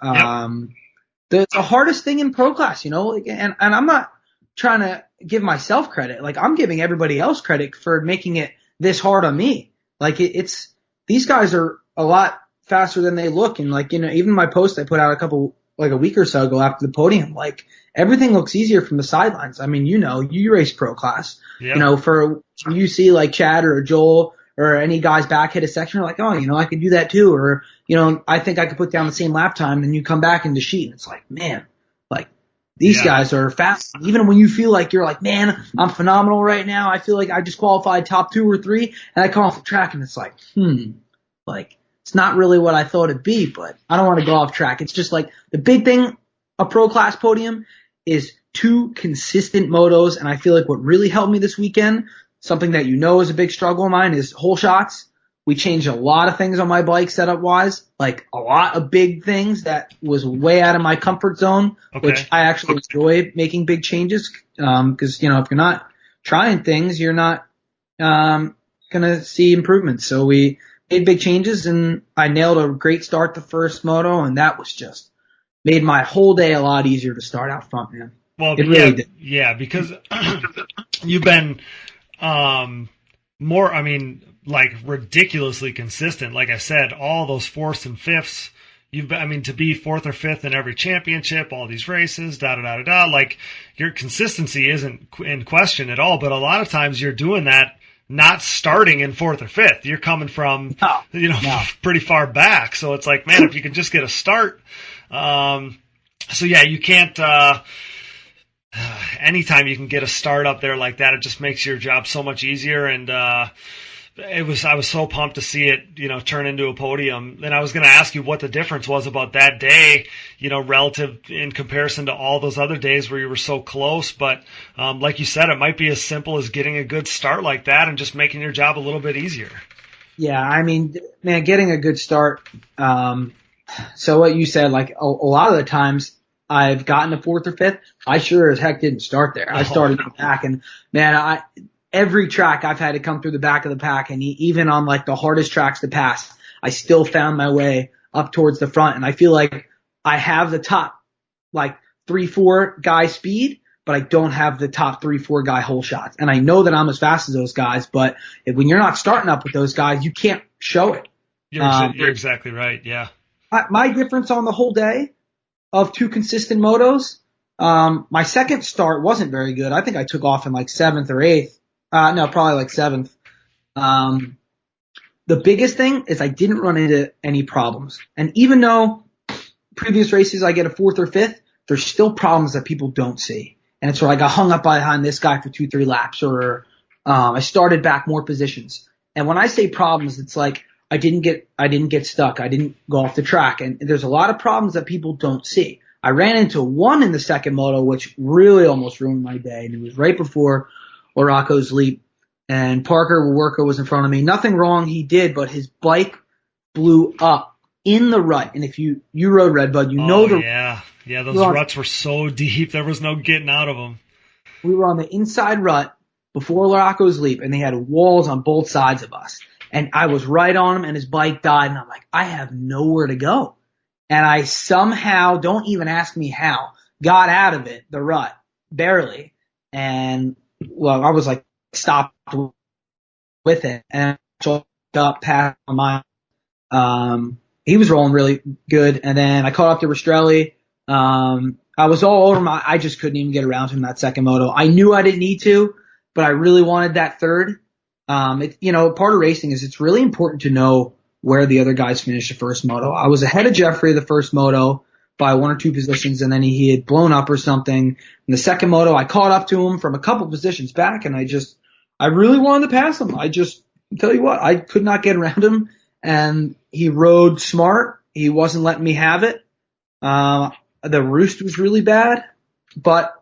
The hardest thing in pro class, and I'm not trying to give myself credit. Like I'm giving everybody else credit for making it this hard on me. Like it's these guys are a lot faster than they look. And even my post I put out a week or so ago after the podium, like everything looks easier from the sidelines. I mean, you race pro class, for you see like Chad or Joel or any guys back hit a section, you're like, oh, I could do that too. Or, I think I could put down the same lap time, and you come back into sheet and it's like, man, like these guys are fast. Even when you feel like you're like, man, I'm phenomenal right now. I feel like I just qualified top 2 or 3 and I come off the track and it's like, like it's not really what I thought it'd be, but I don't want to go off track. It's just like the big thing, a pro class podium is 2 consistent motos. And I feel like what really helped me this weekend, something that is a big struggle of mine, is hole shots. We changed a lot of things on my bike setup wise, like a lot of big things that was way out of my comfort zone, which I actually enjoy making big changes. Cause, if you're not trying things, you're not, gonna see improvements. So we made big changes, and I nailed a great start the first moto, and that was just made my whole day a lot easier to start out front, man. Well, it really did. Yeah, because you've been more, ridiculously consistent. Like I said, all those 4th and 5ths, to be 4th or 5th in every championship, all these races, like your consistency isn't in question at all. But a lot of times you're doing that not starting in 4th or 5th. You're coming from, pretty far back. So it's like, man, if you can just get a start. You can't, anytime you can get a start up there like that, it just makes your job so much easier. And, I was so pumped to see it, turn into a podium. And I was going to ask you what the difference was about that day, relative in comparison to all those other days where you were so close. But, like you said, it might be as simple as getting a good start like that and just making your job a little bit easier. Yeah. Man, getting a good start. So what you said, like a lot of the times I've gotten to 4th or 5th, I sure as heck didn't start there. I started in the back, and man, every track I've had to come through the back of the pack, and even on like the hardest tracks to pass, I still found my way up towards the front. And I feel like I have the top like 3-4 guy speed, but I don't have the top 3-4 guy hole shots. And I know that I'm as fast as those guys, but when you're not starting up with those guys, you can't show it. You're exactly right. Yeah. My difference on the whole day of 2 consistent motos, my second start wasn't very good. I think I took off in like 7th or 8th. No, probably like 7th. The biggest thing is I didn't run into any problems. And even though previous races I get a 4th or 5th, there's still problems that people don't see. And it's where I got hung up behind this guy for 2-3 laps, or I started back more positions. And when I say problems, it's like I didn't get stuck. I didn't go off the track. And there's a lot of problems that people don't see. I ran into one in the second moto, which really almost ruined my day. And it was right before Oraco's leap. And Parker Worko was in front of me. Nothing wrong he did, but his bike blew up in the rut. And if you rode Redbud, yeah, those ruts were so deep. There was no getting out of them. We were on the inside rut before Oraco's leap, and they had walls on both sides of us. And I was right on him, and his bike died. And I'm like, I have nowhere to go. And I somehow, don't even ask me how, got out of it, the rut, barely. And, well, I was like stopped with it. And I up past my he was rolling really good. And then I caught up to Rastrelli. I was all over I just couldn't even get around him that second moto. I knew I didn't need to, but I really wanted that third. Part of racing is it's really important to know where the other guys finished the first moto. I was ahead of Jeffrey the first moto by 1 or 2 positions, and then he had blown up or something. In the second moto, I caught up to him from a couple positions back, and I really wanted to pass him. Tell you what, I could not get around him, and he rode smart. He wasn't letting me have it. The roost was really bad, but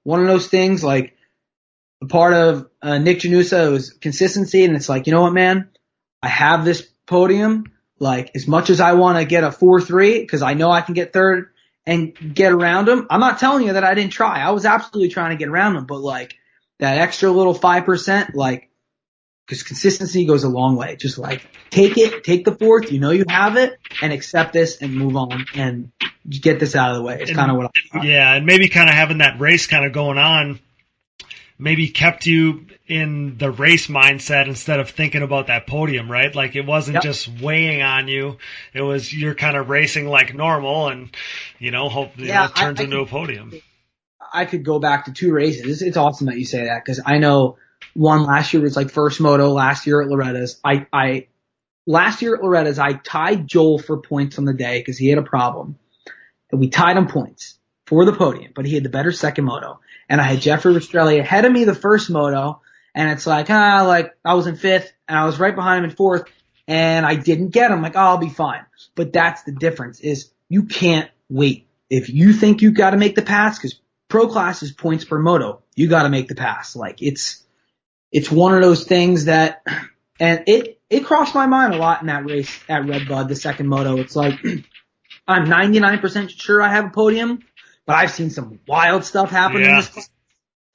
one of those things, like a part of Nick Gennusa was consistency, and it's like, you know what, man? I have this podium. Like, as much as I want to get a 4-3, because I know I can get third and get around him, I'm not telling you that I didn't try. I was absolutely trying to get around him, but like that extra little 5%, like, because consistency goes a long way. Just like take the fourth, you have it, and accept this and move on and get this out of the way. It's kind of what I thought. Yeah, and maybe kind of having that race kind of going on maybe kept you in the race mindset instead of thinking about that podium, right? Like it wasn't just weighing on you. It was you're kind of racing like normal and, hope it turns into a podium. I could go back to 2 races. It's awesome that you say that because I know one last year was like first moto, last year at Loretta's. Last year at Loretta's, I tied Joel for points on the day because he had a problem. And we tied him points for the podium, but he had the better second moto. And I had Jeffrey Rastrelli ahead of me the first moto, and it's like I was in 5th, and I was right behind him in 4th, and I didn't get him. Like, I'll be fine. But that's the difference is you can't wait. If you think you got to make the pass, because pro class is points per moto, you got to make the pass. Like, it's one of those things that, and it crossed my mind a lot in that race at Redbud, the second moto. It's like, I'm 99% sure I have a podium, but I've seen some wild stuff happen in this class.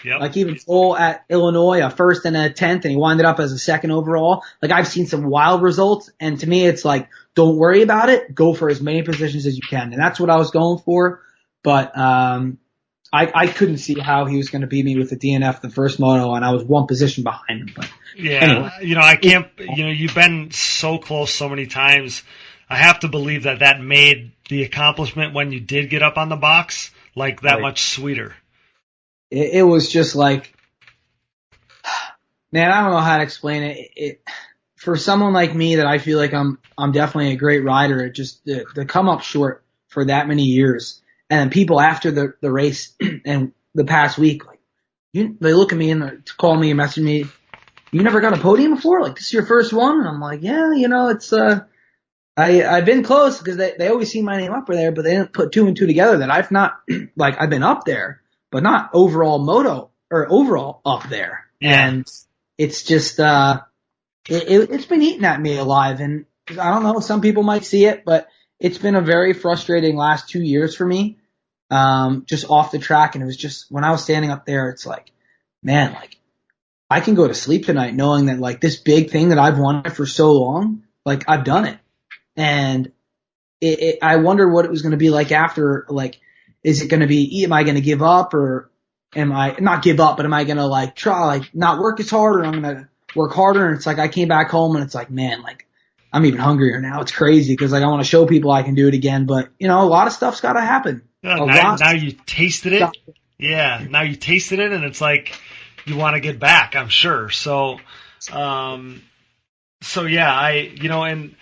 Yep. Like even Joel at Illinois, a 1st and a 10th, and he winded up as a 2nd overall. Like I've seen some wild results, and to me it's like, don't worry about it. Go for as many positions as you can. And that's what I was going for. But I couldn't see how he was going to beat me with the DNF the first moto, and I was 1 position behind him. But yeah, anyway. I can't, you've been so close so many times. I have to believe that made the accomplishment when you did get up on the box like that much sweeter. It was just like, man, I don't know how to explain it. For someone like me that I feel like I'm definitely a great rider, it just to come up short for that many years, and then people after the race and the past week, like they look at me and call me and message me, you never got a podium before? Like this is your first one? And I'm like, yeah, it's I've been close because they always see my name up there, but they didn't put 2 and 2 together that I've not like I've been up there, but not overall moto or overall up there. Yeah. And it's just it's been eating at me alive, and I don't know, some people might see it, but it's been a very frustrating last 2 years for me. Just off the track, and it was just when I was standing up there, it's like, man, like I can go to sleep tonight knowing that like this big thing that I've wanted for so long, like I've done it. And I wonder what it was going to be like after, like, is it going to be, am I going to give up, or am I not give up, but am I going to like try, like not work as hard, or I'm going to work harder? And it's like, I came back home and it's like, man, like I'm even hungrier now. It's crazy because like I want to show people I can do it again, but a lot of stuff's got to happen. Now you tasted it. Yeah. Now you tasted it and it's like, you want to get back, I'm sure. So yeah, and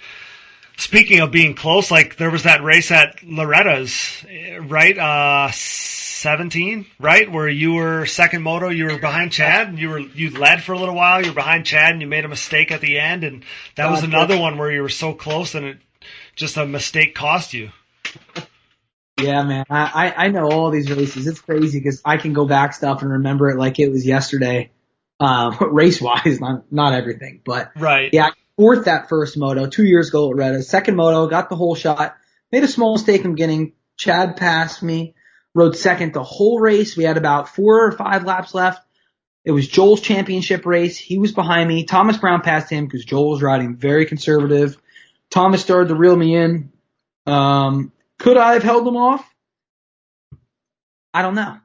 speaking of being close, like there was that race at Loretta's, right? 17, right? Where you were second moto, you were behind Chad, and you led for a little while, you were behind Chad, and you made a mistake at the end, and that was another one where you were so close and just a mistake cost you. Yeah, man. I know all these races. It's crazy because I can go back stuff and remember it like it was yesterday. Race wise, not everything, but Right. yeah, fourth that first moto 2 years ago at Loretta. Second moto, got the whole shot. Made a small mistake in the beginning. Chad passed me. Rode second the whole race. We had about 4 or 5 laps left. It was Joel's championship race. He was behind me. Thomas Brown passed him because Joel was riding very conservative. Thomas started to reel me in. Could I have held him off? I don't know.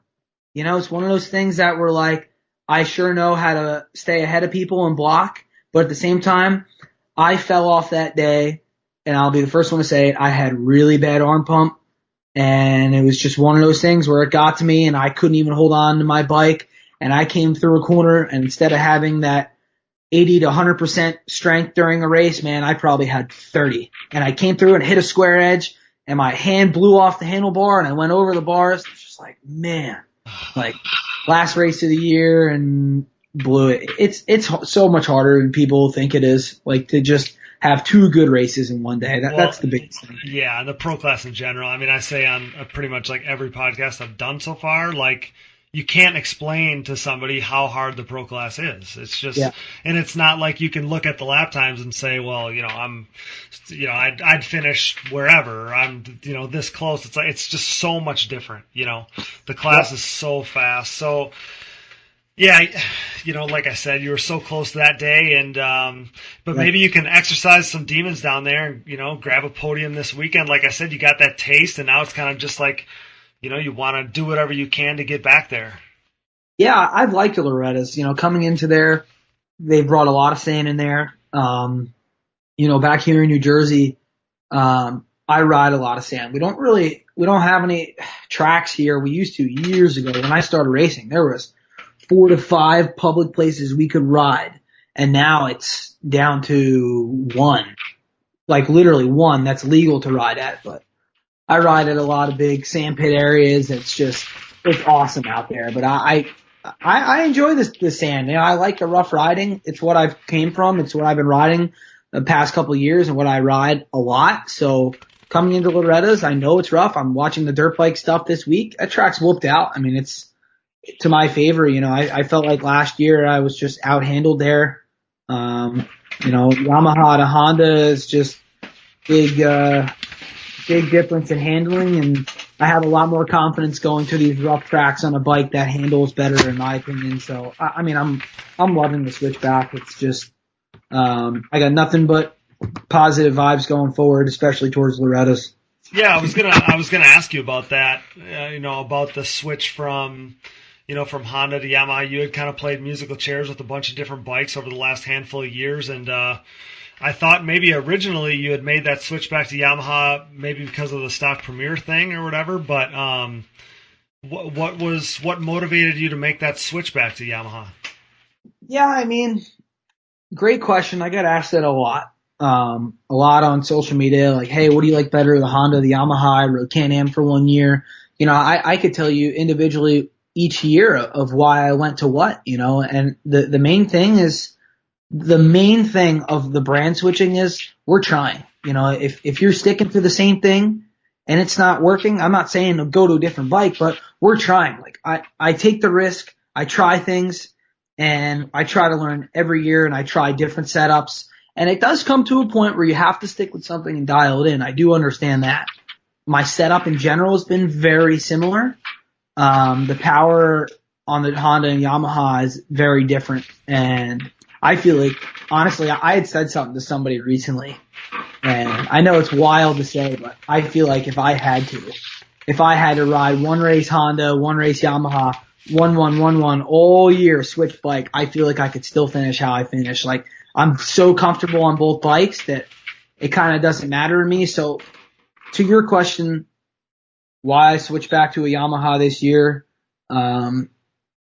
You know, it's one of those things that were like, I sure know how to stay ahead of people and block, but at the same time, I fell off that day, and I'll be the first one to say it. I had really bad arm pump, and it was just one of those things where it got to me, and I couldn't even hold on to my bike, and I came through a corner, and instead of having that 80 to 100% strength during a race, man, I probably had 30. And I came through and hit a square edge, and my hand blew off the handlebar, and I went over the bars. It's just like, man, like last race of the year and blew it. It's so much harder than people think it is, like to just have 2 good races in one day. That's the biggest thing. Yeah, the pro class in general. I mean, I say on pretty much like every podcast I've done so far, like you can't explain to somebody how hard the pro class is. It's just, Yeah. and it's not like you can look at the lap times and say, well, I'd finish wherever. I'm, this close. It's like, it's just so much different. The class is so fast. So, yeah, like I said, you were so close to that day, and but maybe you can exercise some demons down there, and grab a podium this weekend. Like I said, you got that taste, and now it's kind of just like, you want to do whatever you can to get back there. Yeah, I've liked the Loretta's. Coming into there, they brought a lot of sand in there. Back here in New Jersey, I ride a lot of sand. We don't have any tracks here. We used to years ago when I started racing. There was 4 to 5 public places we could ride, and now it's down to 1, like literally 1 that's legal to ride at. But I ride at a lot of big sandpit areas. It's awesome out there. But I enjoy the sand. I like the rough riding. It's what I've came from. It's what I've been riding the past couple of years and what I ride a lot. So coming into Loretta's, I know it's rough. I'm watching the dirt bike stuff this week. That track's whooped out. I mean, it's to my favor. I felt like last year I was just outhandled there. Yamaha to Honda is just big difference in handling, and I have a lot more confidence going to these rough tracks on a bike that handles better, in my opinion. So, I'm loving the switchback. It's just, I got nothing but positive vibes going forward, especially towards Loretta's. Yeah, I was gonna ask you about that. About the switch from Honda to Yamaha. You had kind of played musical chairs with a bunch of different bikes over the last handful of years, and I thought maybe originally you had made that switch back to Yamaha, maybe because of the stock Premier thing or whatever. But what motivated you to make that switch back to Yamaha? Yeah, great question. I get asked that a lot on social media. Like, hey, what do you like better, the Honda, the Yamaha? I rode Can-Am for 1 year. I could tell you individually each year of why I went to what. And the main thing is. The main thing of the brand switching is we're trying. If you're sticking to the same thing and it's not working, I'm not saying to go to a different bike, but we're trying. Like I take the risk, I try things, and I try to learn every year, and I try different setups. And it does come to a point where you have to stick with something and dial it in. I do understand that. My setup in general has been very similar. The power on the Honda and Yamaha is very different, and I feel like, honestly, I had said something to somebody recently, and I know it's wild to say, but I feel like if I had to ride 1 race Honda, 1 race Yamaha, 1-1 all year, switch bike, I feel like I could still finish how I finished. Like, I'm so comfortable on both bikes that it kind of doesn't matter to me. So, to your question, why I switched back to a Yamaha this year,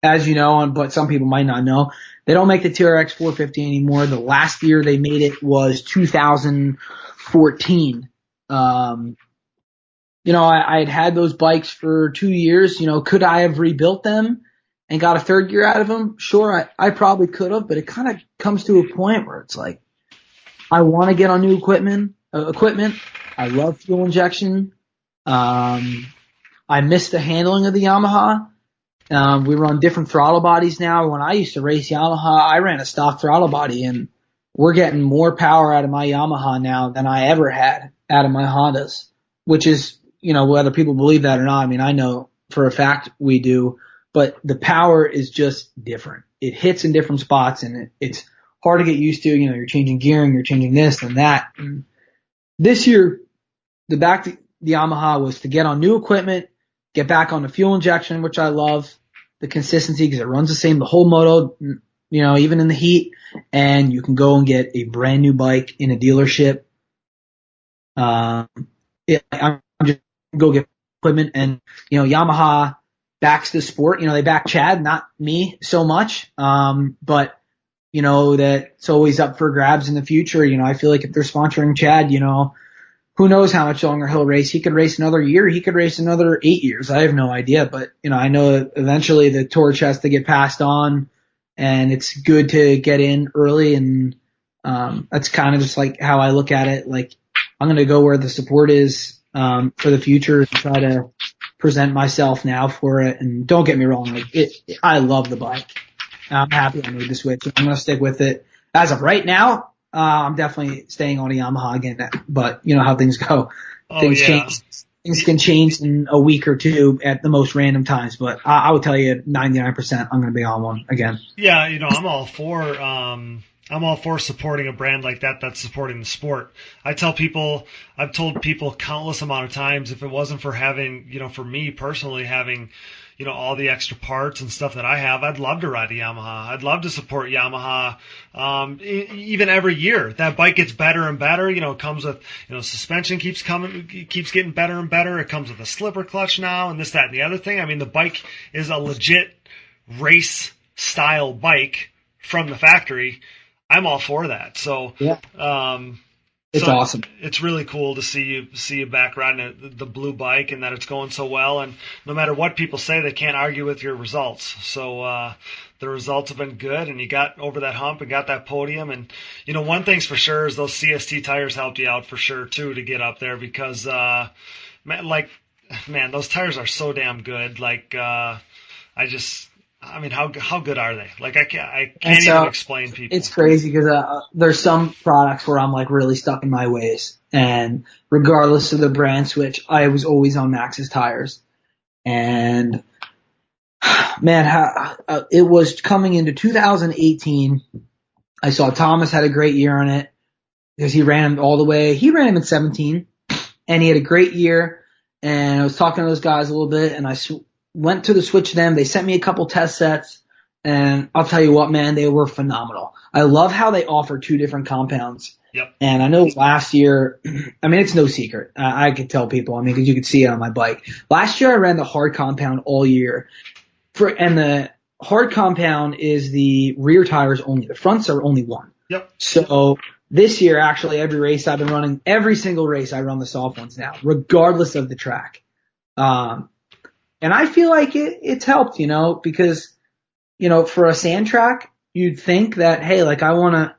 as you know, but some people might not know, they don't make the TRX 450 anymore. The last year they made it was 2014. I had those bikes for 2 years. Could I have rebuilt them and got a third gear out of them? Sure, I probably could have, but it kind of comes to a point where it's like, I want to get on new equipment. I love fuel injection. I miss the handling of the Yamaha. We run different throttle bodies now. When I used to race Yamaha, I ran a stock throttle body, and we're getting more power out of my Yamaha now than I ever had out of my Hondas, which is, whether people believe that or not, I mean, I know for a fact we do, but the power is just different. It hits in different spots, and it's hard to get used to. You're changing gearing, you're changing this and that. And this year, the Yamaha was to get on new equipment, get back on the fuel injection, which I love, the consistency because it runs the same the whole moto, even in the heat, and you can go and get a brand new bike in a dealership. I'm just go get equipment, and Yamaha backs the sport. They back Chad, not me so much, but that it's always up for grabs in the future. I feel like if they're sponsoring Chad, who knows how much longer he'll race. He could race another year. He could race another 8 years. I have no idea. But, I know that eventually the torch has to get passed on, and it's good to get in early. And that's kind of just like how I look at it. Like, I'm going to go where the support is for the future and try to present myself now for it. And don't get me wrong. I love the bike. I'm happy I made the switch. I'm going to stick with it. As of right now, I'm definitely staying on a Yamaha again, but you know how things go. Things change. Things can change in a week or two at the most random times, but I would tell you 99% I'm going to be on one again. Yeah, I'm all for supporting a brand like that that's supporting the sport. I've told people countless amount of times, if it wasn't for having, for me personally having, all the extra parts and stuff that I have, I'd love to ride a Yamaha. I'd love to support Yamaha. Even every year, that bike gets better and better. It comes with, suspension keeps getting better and better. It comes with a slipper clutch now and this, that, and the other thing. I mean, the bike is a legit race style bike from the factory. I'm all for that. So, yeah. It's awesome. It's really cool to see you back riding the blue bike and that it's going so well. And no matter what people say, they can't argue with your results. So the results have been good, and you got over that hump and got that podium. And one thing's for sure is those CST tires helped you out for sure too to get up there because man, those tires are so damn good. How good are they? I can't even explain people. It's crazy because there's some products where I'm really stuck in my ways, and regardless of the brand switch, I was always on Maxxis tires. And man, it was coming into 2018. I saw Thomas had a great year on it because he ran him all the way. He ran him in 17, and he had a great year. And I was talking to those guys a little bit, and I went to the switch them. They sent me a couple test sets, and I'll tell you what, man, they were phenomenal. I love how they offer two different compounds. Yep. And I know last year, it's no secret. I could tell people, because you could see it on my bike. Last year I ran the hard compound all year. And the hard compound is the rear tires only. The fronts are only one. Yep. So this year, actually, every single race I run the soft ones now, regardless of the track. And I feel like it's helped, because, for a sand track, you'd think that, hey, I want to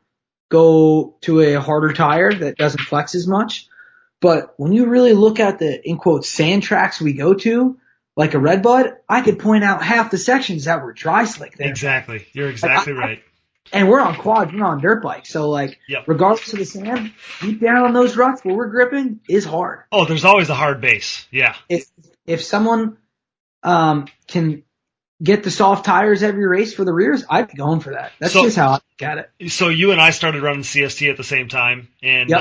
go to a harder tire that doesn't flex as much. But when you really look at the, in quotes, sand tracks we go to, like a Redbud, I could point out half the sections that were dry slick there. Exactly. You're exactly right. And we're on quads, we're on dirt bikes. So, yep. Regardless of the sand, deep down on those ruts where we're gripping is hard. Oh, there's always a hard base. Yeah. If someone can get the soft tires every race for the rears, I'd be going for that. That's just how I look at it. So you and I started running CST at the same time, and yep.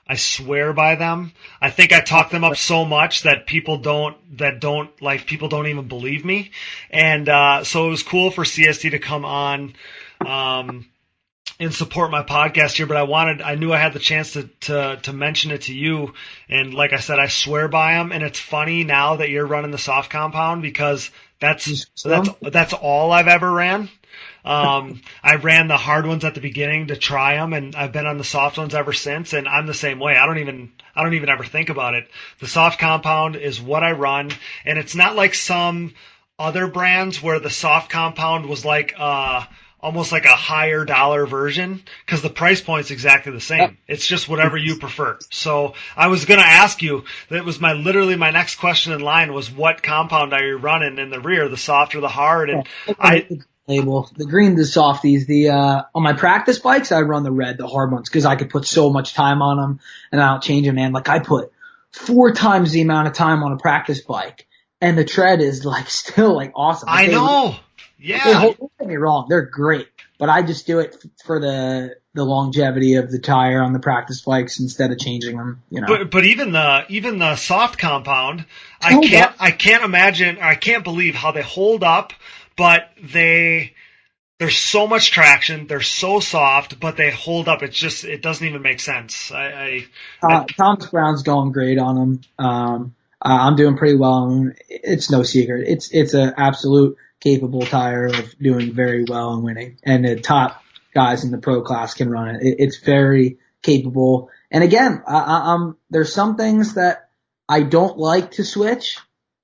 I swear by them. I think I talk them up so much that people don't even believe me. And so it was cool for CST to come on and support my podcast here, but I knew I had the chance to mention it to you. And like I said, I swear by them. And it's funny now that you're running the soft compound because that's all I've ever ran. I ran the hard ones at the beginning to try them, and I've been on the soft ones ever since. And I'm the same way. I don't even ever think about it. The soft compound is what I run, and it's not like some other brands where the soft compound was like, almost like a higher dollar version because the price point's exactly the same. It's just whatever you prefer. So I was going to ask you, that was literally my next question in line was what compound are you running in the rear, the soft or the hard? And the green, the softies, on my practice bikes, I run the red, the hard ones, because I could put so much time on them and I don't change them, man. Like I put 4 times the amount of time on a practice bike and the tread is like still like awesome. I know. Yeah. Don't get me wrong, they're great, but I just do it for the longevity of the tire on the practice bikes instead of changing them. But even the soft compound, I can't imagine, or I can't believe how they hold up. But there's so much traction. They're so soft, but they hold up. It doesn't even make sense. Thomas Brown's going great on them. I'm doing pretty well on them. It's no secret. It's an absolute capable tire of doing very well and winning. And the top guys in the pro class can run it. It's very capable. And again, there's some things that I don't like to switch.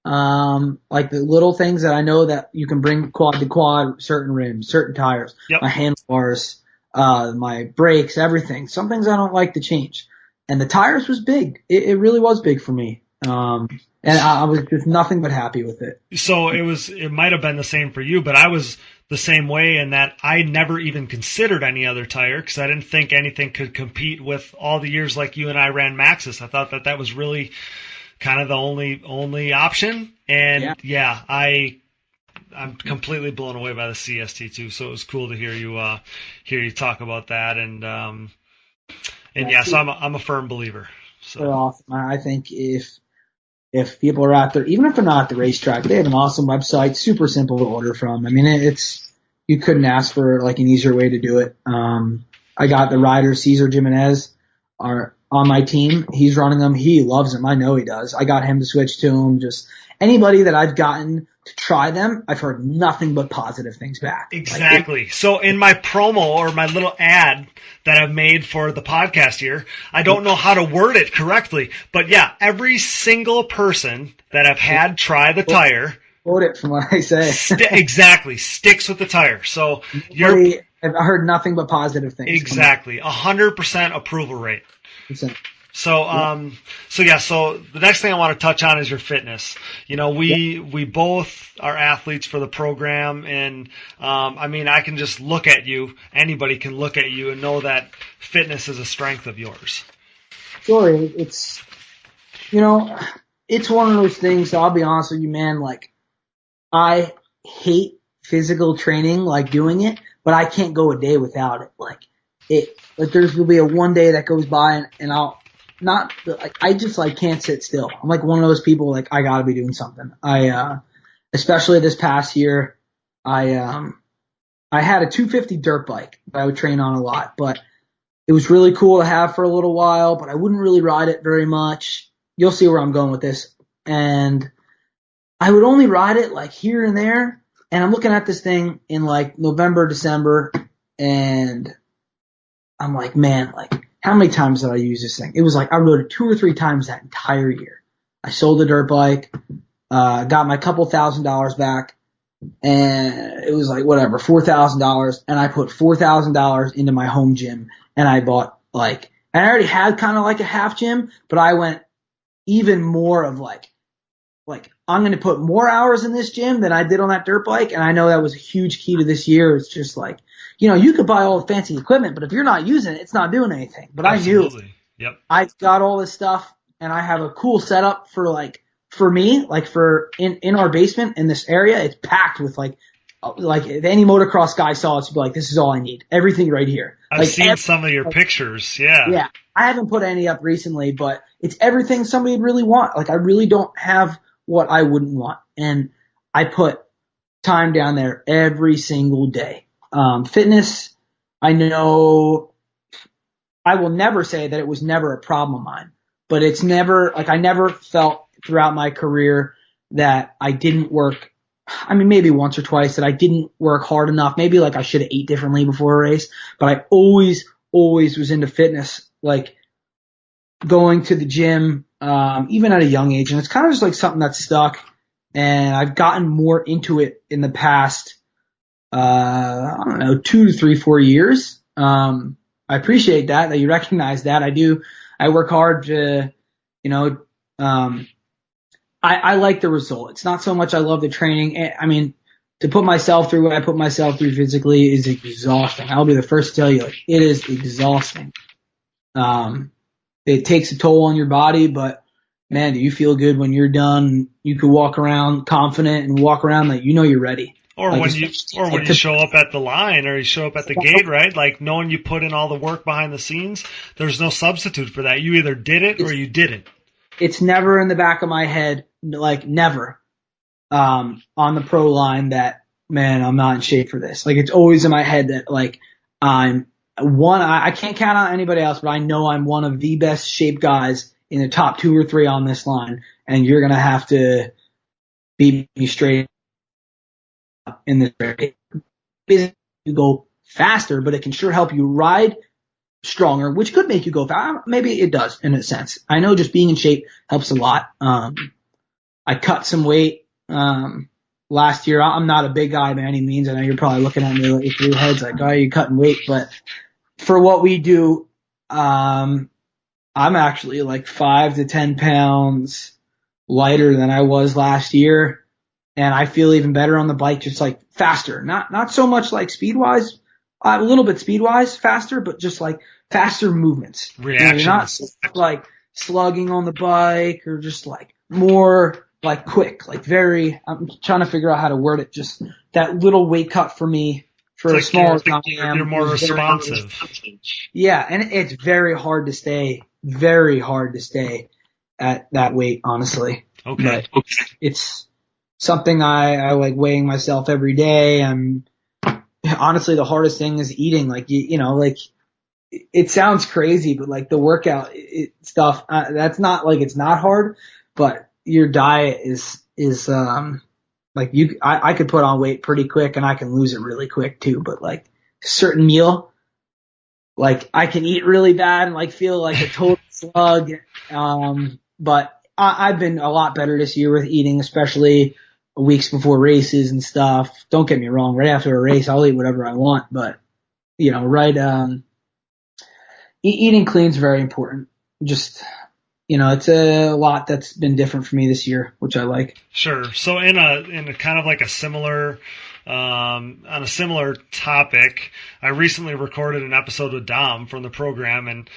Like the little things that I know that you can bring quad to quad, certain rims, certain tires, my handlebars, my brakes, everything. Some things I don't like to change. And the tires was big. It really was big for me. And I was just nothing but happy with it. So it might have been the same for you, but I was the same way in that I never even considered any other tire because I didn't think anything could compete with all the years like you and I ran Maxxis. I thought that was really kind of the only option. And I'm completely blown away by the CST too. So it was cool to hear you talk about that. And so I'm a firm believer. So they're awesome. I think if people are out there, even if they're not at the racetrack, they have an awesome website, super simple to order from. I mean, you couldn't ask for like an easier way to do it. I got the rider Cesar Jimenez are on my team. He's running them. He loves them. I know he does. I got him to switch to them. Just anybody that I've gotten to try them, I've heard nothing but positive things back. Exactly. So in my promo or my little ad that I've made for the podcast here, I don't know how to word it correctly, but yeah, every single person that I've had try the tire. Quote it from what I say. Exactly. Sticks with the tire. So I've heard nothing but positive things. Exactly. 100% approval rate. So the next thing I want to touch on is your fitness. We both are athletes for the program, and I can just look at you. Anybody can look at you and know that fitness is a strength of yours. Sure, it's one of those things. I'll be honest with you, man. Like, I hate physical training, like doing it, but I can't go a day without it. Like there's will be a one day that goes by and I'll not like I just like can't sit still. I'm like one of those people like I gotta be doing something. Especially this past year, I had a 250 dirt bike that I would train on a lot, but it was really cool to have for a little while, but I wouldn't really ride it very much. You'll see where I'm going with this. And I would only ride it like here and there. And I'm looking at this thing in like November, December, and I'm like, man, like how many times did I use this thing? It was like I rode it 2 or 3 times that entire year. I sold the dirt bike, got my couple $1,000s back, and it was like whatever, $4,000, and I put $4,000 into my home gym, and I bought and I already had kind of like a half gym, but I went even more of like I'm going to put more hours in this gym than I did on that dirt bike, and I know that was a huge key to this year. It's just like, you could buy all the fancy equipment, but if you're not using it, it's not doing anything. But Absolutely. I knew I've got all this stuff, and I have a cool setup for me, for in our basement in this area. It's packed with like if any motocross guy saw it, to be like, this is all I need. Everything right here. I've seen some of your pictures. Yeah. Yeah. I haven't put any up recently, but it's everything somebody would really want. Like I really don't have what I wouldn't want. And I put time down there every single day. Fitness, I know I will never say that it was never a problem of mine, but it's never I never felt throughout my career that I didn't work. I mean, maybe once or twice that I didn't work hard enough. Maybe I should have ate differently before a race, but I always was into fitness, like going to the gym, even at a young age. And it's kind of just like something that's stuck. And I've gotten more into it in the past I don't know, 2 to 3, 4 years. I appreciate that you recognize that. I work hard to, you know, I like the result. It's not so much I love the training. I mean, to put myself through what I put myself through physically is exhausting. I'll be the first to tell you, like, it is exhausting. It takes a toll on your body, but man, do you feel good when you're done? You can walk around confident and walk around like you know you're ready. Or like when you show up at the line or you show up at the gate, right? Like knowing you put in all the work behind the scenes, there's no substitute for that. You either did it or you didn't. It's never in the back of my head, like never, on the pro line that, man, I'm not in shape for this. Like it's always in my head that like I can't count on anybody else, but I know I'm one of the best shaped guys in the top 2 or 3 on this line, and you're going to have to beat me straight in this race. You go faster, but it can sure help you ride stronger, which could make you go fast. Maybe it does in a sense. I know just being in shape helps a lot. I cut some weight last year. I'm not a big guy by any means. I know you're probably looking at me like through your heads like, oh, you're cutting weight. But for what we do, I'm actually like 5 to 10 pounds lighter than I was last year. And I feel even better on the bike, just like faster. Not so much like speed wise, a little bit speed wise faster, but just like faster movements. Reactions. You're not like slugging on the bike or just like more like quick, like very, I'm trying to figure out how to word it. Just that little weight cut for me for a smaller guy. You're more responsive. Yeah. And it's very hard to stay at that weight, honestly. Okay. But it's something I like weighing myself every day. And honestly, the hardest thing is eating. Like, you know, like it sounds crazy, but like the workout stuff, that's not like it's not hard, but your diet is like I could put on weight pretty quick and I can lose it really quick too. But like a certain meal, like I can eat really bad and like feel like a total slug. But I've been a lot better this year with eating, especially weeks before races and stuff. Don't get me wrong. Right after a race, I'll eat whatever I want, but you know, eating clean is very important. Just, you know, it's a lot that's been different for me this year, which I like. Sure. So in a kind of like a similar, on a similar topic, I recently recorded an episode with Dom from the program, and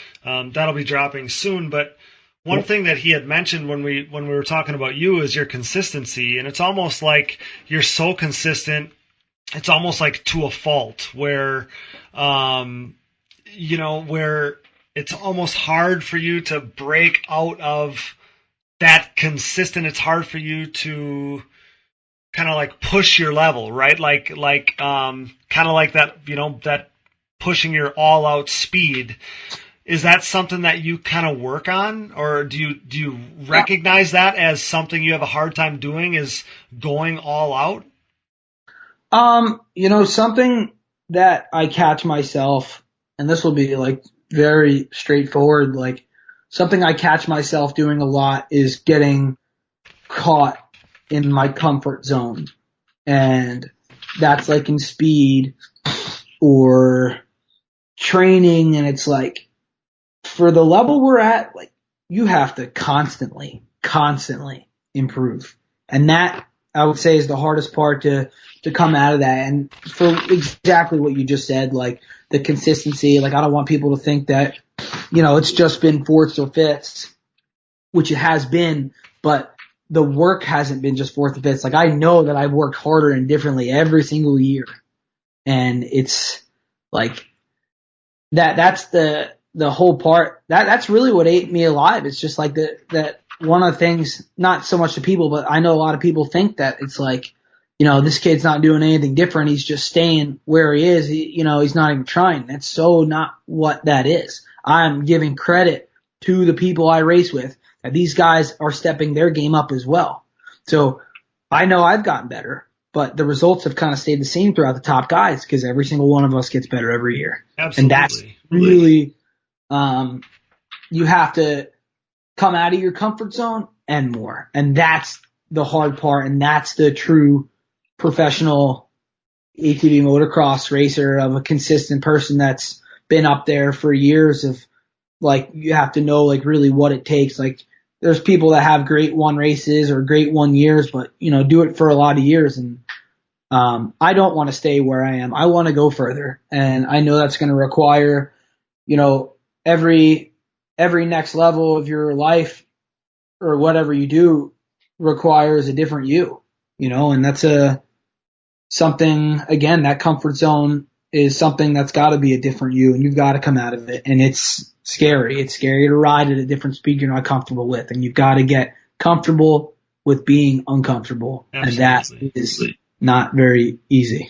that'll be dropping soon. But one thing that he had mentioned when we were talking about you is your consistency, and it's almost like you're so consistent. It's almost like to a fault where, you know, where it's almost hard for you to break out of that consistent. It's hard for you to kind of like push your level, right? Like kind of like that, you know, that pushing your all out speed. Is that something that you kind of work on, or do you recognize that as something you have a hard time doing, is going all out? You know, something that I catch myself, and this will be like very straightforward, like something I catch myself doing a lot is getting caught in my comfort zone. And that's like in speed or training. And it's like, for the level we're at, like you have to constantly improve. And that I would say is the hardest part to come out of that. And for exactly what you just said, like the consistency, like I don't want people to think that, you know, it's just been fourths or fifths, which it has been, but the work hasn't been just fourths or fifths. Like I know that I've worked harder and differently every single year. And it's like that's the whole part. That's really what ate me alive. It's just like that one of the things, not so much to people, but I know a lot of people think that it's like, you know, this kid's not doing anything different. He's just staying where he is. You know, he's not even trying. That's so not what that is. I'm giving credit to the people I race with that these guys are stepping their game up as well. So I know I've gotten better, but the results have kind of stayed the same throughout the top guys because every single one of us gets better every year. Absolutely. And that's really, you have to come out of your comfort zone and more. And that's the hard part. And that's the true professional ATV motocross racer, of a consistent person that's been up there for years. Of like, you have to know like really what it takes. Like, there's people that have great one races or great 1 years, but do it for a lot of years. And I don't want to stay where I am. I want to go further, and I know that's going to require, every next level of your life or whatever you do requires a different you, and that's something, again, that comfort zone is something that's got to be a different you, and you've got to come out of it. And it's scary. It's scary to ride at a different speed you're not comfortable with, and you've got to get comfortable with being uncomfortable. Absolutely. And that is not very easy.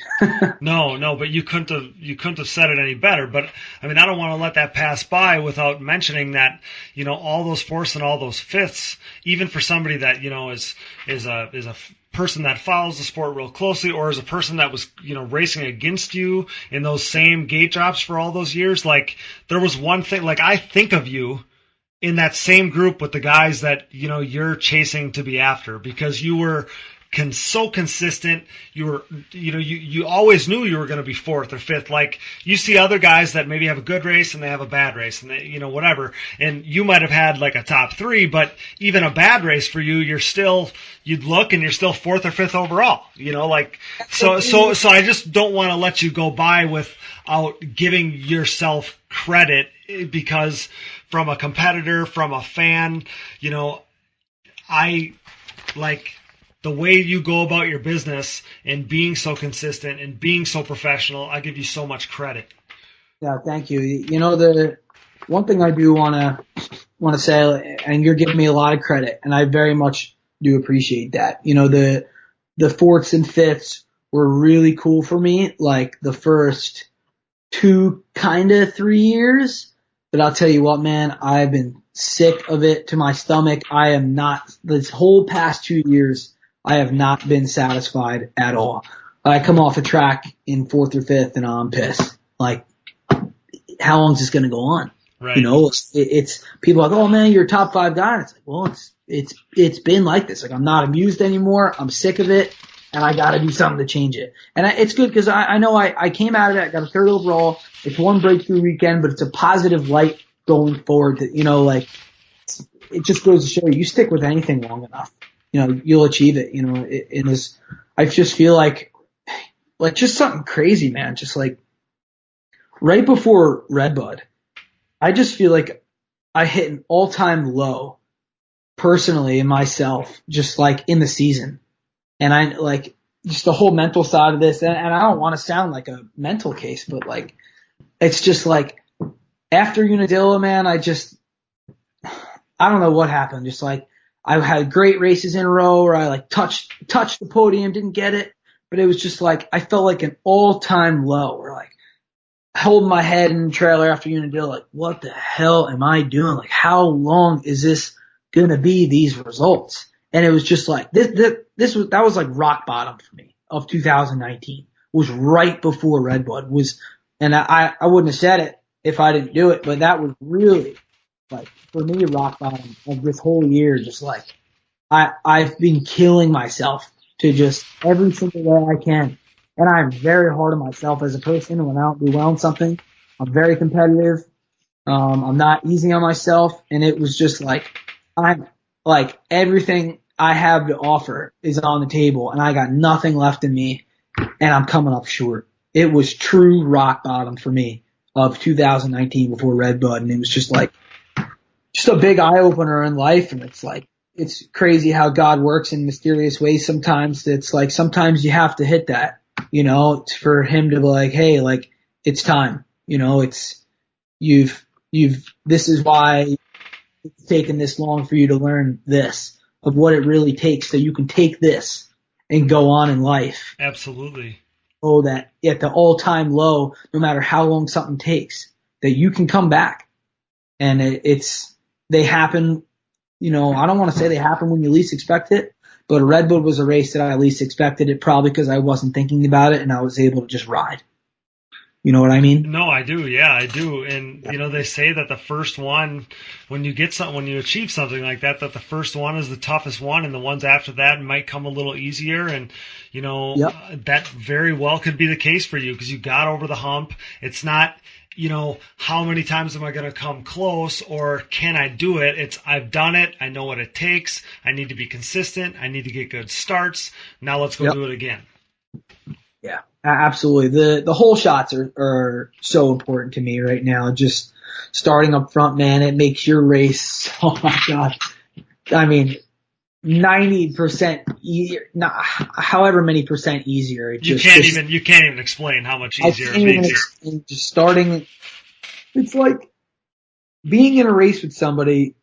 No, but you couldn't have said it any better. But I mean, I don't want to let that pass by without mentioning that, all those fourths and all those fifths, even for somebody that, is a person that follows the sport real closely, or is a person that was, racing against you in those same gate drops for all those years. Like, there was one thing, like, I think of you in that same group with the guys that, you're chasing to be after, because you were so consistent. You were, you always knew you were going to be fourth or fifth. Like, you see other guys that maybe have a good race and they have a bad race, and they, whatever. And you might have had like a top three, but even a bad race for you, you'd look and you're still fourth or fifth overall. So I just don't want to let you go by without giving yourself credit, because from a competitor, from a fan, I like the way you go about your business and being so consistent and being so professional. I give you so much credit. Yeah, thank you. The one thing I do want to say, and you're giving me a lot of credit, and I very much do appreciate that. The fourths and fifths were really cool for me, like the first 3 years. But I'll tell you what, man, I've been sick of it to my stomach. I am not, this whole past 2 years, I have not been satisfied at all. I come off a track in fourth or fifth and I'm pissed. Like, how long is this going to go on? Right. It's people are like, oh man, you're a top 5 guy. And it's like, well, it's been like this. Like, I'm not amused anymore. I'm sick of it, and I got to do something to change it. And it's good because I know I came out of it. I got a 3rd overall. It's one breakthrough weekend, but it's a positive light going forward. That it just goes to show you stick with anything long enough, you'll achieve it. I just feel like just something crazy, man. Just like right before Redbud, I just feel like I hit an all-time low personally in myself, just like in the season. And I like just the whole mental side of this. And I don't want to sound like a mental case, but like, it's just like after Unadilla, man, I don't know what happened. Just like, I had great races in a row where I like touched the podium, didn't get it, but it was just like, I felt like an all-time low, where like holding my head in the trailer after Unadilla, like, what the hell am I doing? Like, how long is this gonna be, these results? And it was just like, that was like rock bottom for me of 2019, was right before Redbud and I wouldn't have said it if I didn't do it, but that was really, like, for me, rock bottom of this whole year. Just like, I've been killing myself to just every single way I can. And I'm very hard on myself as a person. When I don't do well in something, I'm very competitive. I'm not easy on myself. And it was just like, I'm like, everything I have to offer is on the table, and I got nothing left in me, and I'm coming up short. It was true rock bottom for me of 2019 before Redbud. And it was just like, just a big eye opener in life. And it's like, it's crazy how God works in mysterious ways sometimes. It's like, sometimes you have to hit that, for him to be like, hey, like, it's time, this is why it's taken this long for you to learn this, of what it really takes, so you can take this and go on in life. Absolutely. Oh, that at the all-time low, no matter how long something takes, that you can come back. And they happen, I don't want to say they happen when you least expect it, but Redbud was a race that I least expected it, probably because I wasn't thinking about it and I was able to just ride. You know what I mean? No, I do. Yeah, I do. And they say that the first one, when you achieve something like that, that the first one is the toughest one, and the ones after that might come a little easier. And Yep. that very well could be the case for you because you got over the hump. It's not, how many times am I going to come close or can I do it? It's I've done it. I know what it takes. I need to be consistent. I need to get good starts. Now let's go do it again. Yeah, absolutely. The whole shots are so important to me right now. Just starting up front, man, it makes your race, oh my God. I mean, 90% easier, however many percent easier. You can't even explain how much easier it makes it. Just starting, it's like being in a race with somebody.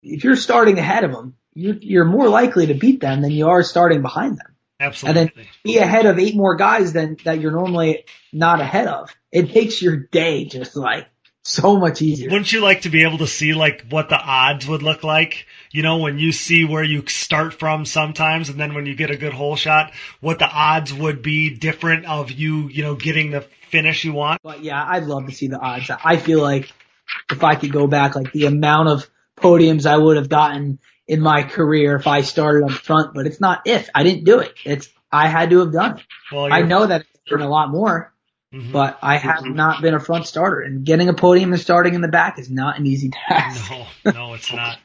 If you're starting ahead of them, you're more likely to beat them than you are starting behind them. Absolutely. And then be ahead of 8 more guys that you're normally not ahead of. It makes your day just like so much easier. Wouldn't you like to be able to see like what the odds would look like? When you see where you start from sometimes, and then when you get a good hole shot, what the odds would be different of you, getting the finish you want? But yeah, I'd love to see the odds. I feel like if I could go back, like the amount of podiums I would have gotten in my career if I started up front, but it's not if. I didn't do it. I had to have done it. Well, I know that it's been a lot more, but I have not been a front starter, and getting a podium and starting in the back is not an easy task. No, it's not.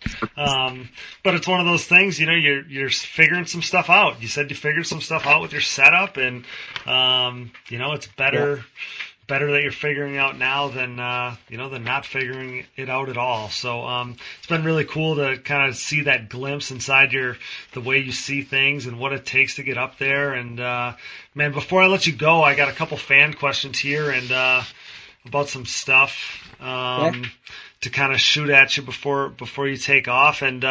But it's one of those things, you're figuring some stuff out. You said you figured some stuff out with your setup, and it's better. Yeah. Better that you're figuring out now than than not figuring it out at all. So it's been really cool to kind of see that glimpse inside the way you see things and what it takes to get up there. And man, before I let you go, I got a couple fan questions here and about some stuff to kind of shoot at you before you take off. And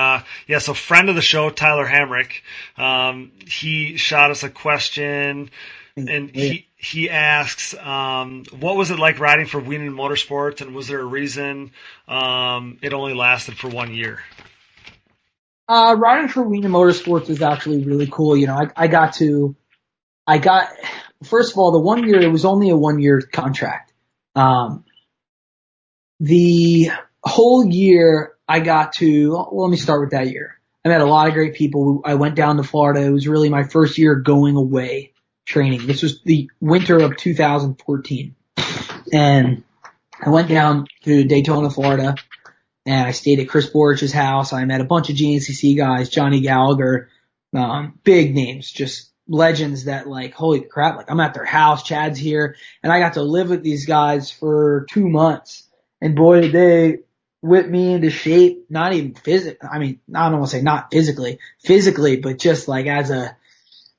so friend of the show, Tyler Hamrick, he shot us a question. And he asks, what was it like riding for Wiener Motorsports, and was there a reason it only lasted for 1 year? Riding for Wiener Motorsports was actually really cool. I got first of all, the 1 year, it was only a 1 year contract. The whole year let me start with that year. I met a lot of great people. I went down to Florida. It was really my first year going away training. This was the winter of 2014. And I went down to Daytona, Florida, and I stayed at Chris Borch's house. I met a bunch of GNCC guys, Johnny Gallagher, big names, just legends that like, holy crap, like I'm at their house, Chad's here, and I got to live with these guys for 2 months. And boy, did they whip me into shape, not even physically. I mean, I don't want to say not physically, but just like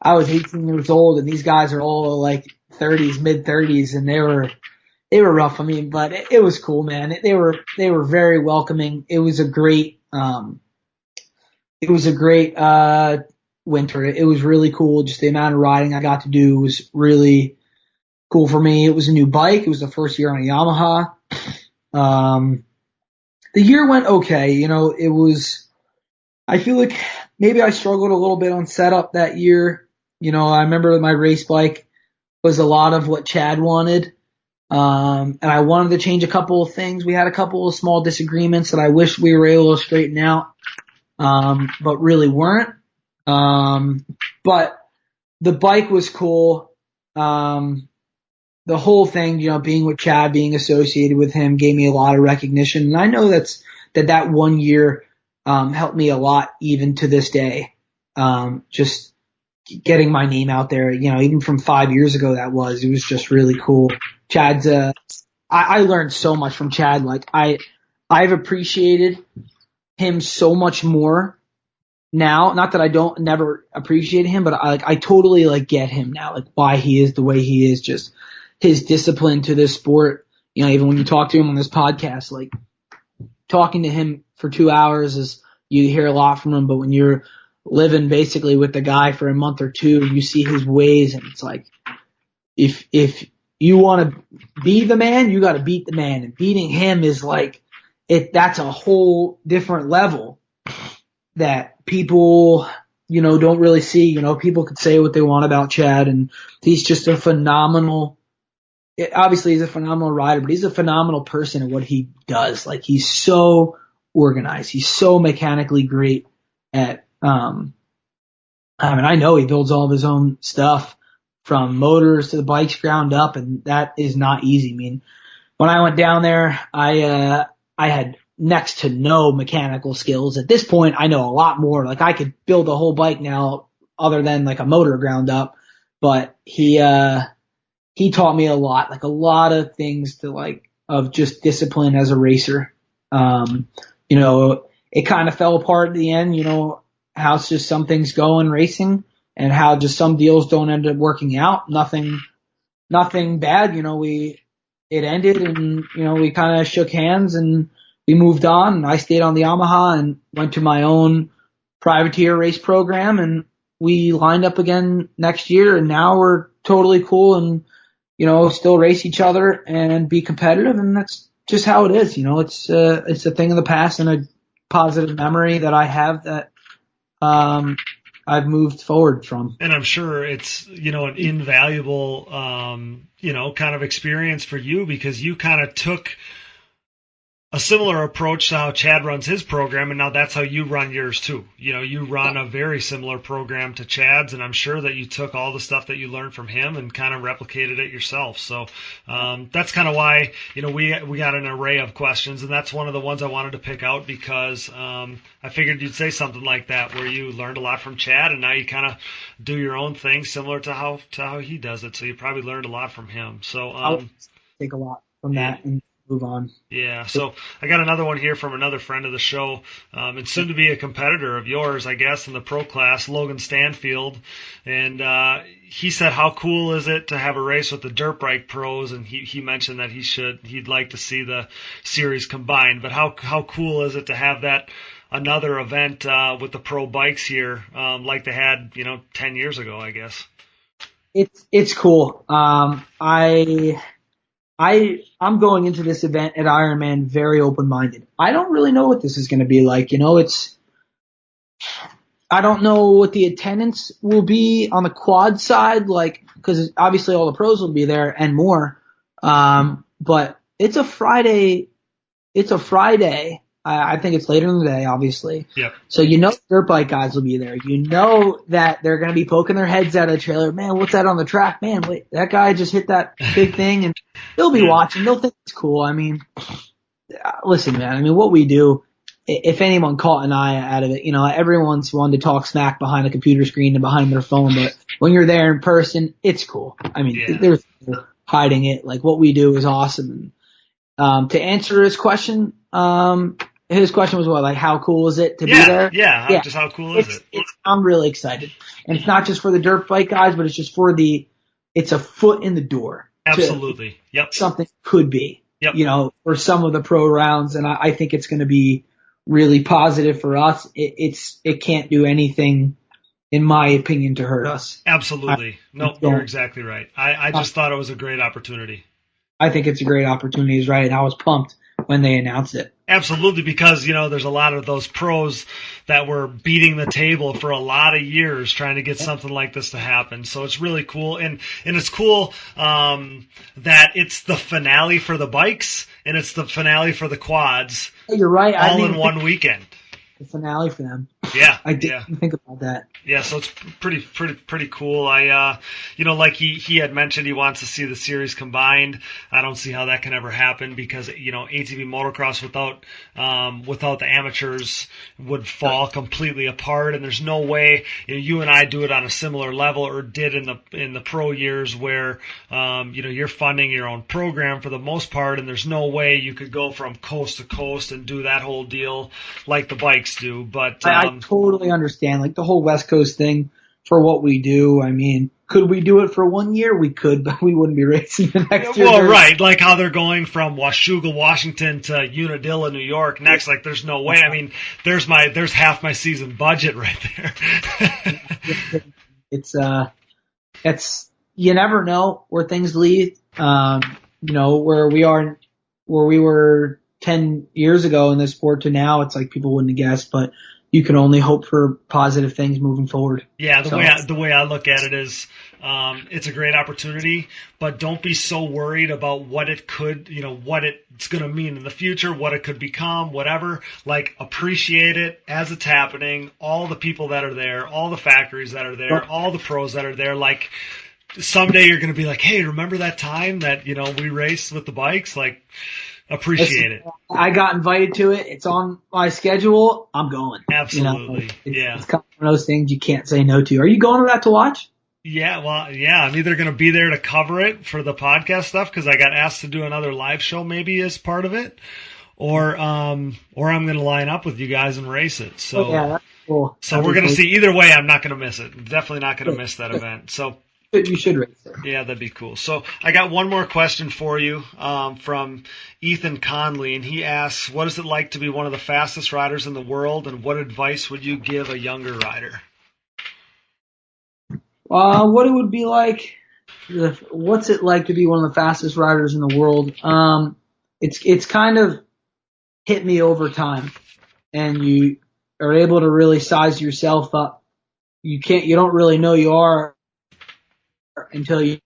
I was 18 years old, and these guys are all like 30s, mid 30s, and they were rough. I mean, but it was cool, man. They were very welcoming. It was a great winter. It was really cool. Just the amount of riding I got to do was really cool for me. It was a new bike. It was the first year on a Yamaha. The year went okay. I feel like maybe I struggled a little bit on setup that year. I remember my race bike was a lot of what Chad wanted. And I wanted to change a couple of things. We had a couple of small disagreements that I wish we were able to straighten out, but really weren't. But the bike was cool. The whole thing, being with Chad, being associated with him gave me a lot of recognition. And I know that 1 year, helped me a lot even to this day. Just getting my name out there, even from 5 years ago, it was just really cool. Chad's, I learned so much from Chad. Like I've appreciated him so much more now. Not that I never appreciate him, but I totally like get him now, like why he is the way he is, just his discipline to this sport. Even when you talk to him on this podcast, like talking to him for 2 hours you hear a lot from him, but when you're living basically with the guy for a month or two, you see his ways, and it's like, if you want to be the man, you got to beat the man, and beating him is like that's a whole different level that people, don't really see. People could say what they want about Chad, and he's just a phenomenal obviously he's a phenomenal rider, but he's a phenomenal person at what he does. Like, he's so organized. He's so mechanically great at, I know he builds all of his own stuff from motors to the bikes ground up, and that is not easy. I mean, when I went down there, I had next to no mechanical skills. At this point, I know a lot more. Like, I could build a whole bike now other than like a motor ground up, but he taught me a lot of things of just discipline as a racer. It kind of fell apart at the end, how just some things go in racing and how just some deals don't end up working out. Nothing bad. It ended and, we kind of shook hands and we moved on, and I stayed on the Yamaha and went to my own privateer race program, and we lined up again next year, and now we're totally cool and, still race each other and be competitive. And that's just how it is. It's a thing of the past and a positive memory that I have that, I've moved forward from. And I'm sure it's, an invaluable, kind of experience for you, because you kind of took a similar approach to how Chad runs his program, and now that's how you run yours too. You run a very similar program to Chad's, and I'm sure that you took all the stuff that you learned from him and kind of replicated it yourself. So that's kind of why, we got an array of questions, and that's one of the ones I wanted to pick out because I figured you'd say something like that, where you learned a lot from Chad, and now you kind of do your own thing similar to how he does it. So you probably learned a lot from him. So I'll take a lot from that and move on. Yeah, so I got another one here from another friend of the show, and soon to be a competitor of yours, I guess, in the pro class, Logan Stanfield. And he said, how cool is it to have a race with the dirt bike pros? And he mentioned that he'd like to see the series combined. But how cool is it to have that another event with the pro bikes here, like they had 10 years ago, I guess? It's cool. I'm going into this event at Ironman very open-minded. I don't really know what this is going to be like. I don't know what the attendance will be on the quad side, because obviously all the pros will be there and more. But it's a Friday. I think it's later in the day, obviously. Yep. So dirt bike guys will be there. That they're going to be poking their heads out of the trailer. Man, what's that on the track? Man, wait, that guy just hit that big thing, and they'll be watching. They'll think it's cool. I mean, listen, man. What we do, if anyone caught an eye out of it, everyone's one to talk smack behind a computer screen and behind their phone, but when you're there in person, it's cool. There's no hiding it. Like, what we do is awesome. And, to answer his question, his question was what, how cool is it to be there? Yeah. Just how cool is it? I'm really excited. And it's not just for the dirt bike guys, but it's just it's a foot in the door. Absolutely. Yep. Something could be, for some of the pro rounds. And I think it's going to be really positive for us. It can't do anything, in my opinion, to hurt us. Absolutely. You're exactly right. I just thought it was a great opportunity. I think it's a great opportunity, is right. And I was pumped when they announced it. Absolutely, because, there's a lot of those pros that were beating the table for a lot of years trying to get something like this to happen. So it's really cool. And it's cool that it's the finale for the bikes and it's the finale for the quads. You're right. All in one weekend. The finale for them. Yeah. I didn't think about that. Yeah, so it's pretty cool. I like he had mentioned he wants to see the series combined. I don't see how that can ever happen because, ATV motocross without the amateurs would fall completely apart, and there's no way you and I do it on a similar level or did in the pro years where you're funding your own program for the most part, and there's no way you could go from coast to coast and do that whole deal like the bikes do. But I totally understand, the whole West Coast thing for what we do. Could we do it for 1 year? We could, but we wouldn't be racing the next year. Well, right, like how they're going from Washougal, Washington to Unadilla, New York next. There's no way. There's half my season budget right there. It's you never know where things lead. Where we were 10 years ago in this sport to now, it's like people wouldn't have guessed, but you can only hope for positive things moving forward. Yeah, the way I look at it is, It's a great opportunity, but don't be so worried about what it could, what it's going to mean in the future, what it could become, whatever. Like, appreciate it as it's happening, all the people that are there, all the factories that are there, all the pros that are there. Like, someday you're going to be like, hey, remember that time that, we raced with the bikes? Like, appreciate it. I got invited to it. It's on my schedule. I'm going. Absolutely. It's kind of one of those things you can't say no to. Are you going to that to watch? Yeah, well, yeah, I'm either going to be there to cover it for the podcast stuff because I got asked to do another live show maybe as part of it, or I'm going to line up with you guys and race it. So, that's cool. So we're going to see. Either way, I'm not going to miss it. I'm definitely not going to miss that event. So. You should race it. Yeah, that'd be cool. So I got one more question for you from Ethan Conley, and he asks, what is it like to be one of the fastest riders in the world, and what advice would you give a younger rider? What it would be like, what's it like to be one of the fastest riders in the world? It's kind of hit me over time, and you are able to really size yourself up. You don't really know you are until you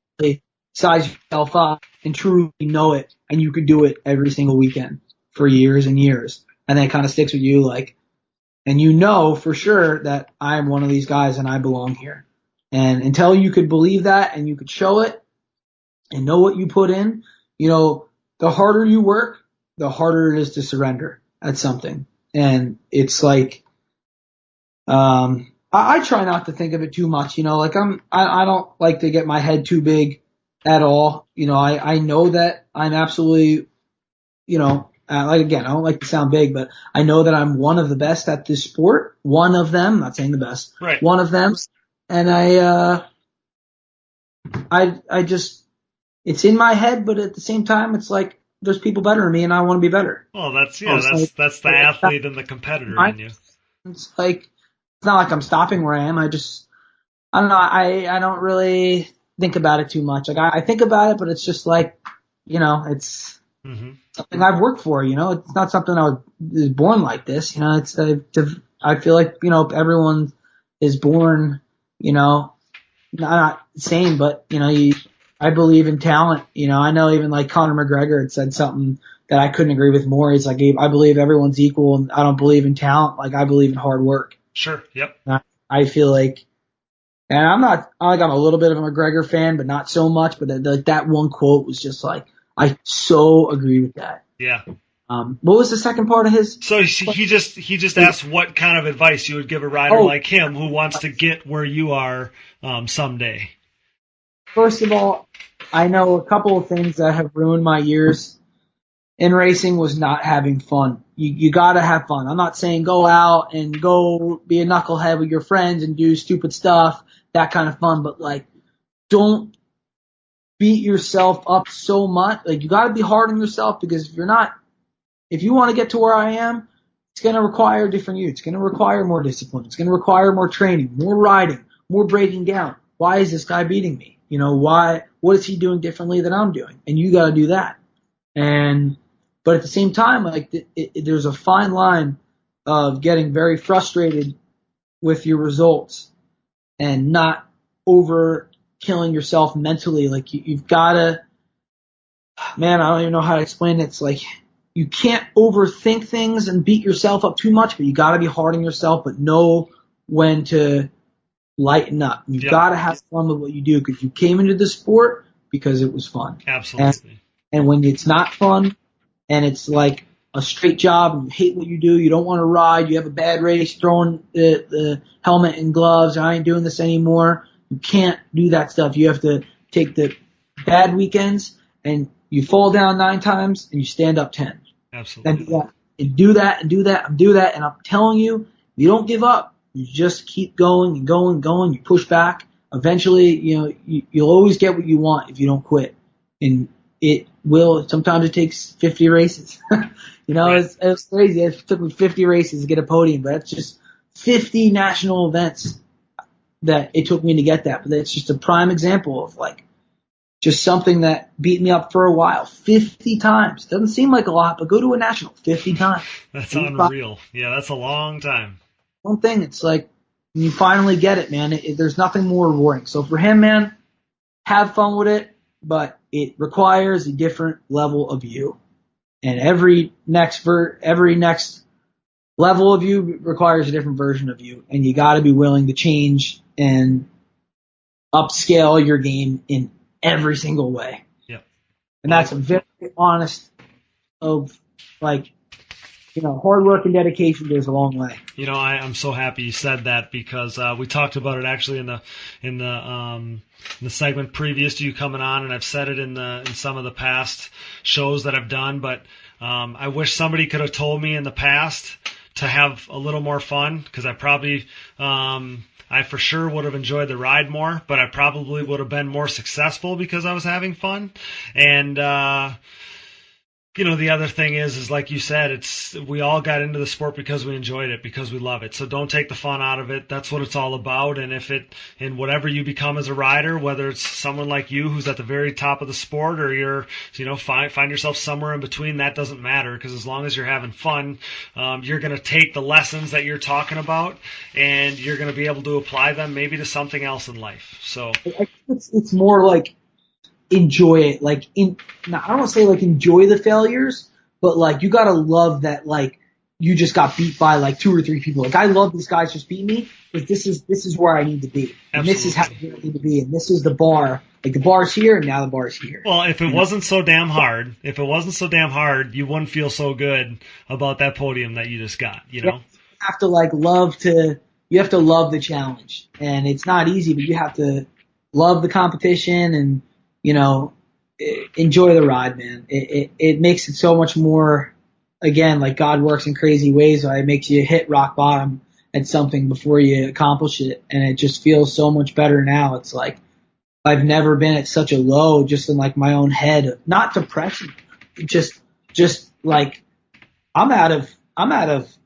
size yourself up and truly know it, and you could do it every single weekend for years and years, and then it kind of sticks with you, and you know for sure that I am one of these guys and I belong here. And until you could believe that and you could show it and know what you put in, the harder you work, the harder it is to surrender at something. And it's like, I try not to think of it too much, I don't like to get my head too big at all. I know that I'm absolutely, again, I don't like to sound big, but I know that I'm one of the best at this sport. One of them, not saying the best, right. One of them. And I just, it's in my head, but at the same time, it's like, there's people better than me and I want to be better. Well, that's the athlete and the competitor in you. It's like, it's not like I'm stopping where I am. I don't know. I don't really think about it too much. Like I think about it, but it's just like, it's something I've worked for, it's not something I was born like this, I feel like, everyone is born, not same, but, I believe in talent. I know even like Conor McGregor had said something that I couldn't agree with more. He's like, I believe everyone's equal and I don't believe in talent. Like I believe in hard work. Sure. Yep. I feel like, and I'm a little bit of a McGregor fan, but not so much. But that one quote was just like, I so agree with that. Yeah. What was the second part of his? So he just asked what kind of advice you would give a rider like him who wants to get where you are someday. First of all, I know a couple of things that have ruined my years in racing was not having fun. You gotta have fun. I'm not saying go out and go be a knucklehead with your friends and do stupid stuff, that kind of fun, but like, don't beat yourself up so much. Like, you gotta be hard on yourself, because if you want to get to where I am, it's going to require different you. It's going to require more discipline. It's going to require more training, more riding, more breaking down. Why is this guy beating me? What is he doing differently than I'm doing? And you got to do that. But at the same time, like, there's a fine line of getting very frustrated with your results and not over killing yourself mentally. Like, you've got to, man, I don't even know how to explain it. It's like, you can't overthink things and beat yourself up too much, but you got to be hard on yourself, but know when to lighten up. You got to have fun with what you do, because you came into the sport because it was fun. Absolutely. And when it's not fun and it's like a straight job and you hate what you do, you don't want to ride, you have a bad race, throwing the helmet and gloves, I ain't doing this anymore. You can't do that stuff. You have to take the bad weekends and you fall down 9 times and you stand up 10. Absolutely. And do that. And I'm telling you, you don't give up. You just keep going and going and going. You push back. Eventually, you'll always get what you want if you don't quit. And it will. Sometimes it takes 50 races. Right. It's crazy. It took me 50 races to get a podium, but that's just 50 national events that it took me to get that. But that's just a prime example of like, just something that beat me up for a while. 50 times. Doesn't seem like a lot, but go to a national 50 times. That's unreal. Yeah, that's a long time. One thing, it's like, when you finally get it, man, there's nothing more rewarding. So for him, man, have fun with it, but it requires a different level of you. And every next level of you requires a different version of you. And you got to be willing to change and upscale your game in every single way. Yep. And that's a very honest of, like, hard work and dedication goes a long way. I'm so happy you said that, because we talked about it actually in the segment previous to you coming on, and I've said it in some of the past shows that I've done. But I wish somebody could have told me in the past to have a little more fun, because I probably I for sure would have enjoyed the ride more, but I probably would have been more successful because I was having fun. And the other thing is like you said, we all got into the sport because we enjoyed it, because we love it. So don't take the fun out of it. That's what it's all about. And in whatever you become as a rider, whether it's someone like you who's at the very top of the sport, or you're, find yourself somewhere in between, that doesn't matter, because as long as you're having fun, you're going to take the lessons that you're talking about, and you're going to be able to apply them maybe to something else in life. So it's more like, enjoy it. Like, I don't want to say like enjoy the failures, but like you gotta love that, like, you just got beat by like 2 or 3 people. Like, I love these guys just beat me, but this is where I need to be. And this is how I need to be. And this is the bar. Like, the bar's here, and now the bar's here. Well, if it wasn't so damn hard, you wouldn't feel so good about that podium that you just got, You have to you have to love the challenge. And it's not easy, but you have to love the competition and, enjoy the ride, man. It makes it so much more, again, like God works in crazy ways. It makes you hit rock bottom at something before you accomplish it. And it just feels so much better now. It's like, I've never been at such a low, just in like my own head, not depression, just like I'm out of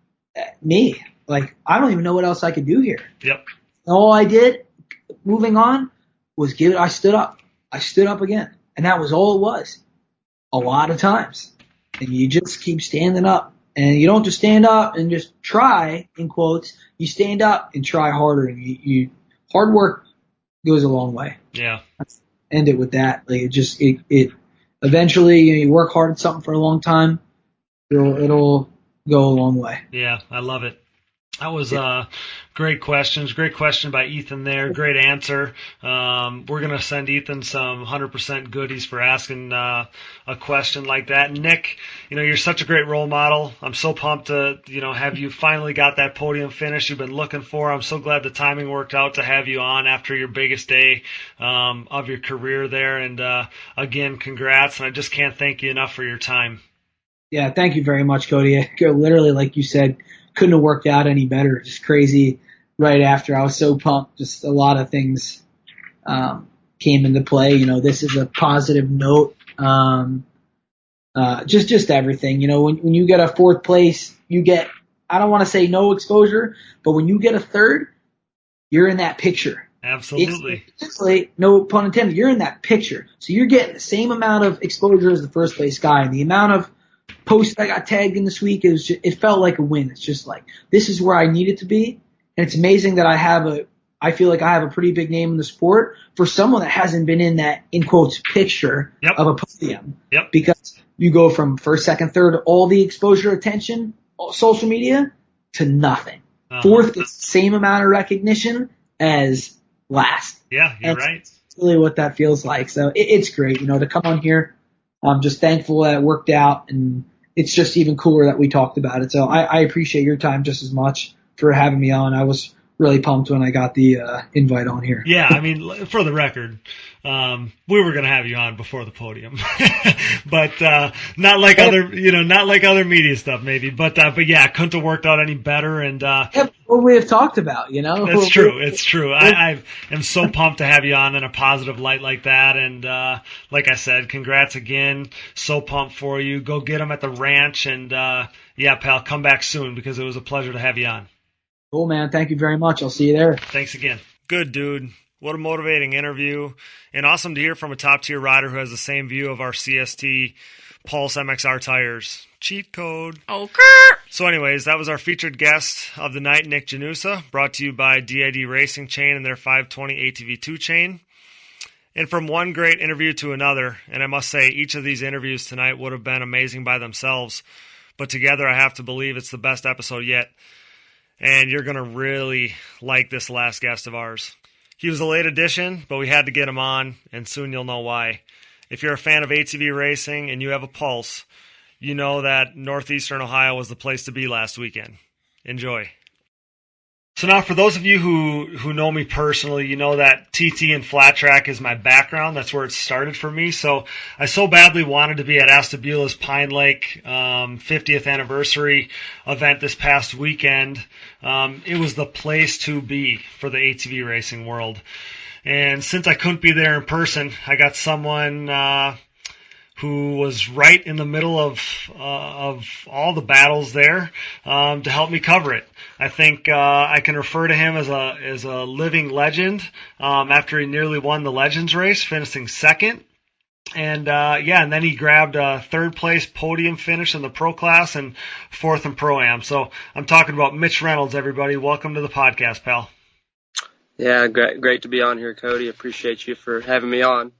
me. Like, I don't even know what else I could do here. Yep. All I did moving on was I stood up. I stood up again. And that was all it was. A lot of times. And you just keep standing up. And you don't just stand up and just try, in quotes. You stand up and try harder. And hard work goes a long way. Yeah. Let's end it with that. Like, it eventually, you work hard at something for a long time, it'll go a long way. Yeah, I love it. That was great questions. Great question by Ethan there. Great answer. We're going to send Ethan some 100% goodies for asking a question like that. Nick, you're such a great role model. I'm so pumped to, have you finally got that podium finish you've been looking for. I'm so glad the timing worked out to have you on after your biggest day of your career there. And again, congrats. And I just can't thank you enough for your time. Yeah, thank you very much, Cody. Literally, like you said, couldn't have worked out any better. Just crazy right after. I was so pumped. Just a lot of things came into play. This is a positive note. Just everything. When you get a 4th place, you get, I don't want to say no exposure, but when you get a 3rd, you're in that picture. Absolutely. It's like, no pun intended, you're in that picture. So you're getting the same amount of exposure as the 1st place guy. And the amount of post I got tagged in this week, it felt like a win. It's just like, this is where I needed to be. And it's amazing that I feel like I have a pretty big name in the sport for someone that hasn't been in that, in quotes, picture of a podium. Yep. Because you go from 1st, 2nd, 3rd, all the exposure, attention, social media, to nothing. 4th gets the same amount of recognition as last. Yeah, you're right. That's really what that feels like. So it's great, to come on here. I'm just thankful that it worked out, and it's just even cooler that we talked about it. So I appreciate your time just as much for having me on. I was really pumped when I got the invite on here. Yeah, I mean, for the record, we were going to have you on before the podium, but not like other media stuff maybe. But yeah, couldn't have worked out any better. And what we have talked about, It's true. It's true. I am so pumped to have you on in a positive light like that. And like I said, congrats again. So pumped for you. Go get them at the ranch. And yeah, pal, come back soon, because it was a pleasure to have you on. Cool, man. Thank you very much. I'll see you there. Thanks again. Good, dude. What a motivating interview, and awesome to hear from a top-tier rider who has the same view of our CST Pulse MXR tires. Cheat code. Okay. So anyways, that was our featured guest of the night, Nick Gennusa, brought to you by DID Racing Chain and their 520 ATV2 chain. And from one great interview to another, and I must say each of these interviews tonight would have been amazing by themselves, but together I have to believe it's the best episode yet. And you're going to really like this last guest of ours. He was a late addition, but we had to get him on, and soon you'll know why. If you're a fan of ATV racing and you have a pulse, you know that Northeastern Ohio was the place to be last weekend. Enjoy. So now for those of you who know me personally, you know that TT and flat track is my background. That's where it started for me. So I so badly wanted to be at Ashtabula's Pine Lake 50th anniversary event this past weekend. It was the place to be for the ATV racing world. And since I couldn't be there in person, I got someone who was right in the middle of all the battles there to help me cover it. I think I can refer to him as a living legend after he nearly won the Legends race, finishing second. And and then he grabbed a third place podium finish in the pro class and fourth in pro-am. So I'm talking about Mitch Reynolds, everybody. Welcome to the podcast, pal. Yeah, great to be on here, Cody. Appreciate you for having me on.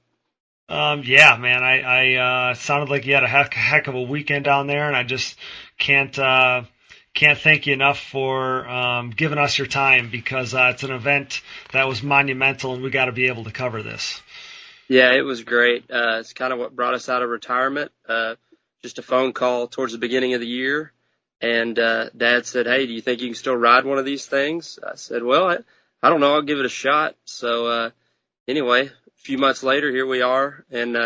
Yeah, man, I sounded like you had a heck of a weekend down there, and I just can't thank you enough for giving us your time, because it's an event that was monumental, and we got to be able to cover this. Yeah, it was great. It's kind of what brought us out of retirement. Just a phone call towards the beginning of the year, and Dad said, "Hey, do you think you can still ride one of these things?" I said, "Well, I don't know. I'll give it a shot." So anyway. A few months later, here we are, and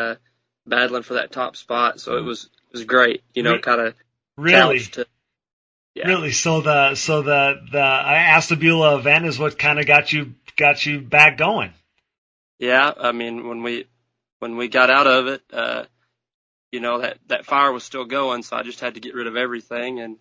battling for that top spot. So it was great, kind of really. Yeah. Really. So the Ashtabula event is what kind of got you back going. Yeah, I mean, when we got out of it, that fire was still going, so I just had to get rid of everything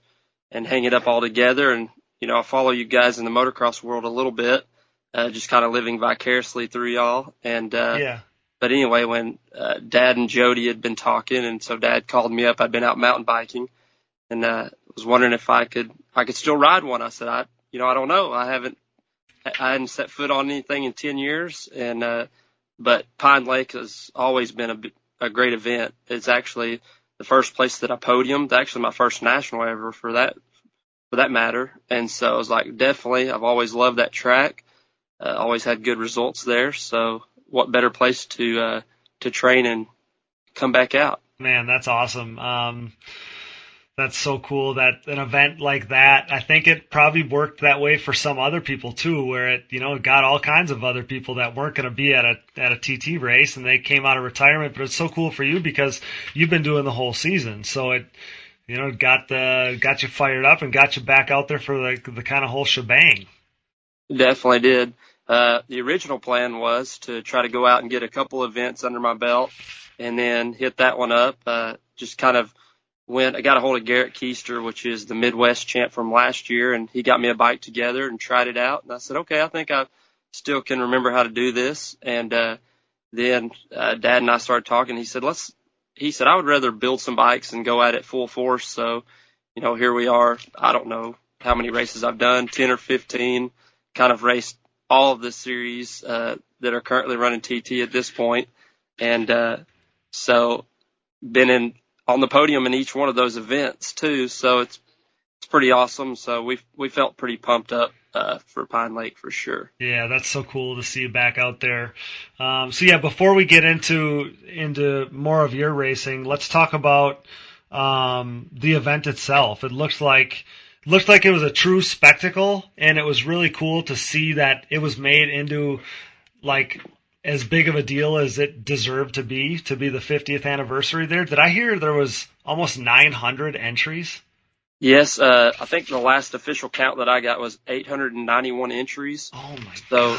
and hang it up all together. And I follow you guys in the motocross world a little bit. Just kind of living vicariously through y'all. And, but anyway, when, Dad and Jody had been talking, and so Dad called me up, I'd been out mountain biking, and, was wondering if I could still ride one. I said, I don't know. I hadn't set foot on anything in 10 years. And, but Pine Lake has always been a great event. It's actually the first place that I podiumed, actually my first national ever for that matter. And so I was like, definitely, I've always loved that track. Always had good results there, so what better place to train and come back out? Man, that's awesome. That's so cool that an event like that, I think it probably worked that way for some other people too, where it got all kinds of other people that weren't going to be at a TT race, and they came out of retirement. But it's so cool for you because you've been doing the whole season, so it got you fired up and got you back out there for the kind of whole shebang. Definitely did. The original plan was to try to go out and get a couple events under my belt and then hit that one up. Just kind of I got a hold of Garrett Keister, which is the Midwest champ from last year, and he got me a bike together and tried it out. And I said, okay, I think I still can remember how to do this. And then Dad and I started talking. He said, I would rather build some bikes and go at it full force. So, here we are. I don't know how many races I've done, 10 or 15, kind of raced all of the series that are currently running TT at this point. And so been on the podium in each one of those events too. So it's pretty awesome. So we felt pretty pumped up for Pine Lake for sure. Yeah, that's so cool to see you back out there. Before we get into more of your racing, let's talk about the event itself. It looked like it was a true spectacle, and it was really cool to see that it was made into like as big of a deal as it deserved to be the 50th anniversary there. Did I hear there was almost 900 entries? Yes, I think the last official count that I got was 891 entries. Oh my God. So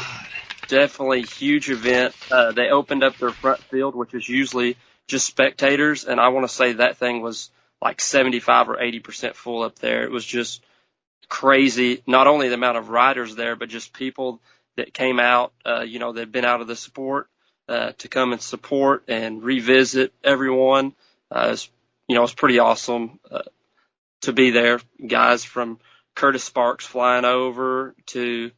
definitely huge event. They opened up their front field, which is usually just spectators, and I want to say that thing was like 75 or 80% full up there. It was just crazy. Not only the amount of riders there, but just people that came out, that'd been out of the sport, to come and support and revisit everyone. It's pretty awesome, to be there. Guys from Curtis Sparks flying over to,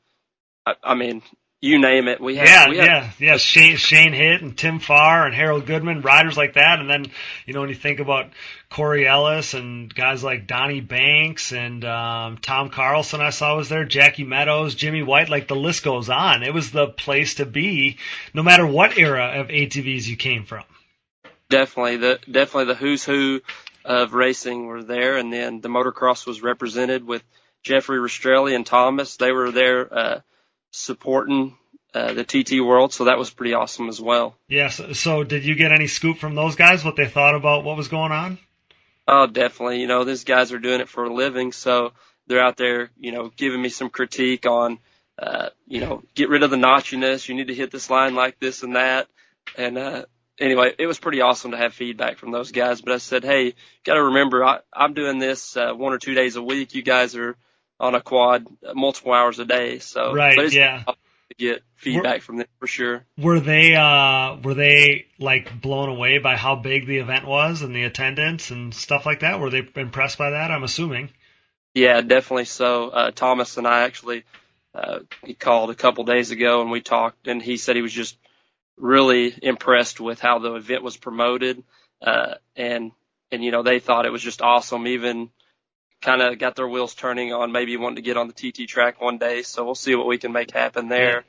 you name it. We had Shane Hitt and Tim Farr and Harold Goodman, riders like that. And then, when you think about Corey Ellis and guys like Donnie Banks and Tom Carlson I saw was there, Jackie Meadows, Jimmy White, like the list goes on. It was the place to be no matter what era of ATVs you came from. Definitely the who's who of racing were there, and then the motocross was represented with Jeffrey Rastrelli and Thomas. They were there supporting the TT world, so that was pretty awesome as well. Yes. So did you get any scoop from those guys, what they thought about what was going on? Oh, definitely. These guys are doing it for a living, so they're out there, giving me some critique on, get rid of the notchiness. You need to hit this line like this and that. And anyway, it was pretty awesome to have feedback from those guys. But I said, hey, got to remember, I'm doing this 1 or 2 days a week. You guys are on a quad multiple hours a day. So right, but it's yeah. To get feedback from them for sure. Were they like blown away by how big the event was and the attendance and stuff like that? Were they impressed by that? I'm assuming. Yeah, definitely so. Thomas and I actually, he called a couple days ago and we talked, and he said he was just really impressed with how the event was promoted. And they thought it was just awesome. Even kind of got their wheels turning on maybe wanting to get on the TT track one day. So we'll see what we can make happen there.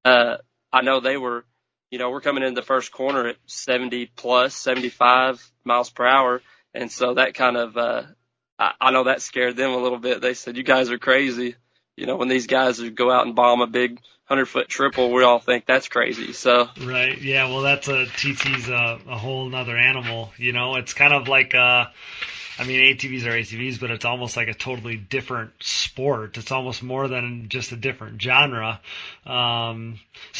I know they were, we're coming in the first corner at 70 plus 75 miles per hour. And so that kind of, I know that scared them a little bit. They said, you guys are crazy. When these guys go out and bomb a big 100-foot triple, we all think that's crazy. So right. Yeah. Well, TT's a whole nother animal. It's kind of like, ATVs are ATVs, but it's almost like a totally different sport. It's almost more than just a different genre. So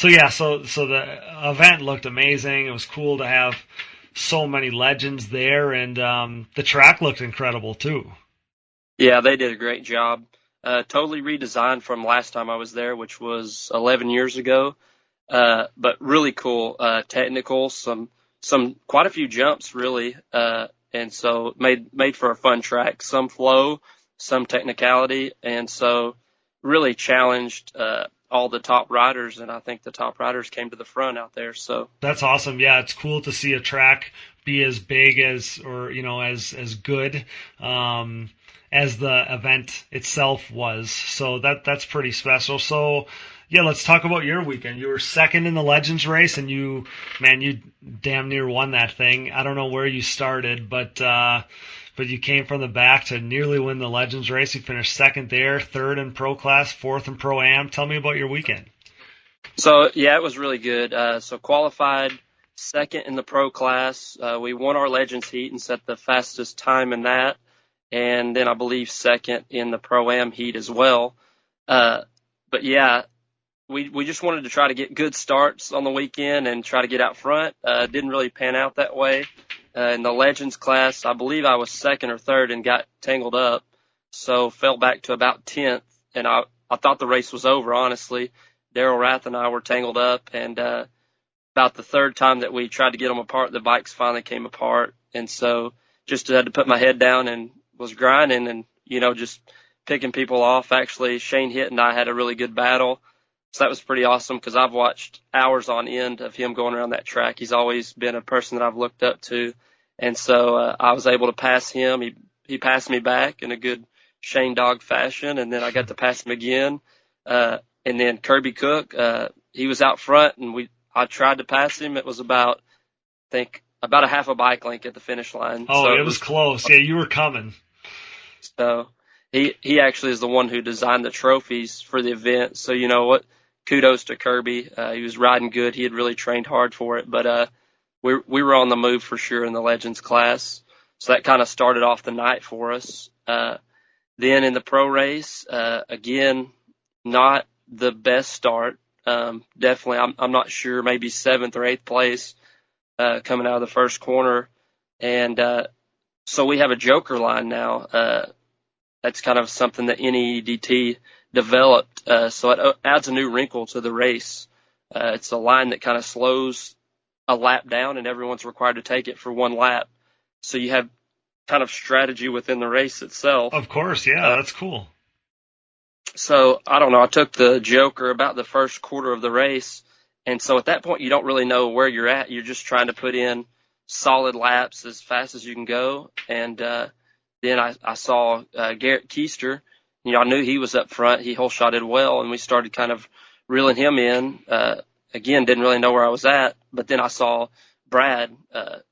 the event looked amazing. It was cool to have so many legends there, and the track looked incredible too. Yeah, they did a great job. Totally redesigned from last time I was there, which was 11 years ago. But really cool, technical, some quite a few jumps really. And so made for a fun track, some flow, some technicality. And so really challenged, all the top riders. And I think the top riders came to the front out there. So that's awesome. Yeah. It's cool to see a track be as big as good, as the event itself was. So that's pretty special. So yeah, let's talk about your weekend. You were second in the Legends race, and you damn near won that thing. I don't know where you started, but you came from the back to nearly win the Legends race. You finished second there, third in Pro Class, fourth in Pro Am. Tell me about your weekend. So yeah, it was really good. So qualified second in the Pro Class. We won our Legends heat and set the fastest time in that. And then I believe second in the Pro-Am heat as well. But yeah, we just wanted to try to get good starts on the weekend and try to get out front. Didn't really pan out that way. In the Legends class, I believe I was second or third and got tangled up. So fell back to about 10th. And I thought the race was over, honestly. Daryl Rath and I were tangled up. And about the third time that we tried to get them apart, the bikes finally came apart. And so just had to put my head down and was grinding and, just picking people off. Actually, Shane Hitt and I had a really good battle. So that was pretty awesome because I've watched hours on end of him going around that track. He's always been a person that I've looked up to. And so I was able to pass him. He passed me back in a good Shane Dog fashion. And then I got to pass him again. And then Kirby Cook, he was out front and I tried to pass him. It was about a half a bike length at the finish line. Oh, so it was close. Yeah, you were coming. So he actually is the one who designed the trophies for the event. So you know what? Kudos to Kirby. He was riding good. He had really trained hard for it. But we were on the move for sure in the Legends class. So that kind of started off the night for us. Then in the pro race, again, not the best start. Definitely, I'm not sure, maybe 7th or 8th place coming out of the first corner. And so we have a joker line now. That's kind of something that NEDT developed. So it adds a new wrinkle to the race. It's a line that kind of slows a lap down, and everyone's required to take it for one lap. So you have kind of strategy within the race itself. Of course, yeah, that's cool. So I don't know. I took the Joker about the first quarter of the race. And so at that point, you don't really know where you're at. You're just trying to put in solid laps as fast as you can go. And then I saw Garrett Keister. I knew he was up front. He hole shotted well, and we started kind of reeling him in. Again, didn't really know where I was at. But then I saw Brad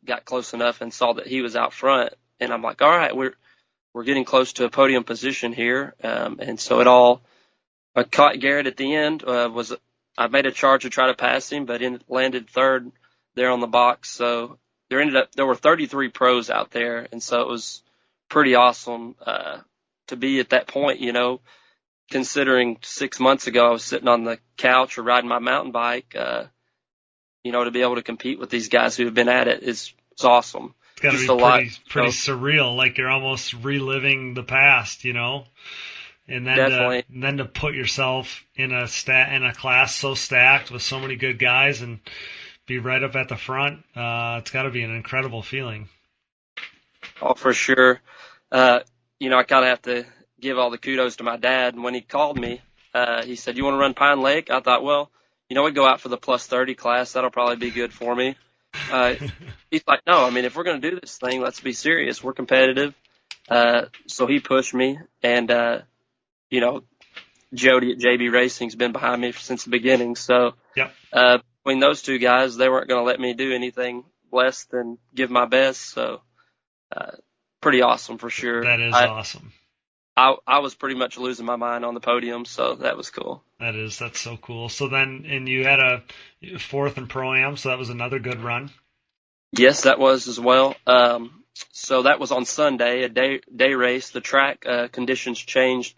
got close enough and saw that he was out front. And I'm like, all right, we're getting close to a podium position here. And so I caught Garrett at the end. I made a charge to try to pass him, but landed third there on the box. So there were 33 pros out there, and so it was pretty awesome to be at that point. Considering 6 months ago I was sitting on the couch or riding my mountain bike. To be able to compete with these guys who have been at it is awesome. It's got to be pretty surreal, like you're almost reliving the past, And then to put yourself in a class so stacked with so many good guys and be right up at the front, it's got to be an incredible feeling. Oh, for sure. I kind of have to give all the kudos to my dad. When he called me, he said, "You want to run Pine Lake?" I thought, well, we go out for the plus 30 class. That'll probably be good for me. He's like, "No, if we're going to do this thing, let's be serious. We're competitive." So he pushed me, and Jody at JB Racing's been behind me since the beginning. So yep. Between those two guys, they weren't going to let me do anything less than give my best. So pretty awesome for sure. That is awesome. I was pretty much losing my mind on the podium, so that was cool. That's so cool. So then, and you had a fourth in Pro-Am, so that was another good run. Yes, that was as well. So that was on Sunday, a day race. The track conditions changed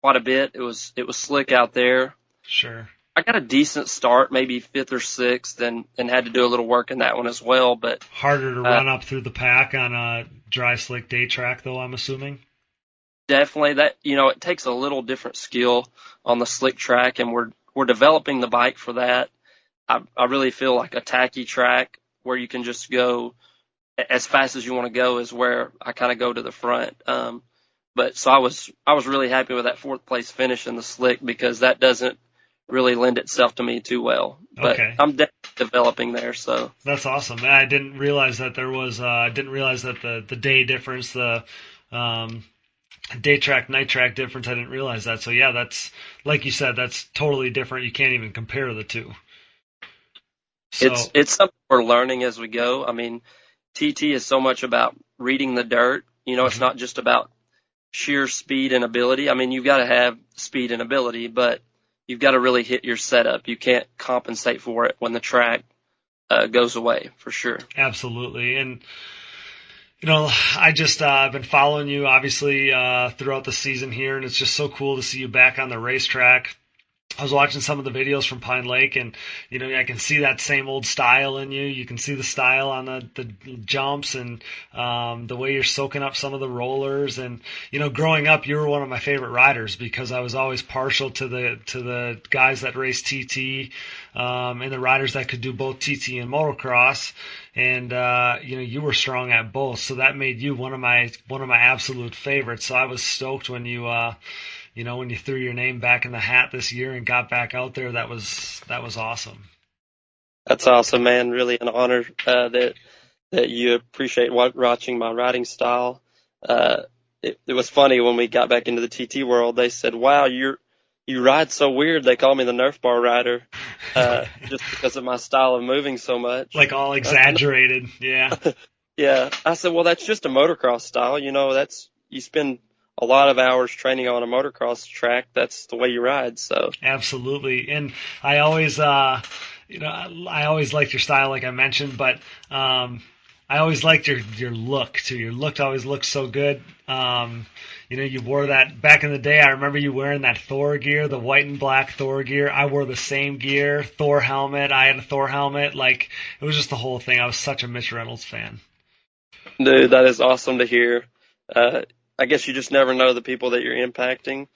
quite a bit. It was slick out there. Sure. I got a decent start, maybe fifth or sixth, and had to do a little work in that one as well. But harder to run up through the pack on a dry, slick day track, though, I'm assuming. Definitely, that it takes a little different skill on the slick track, and we're developing the bike for that. I really feel like a tacky track where you can just go as fast as you want to go is where I kind of go to the front. But so I was really happy with that fourth place finish in the slick because that doesn't really lend itself to me too well. But okay. I'm definitely developing there. So that's awesome. I didn't realize that there was. I didn't realize that the day difference, the day track, night track difference. I didn't realize that. So yeah, that's like you said. That's totally different. You can't even compare the two. So, it's something we're learning as we go. TT is so much about reading the dirt. It's not just about sheer speed and ability. You've got to have speed and ability, but you've got to really hit your setup. You can't compensate for it when the track goes away, for sure. Absolutely. And, I just I've been following you, obviously, throughout the season here, and it's just so cool to see you back on the racetrack. I was watching some of the videos from Pine Lake, and I can see that same old style in you. You can see the style on the jumps and the way you're soaking up some of the rollers. And growing up, you were one of my favorite riders because I was always partial to the guys that race TT and the riders that could do both TT and motocross. And you were strong at both, so that made you one of my absolute favorites. So I was stoked when you. When you threw your name back in the hat this year and got back out there, that was awesome. That's awesome, man. Really an honor that you appreciate watching my riding style. It was funny when we got back into the TT world. They said, "Wow, you ride so weird." They call me the Nerf bar rider just because of my style of moving so much. Like all exaggerated, yeah. Yeah. I said, well, that's just a motocross style. You spend a lot of hours training on a motocross track. That's the way you ride. So absolutely. And I always, I always liked your style, like I mentioned, but I always liked your look too. Your look always looked so good. You wore that back in the day. I remember you wearing that Thor gear, the white and black Thor gear. I wore the same gear, Thor helmet. I had a Thor helmet. Like, it was just the whole thing. I was such a Mitch Reynolds fan. Dude, that is awesome to hear. I guess you just never know the people that you're impacting,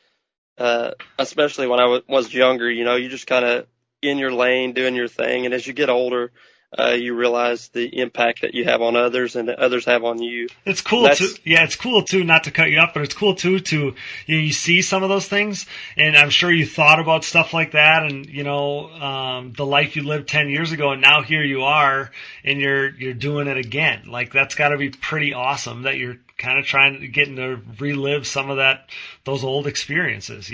especially when I was younger. You just kind of in your lane doing your thing. And as you get older, you realize the impact that you have on others and that others have on you. It's cool too. Yeah, it's cool too. Not to cut you off, but it's cool too to you see some of those things, and I'm sure you thought about stuff like that, and the life you lived 10 years ago, and now here you are, and you're doing it again. Like that's got to be pretty awesome that you're kind of getting to relive some of those old experiences.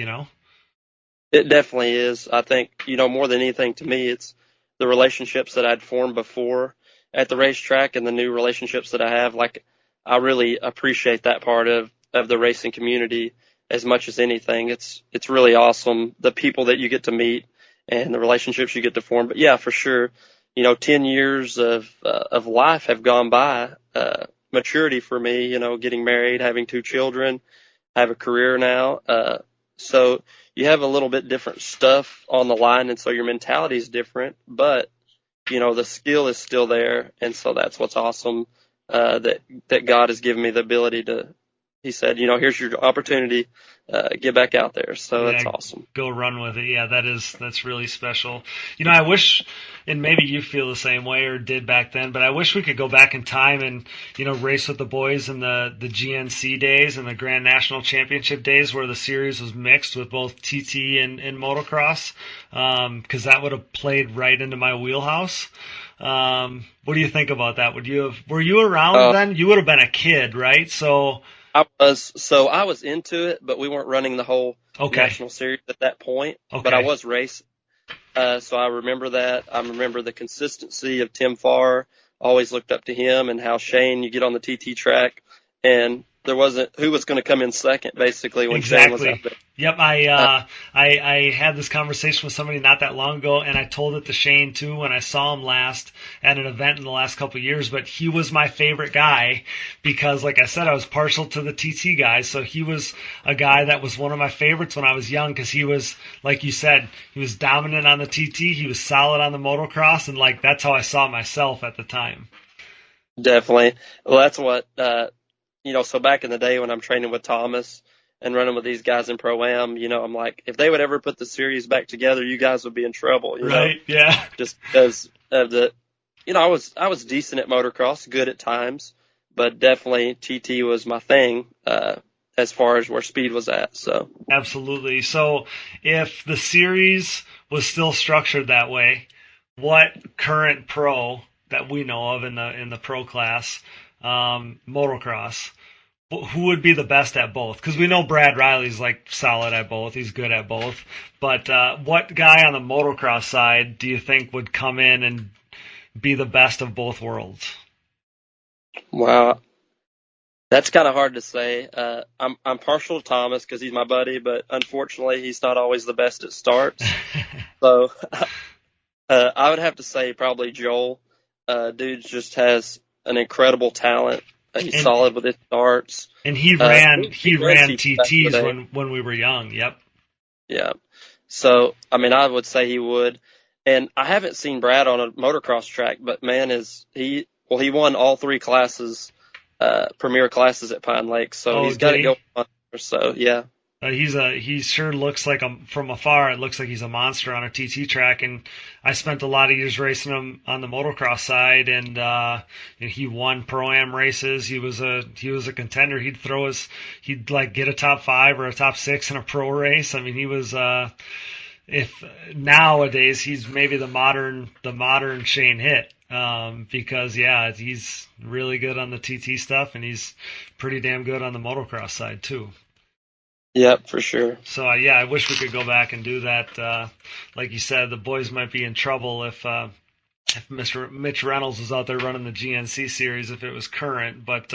It definitely is. I think more than anything to me, it's the relationships that I'd formed before at the racetrack and the new relationships that I have. Like, I really appreciate that part of the racing community as much as anything. It's really awesome, the people that you get to meet and the relationships you get to form. But yeah, for sure, 10 years of life have gone by, maturity for me, getting married, having 2 children, I have a career now. So you have a little bit different stuff on the line, and so your mentality is different, but the skill is still there, and so that's what's awesome. That God has given me the ability to. He said, here's your opportunity, get back out there. So that's awesome. Go run with it. Yeah, that's really special. I wish, and maybe you feel the same way or did back then, but I wish we could go back in time and, race with the boys in the GNC days and the Grand National Championship days where the series was mixed with both TT and motocross, because that would have played right into my wheelhouse. What do you think about that? Were you around then? You would have been a kid, right? So I was into it, but we weren't running the whole national series at that point. Okay. But I was racing, so I remember that. I remember the consistency of Tim Farr. Always looked up to him, and how Shane, you get on the TT track, and there wasn't who was going to come in second, basically, when Shane was out there. Yep, I had this conversation with somebody not that long ago, and I told it to Shane too when I saw him last at an event in the last couple of years. But he was my favorite guy because, like I said, I was partial to the TT guys. So he was a guy that was one of my favorites when I was young because he was, like you said, he was dominant on the TT, he was solid on the motocross, and that's how I saw myself at the time. Definitely. Well, that's what so back in the day when I'm training with Thomas and running with these guys in Pro-Am, I'm like, if they would ever put the series back together, you guys would be in trouble. Right, yeah. Just because of I was decent at motocross, good at times, but definitely TT was my thing as far as where speed was at. So absolutely. So if the series was still structured that way, what current pro that we know of in the pro class, motocross, who would be the best at both? Because we know Brad Riley's solid at both. He's good at both. But what guy on the motocross side do you think would come in and be the best of both worlds? Wow, that's kind of hard to say. I'm partial to Thomas because he's my buddy, but unfortunately he's not always the best at starts. So I would have to say probably Joel. Dude just has an incredible talent. He's solid with his starts. And he ran TTs when we were young. Yep. Yeah. So, I would say he would. And I haven't seen Brad on a motocross track, but man, he won all 3 classes, premier classes at Pine Lake. So he's got to go on. So, yeah. He sure looks like from afar. It looks like he's a monster on a TT track, and I spent a lot of years racing him on the motocross side, and he won Pro-Am races. He was a contender. He'd get a top 5 or a top 6 in a pro race. He was if nowadays he's maybe the modern Shane Hitt. Because he's really good on the TT stuff, and he's pretty damn good on the motocross side too. Yep, for sure. So, I wish we could go back and do that. Like you said, the boys might be in trouble if Mr. Mitch Reynolds was out there running the GNC series if it was current. But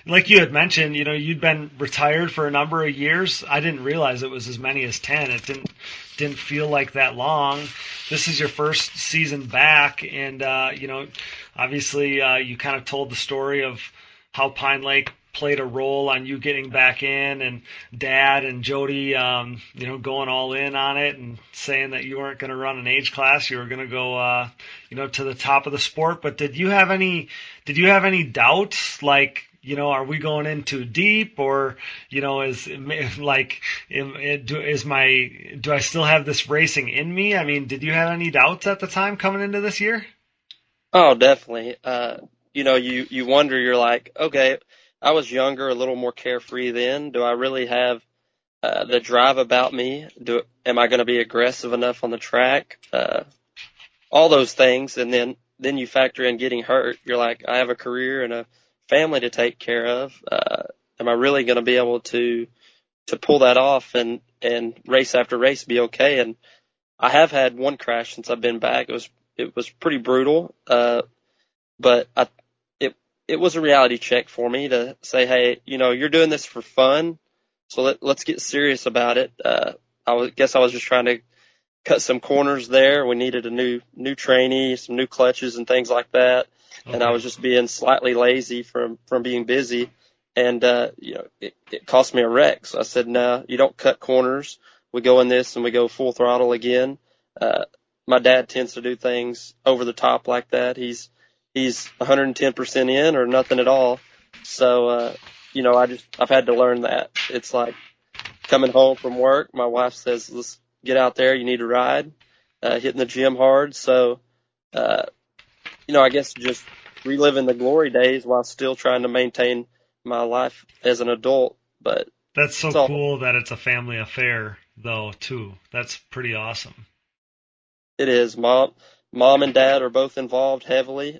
like you had mentioned, you'd been retired for a number of years. I didn't realize it was as many as 10. It didn't feel like that long. This is your first season back, and obviously you kind of told the story of how Pine Lake played a role on you getting back in, and Dad and Jody, going all in on it and saying that you weren't going to run an age class, you were going to go, to the top of the sport. But did you have any doubts? Are we going in too deep, or do I still have this racing in me? Did you have any doubts at the time coming into this year? Oh, definitely. You wonder, you're like, okay, I was younger, a little more carefree then. Do I really have the drive about me? Am I going to be aggressive enough on the track? All those things, and then you factor in getting hurt. You're like, I have a career and a family to take care of. Am I really going to be able to pull that off and race after race be okay? And I have had one crash since I've been back. It was pretty brutal, but it was a reality check for me to say, hey, you're doing this for fun, so let's get serious about it. Guess I was just trying to cut some corners there. We needed a new trainee, some new clutches and things like that. Okay. And I was just being slightly lazy from being busy. And, it cost me a wreck. So I said, no, you don't cut corners. We go in this and we go full throttle again. My dad tends to do things over the top like that. He's 110% in or nothing at all. So, I've had to learn that. It's like coming home from work. My wife says, let's get out there. You need to ride, hitting the gym hard. So, I guess just reliving the glory days while still trying to maintain my life as an adult. But that's so cool that it's a family affair, though, too. That's pretty awesome. It is. Mom and Dad are both involved heavily.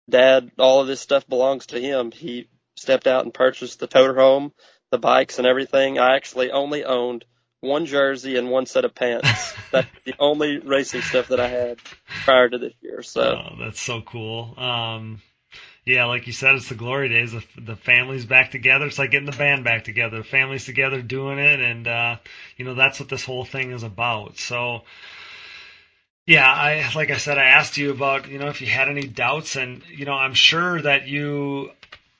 Dad, all of this stuff belongs to him. He stepped out and purchased the toter home, the bikes, and everything. I actually only owned one jersey and one set of pants. That's the only racing stuff that I had prior to this year. So that's so cool. Yeah, like you said, it's the glory days. The family's back together. It's like getting the band back together. The family's together doing it, and that's what this whole thing is about. So, yeah, like I said, I asked you about if you had any doubts, and I'm sure that you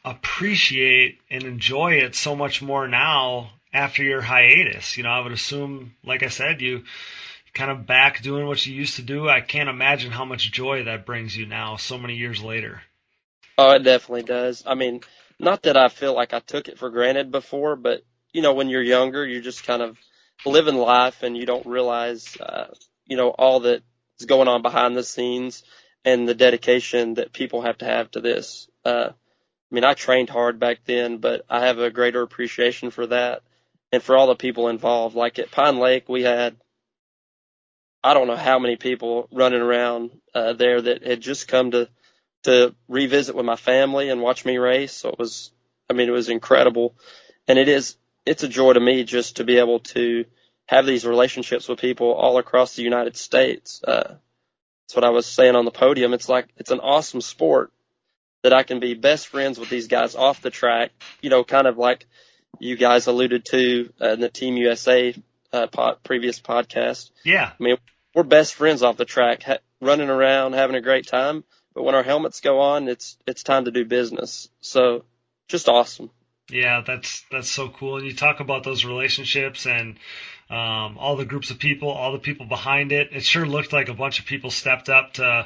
appreciate and enjoy it so much more now after your hiatus. I would assume, like I said, you kind of back doing what you used to do. I can't imagine how much joy that brings you now, so many years later. Oh, it definitely does. I mean, not that I feel like I took it for granted before, but when you're younger, you're just kind of living life and you don't realize, all that is going on behind the scenes and the dedication that people have to this. I trained hard back then, but I have a greater appreciation for that and for all the people involved. Like at Pine Lake, we had, I don't know how many people running around there that had just come to revisit with my family and watch me race. So it was incredible. And it's a joy to me just to be able to have these relationships with people all across the United States. That's what I was saying on the podium. It's like, it's an awesome sport that I can be best friends with these guys off the track, kind of like you guys alluded to in the Team USA previous podcast. Yeah. We're best friends off the track, running around, having a great time. But when our helmets go on, it's time to do business. So just awesome. Yeah, that's so cool. And you talk about those relationships and all the groups of people, all the people behind it. It sure looked like a bunch of people stepped up to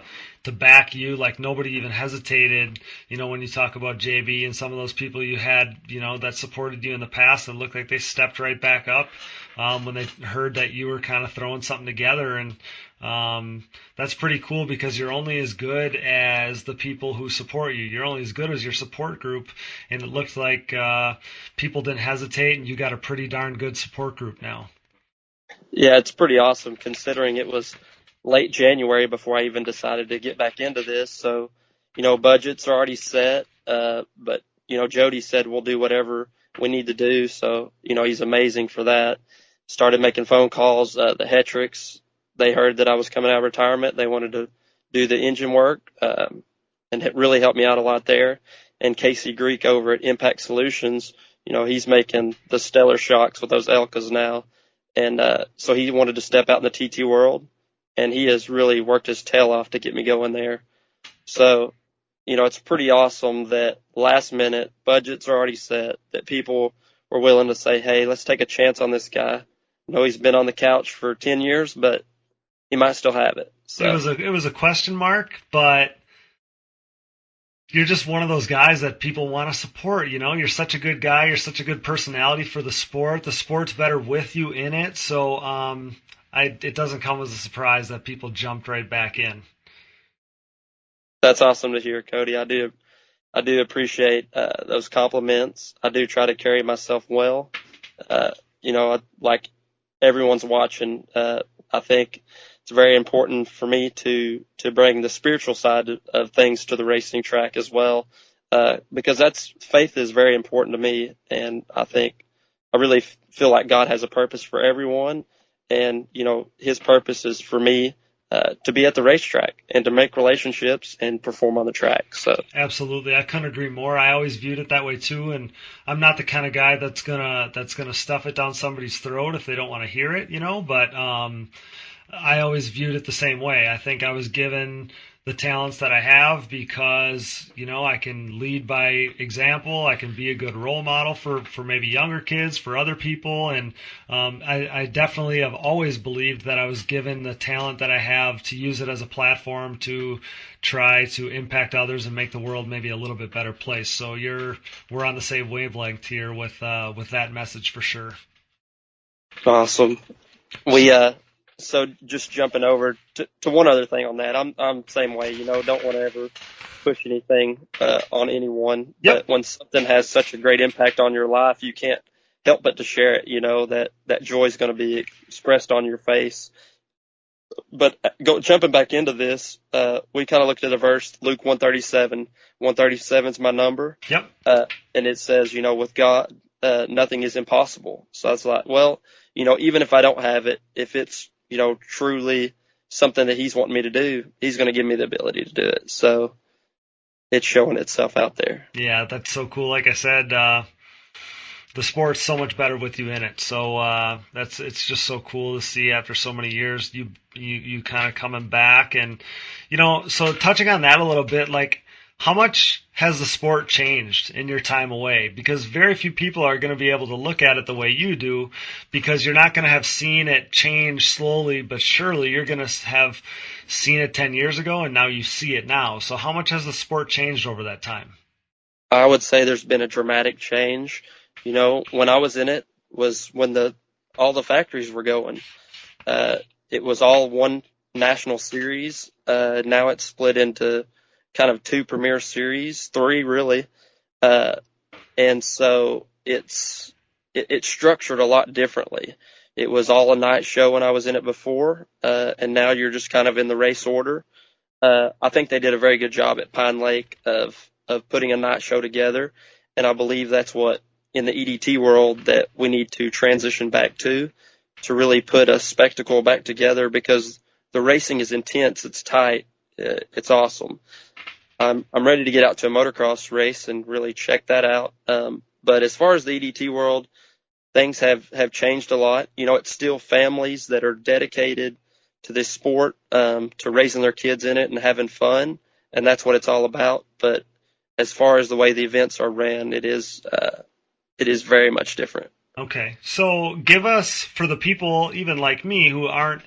back you. Like nobody even hesitated. When you talk about JB and some of those people you had, that supported you in the past, it looked like they stepped right back up when they heard that you were kind of throwing something together. And that's pretty cool because you're only as good as the people who support you. You're only as good as your support group. And it looked like people didn't hesitate, and you got a pretty darn good support group now. Yeah, it's pretty awesome considering it was late January before I even decided to get back into this. So, budgets are already set. But, Jody said we'll do whatever we need to do. So, he's amazing for that. Started making phone calls. The Hetricks, they heard that I was coming out of retirement. They wanted to do the engine work, and it really helped me out a lot there. And Casey Greek over at Impact Solutions, he's making the stellar shocks with those Elkas now. And so he wanted to step out in the TT world, and he has really worked his tail off to get me going there. So, it's pretty awesome that last minute budgets are already set, that people were willing to say, hey, let's take a chance on this guy. I know he's been on the couch for 10 years, but he might still have it. So it was a question mark, but you're just one of those guys that people want to support. You're such a good guy. You're such a good personality for the sport. The sport's better with you in it. So it doesn't come as a surprise that people jumped right back in. That's awesome to hear, Cody. I do appreciate those compliments. I do try to carry myself well. Like everyone's watching, I think it's very important for me to bring the spiritual side of things to the racing track as well, because faith is very important to me, and I think I really feel like God has a purpose for everyone, and His purpose is for me to be at the racetrack and to make relationships and perform on the track. So absolutely, I couldn't agree more. I always viewed it that way too, and I'm not the kind of guy that's gonna stuff it down somebody's throat if they don't want to hear it, But I always viewed it the same way. I think I was given the talents that I have because, I can lead by example. I can be a good role model for maybe younger kids, for other people. And I definitely have always believed that I was given the talent that I have to use it as a platform to try to impact others and make the world maybe a little bit better place. So we're on the same wavelength here with that message for sure. Awesome. So just jumping over to one other thing on that, I'm same way, don't want to ever push anything on anyone. Yep. But when something has such a great impact on your life, you can't help but to share it, that joy is going to be expressed on your face. But jumping back into this, we kind of looked at a verse, Luke 137. 137 is my number. Yep. And it says, with God, nothing is impossible. So I was like, well, even if I don't have it, if it's, truly something that He's wanting me to do, He's going to give me the ability to do it. So it's showing itself out there. Yeah, that's so cool. Like I said, the sport's so much better with you in it. So it's just so cool to see after so many years you kind of coming back. And, so touching on that a little bit, like, how much has the sport changed in your time away? Because very few people are going to be able to look at it the way you do, because you're not going to have seen it change slowly but surely. You're going to have seen it 10 years ago, and now you see it now. So how much has the sport changed over that time? I would say there's been a dramatic change. When I was in it was when all the factories were going. It was all one national series. Now it's split into kind of 2 premier series, 3 really. And so it's structured a lot differently. It was all a night show when I was in it before, and now you're just kind of in the race order. I think they did a very good job at Pine Lake of putting a night show together, and I believe that's what in the EDT world that we need to transition back to really put a spectacle back together, because the racing is intense, it's tight, it's awesome. I'm ready to get out to a motocross race and really check that out. But as far as the EDT world, things have changed a lot. It's still families that are dedicated to this sport, to raising their kids in it and having fun, and that's what it's all about. But as far as the way the events are ran, it is very much different. Okay, so give us, for the people even like me who aren't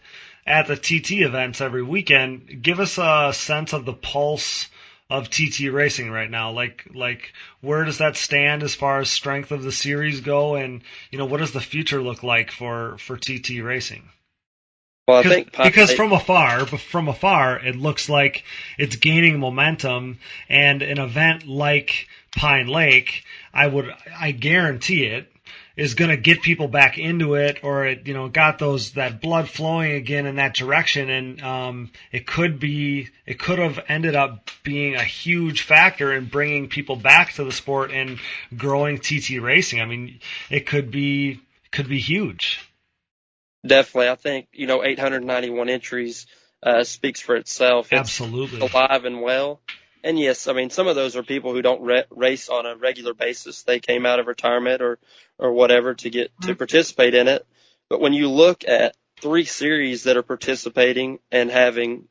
at the TT events every weekend, give us a sense of the pulse of TT racing right now. Like where does that stand as far as strength of the series go, and what does the future look like for TT racing? Well, I think because from afar it looks like it's gaining momentum, and an event like Pine Lake, I guarantee it, is going to get people back into it, or it got that blood flowing again in that direction, and it could have ended up being a huge factor in bringing people back to the sport and growing TT racing. I mean, it could be huge. Definitely, I think 891 entries speaks for itself. It's absolutely alive and well. And yes, I mean, some of those are people who don't race on a regular basis. They came out of retirement or whatever to get to participate in it. But when you look at 3 series that are participating and having,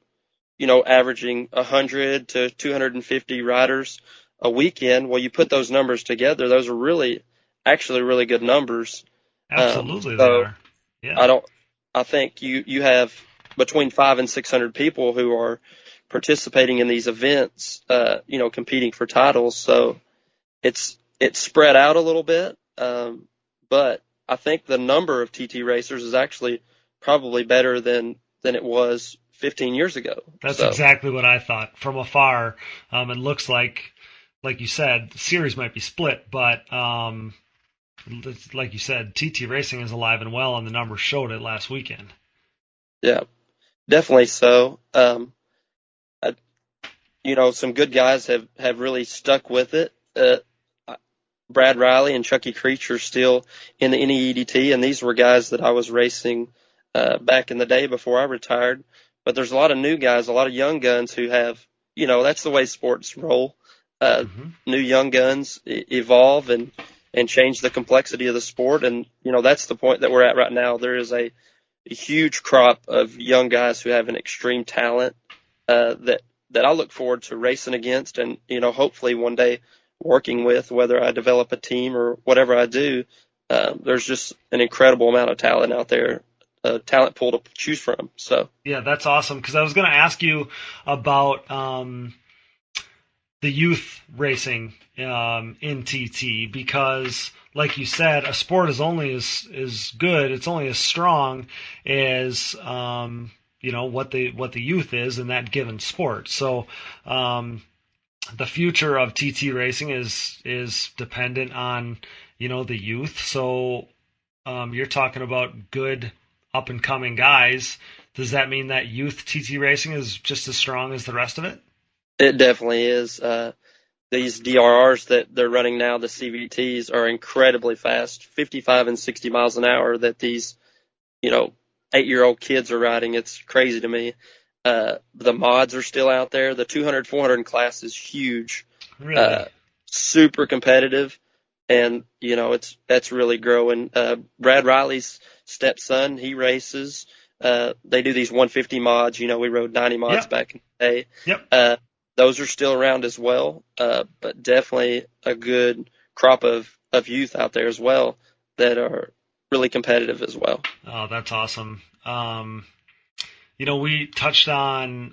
averaging 100 to 250 riders a weekend, well, you put those numbers together, those are actually really good numbers. Absolutely, they are. Yeah. I think you have between 500 and 600 people who are participating in these events, competing for titles. So it's spread out a little bit. But I think the number of TT racers is actually probably better than it was 15 years ago. That's exactly what I thought from afar. It looks like you said, the series might be split, but like you said, TT Racing is alive and well, and the numbers showed it last weekend. Yeah, definitely so. Some good guys have really stuck with it. Brad Riley and Chucky Creech are still in the NEEDT, and these were guys that I was racing back in the day before I retired. But there's a lot of new guys, a lot of young guns who have, that's the way sports roll. New young guns evolve and change the complexity of the sport. And, that's the point that we're at right now. There is a huge crop of young guys who have an extreme talent that I look forward to racing against and, hopefully one day working with, whether I develop a team or whatever I do. There's just an incredible amount of talent out there, a talent pool to choose from. So yeah, that's awesome. Because I was going to ask you about the youth racing in TT, because like you said, a sport is only as good, it's only as strong as what the youth is in that given sport. So the future of TT racing is dependent on the youth. So you're talking about good up and coming guys. Does that mean that youth TT racing is just as strong as the rest of it? It definitely is. These DRRs that they're running now, the CVTs, are incredibly fast, 55 and 60 miles an hour that these, 8-year-old kids are riding. It's crazy to me. The mods are still out there. The 200, 400 class is huge. Really? Super competitive. And, that's really growing. Brad Riley's stepson, he races. They do these 150 mods. We rode 90 mods back in the day. Yep. Those are still around as well, but definitely a good crop of youth out there as well that are really competitive as well. Oh, that's awesome. We touched on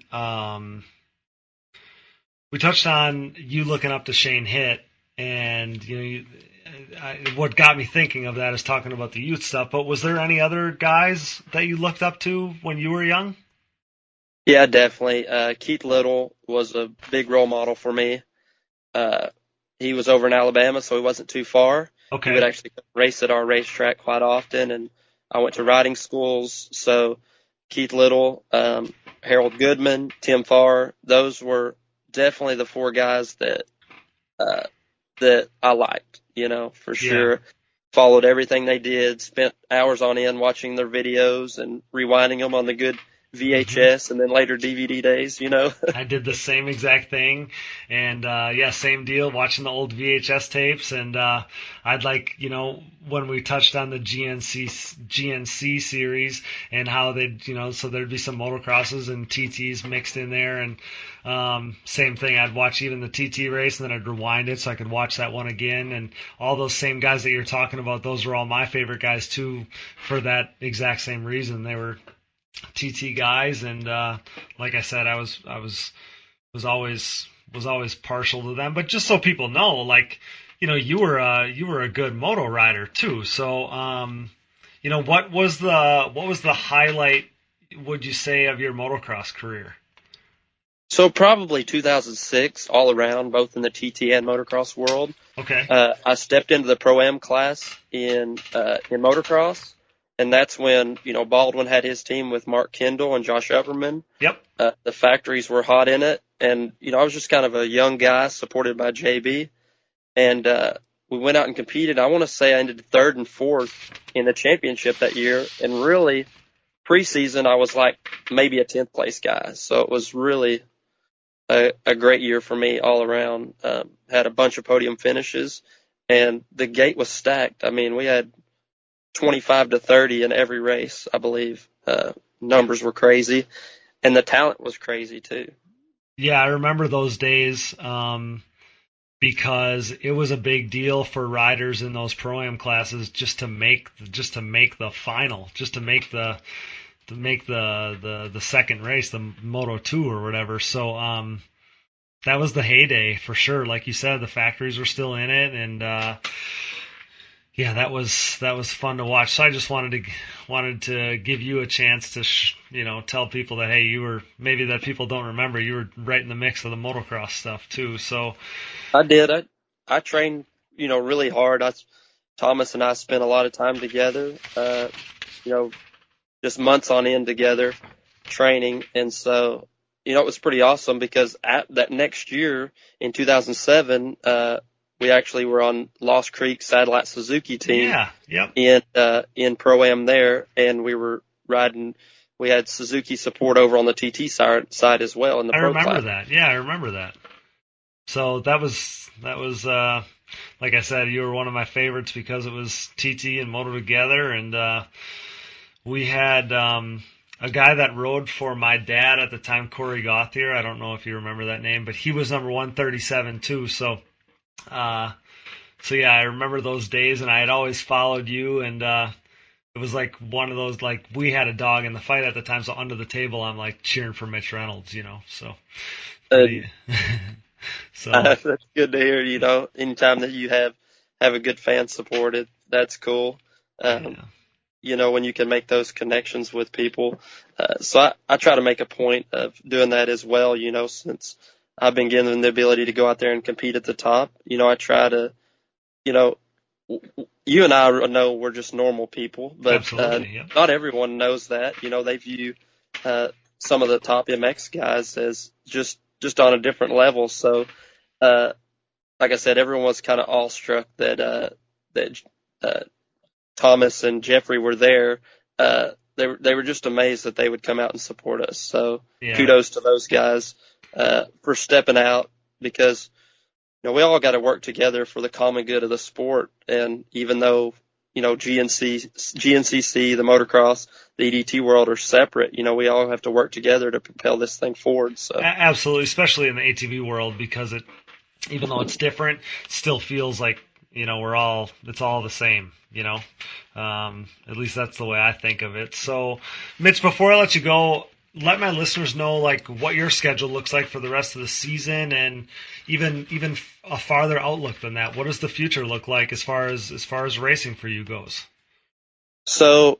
you looking up to Shane Hitt, and what got me thinking of that is talking about the youth stuff. But was there any other guys that you looked up to when you were young? Yeah, definitely. Keith Little was a big role model for me. He was over in Alabama, so he wasn't too far. Okay. He would actually race at our racetrack quite often, and I went to riding schools. So Keith Little, Harold Goodman, Tim Farr, those were definitely the four guys that I liked, for sure. Yeah. Followed everything they did, spent hours on end watching their videos and rewinding them on the good VHS and then later DVD days, I did the same exact thing, and same deal, watching the old VHS tapes, and I'd like, when we touched on the GNC series and how they'd, so there'd be some motocrosses and TTs mixed in there, and same thing, I'd watch even the TT race and then I'd rewind it so I could watch that one again, and all those same guys that you're talking about, those were all my favorite guys too, for that exact same reason. They were TT guys, and like I said, I was always partial to them. But just so people know, like, you were a good moto rider too. So what was the highlight, would you say, of your motocross career? So probably 2006, all around, both in the TT and motocross world. Okay. I stepped into the Pro-Am class in motocross. And that's when, Baldwin had his team with Mark Kendall and Josh Upperman. Yep. The factories were hot in it. And, I was just kind of a young guy supported by JB. And we went out and competed. I want to say I ended 3rd and 4th in the championship that year. And really, preseason, I was like maybe a 10th place guy. So it was really a great year for me all around. Had a bunch of podium finishes. And the gate was stacked. I mean, we had 25 to 30 in every race, I believe. Numbers were crazy, and the talent was crazy too. Yeah, I remember those days because it was a big deal for riders in those Pro-Am classes just to make the final, just to make the second race, the Moto 2 or whatever. So that was the heyday for sure. Like you said, the factories were still in it, and Yeah, that was fun to watch. So I just wanted to give you a chance to tell people that, hey, you were, maybe that people don't remember, you were right in the mix of the motocross stuff too. So I did. I trained, really hard. Thomas and I spent a lot of time together, you know, just months on end together training. And so, it was pretty awesome because at that next year in 2007, we actually were on Lost Creek Satellite Suzuki team yeah, yep, in Pro-Am there. And we were riding, we had Suzuki support over on the TT side as well in the I Pro remember class. that. Yeah, I remember that. So that was like I said, you were one of my favorites because it was TT and Moto together, and we had a guy that rode for my dad at the time, Corey Gauthier. I don't know if you remember that name, but he was number 137 too. Uh, so yeah, I remember those days, and I had always followed you, and it was like one of those, like, we had a dog in the fight at the time, so under the table I'm like cheering for Mitch Reynolds, so pretty. So That's good to hear. Anytime that you have a good fan supported, that's cool. Um, yeah. when you can make those connections with people. So I try to make a point of doing that as well. Since I've been given the ability to go out there and compete at the top. I try to, you know, you and I know we're just normal people, but Absolutely, yep. not everyone knows that. They view some of the top MX guys as just on a different level. So, like I said, everyone was kind of awestruck that Thomas and Jeffrey were there. They were just amazed that they would come out and support us. So Yeah. kudos to those guys for stepping out because we all got to work together for the common good of the sport. And even though GNCC, the motocross, the EDT world are separate, we all have to work together to propel this thing forward. So Absolutely, especially in the ATV world, because even though it's different, still feels like it's all the same. At least that's the way I think of it. So, Mitch, before I let you go, let my listeners know like what your schedule looks like for the rest of the season, and even a farther outlook than that. What does the future look like as far as racing for you goes? So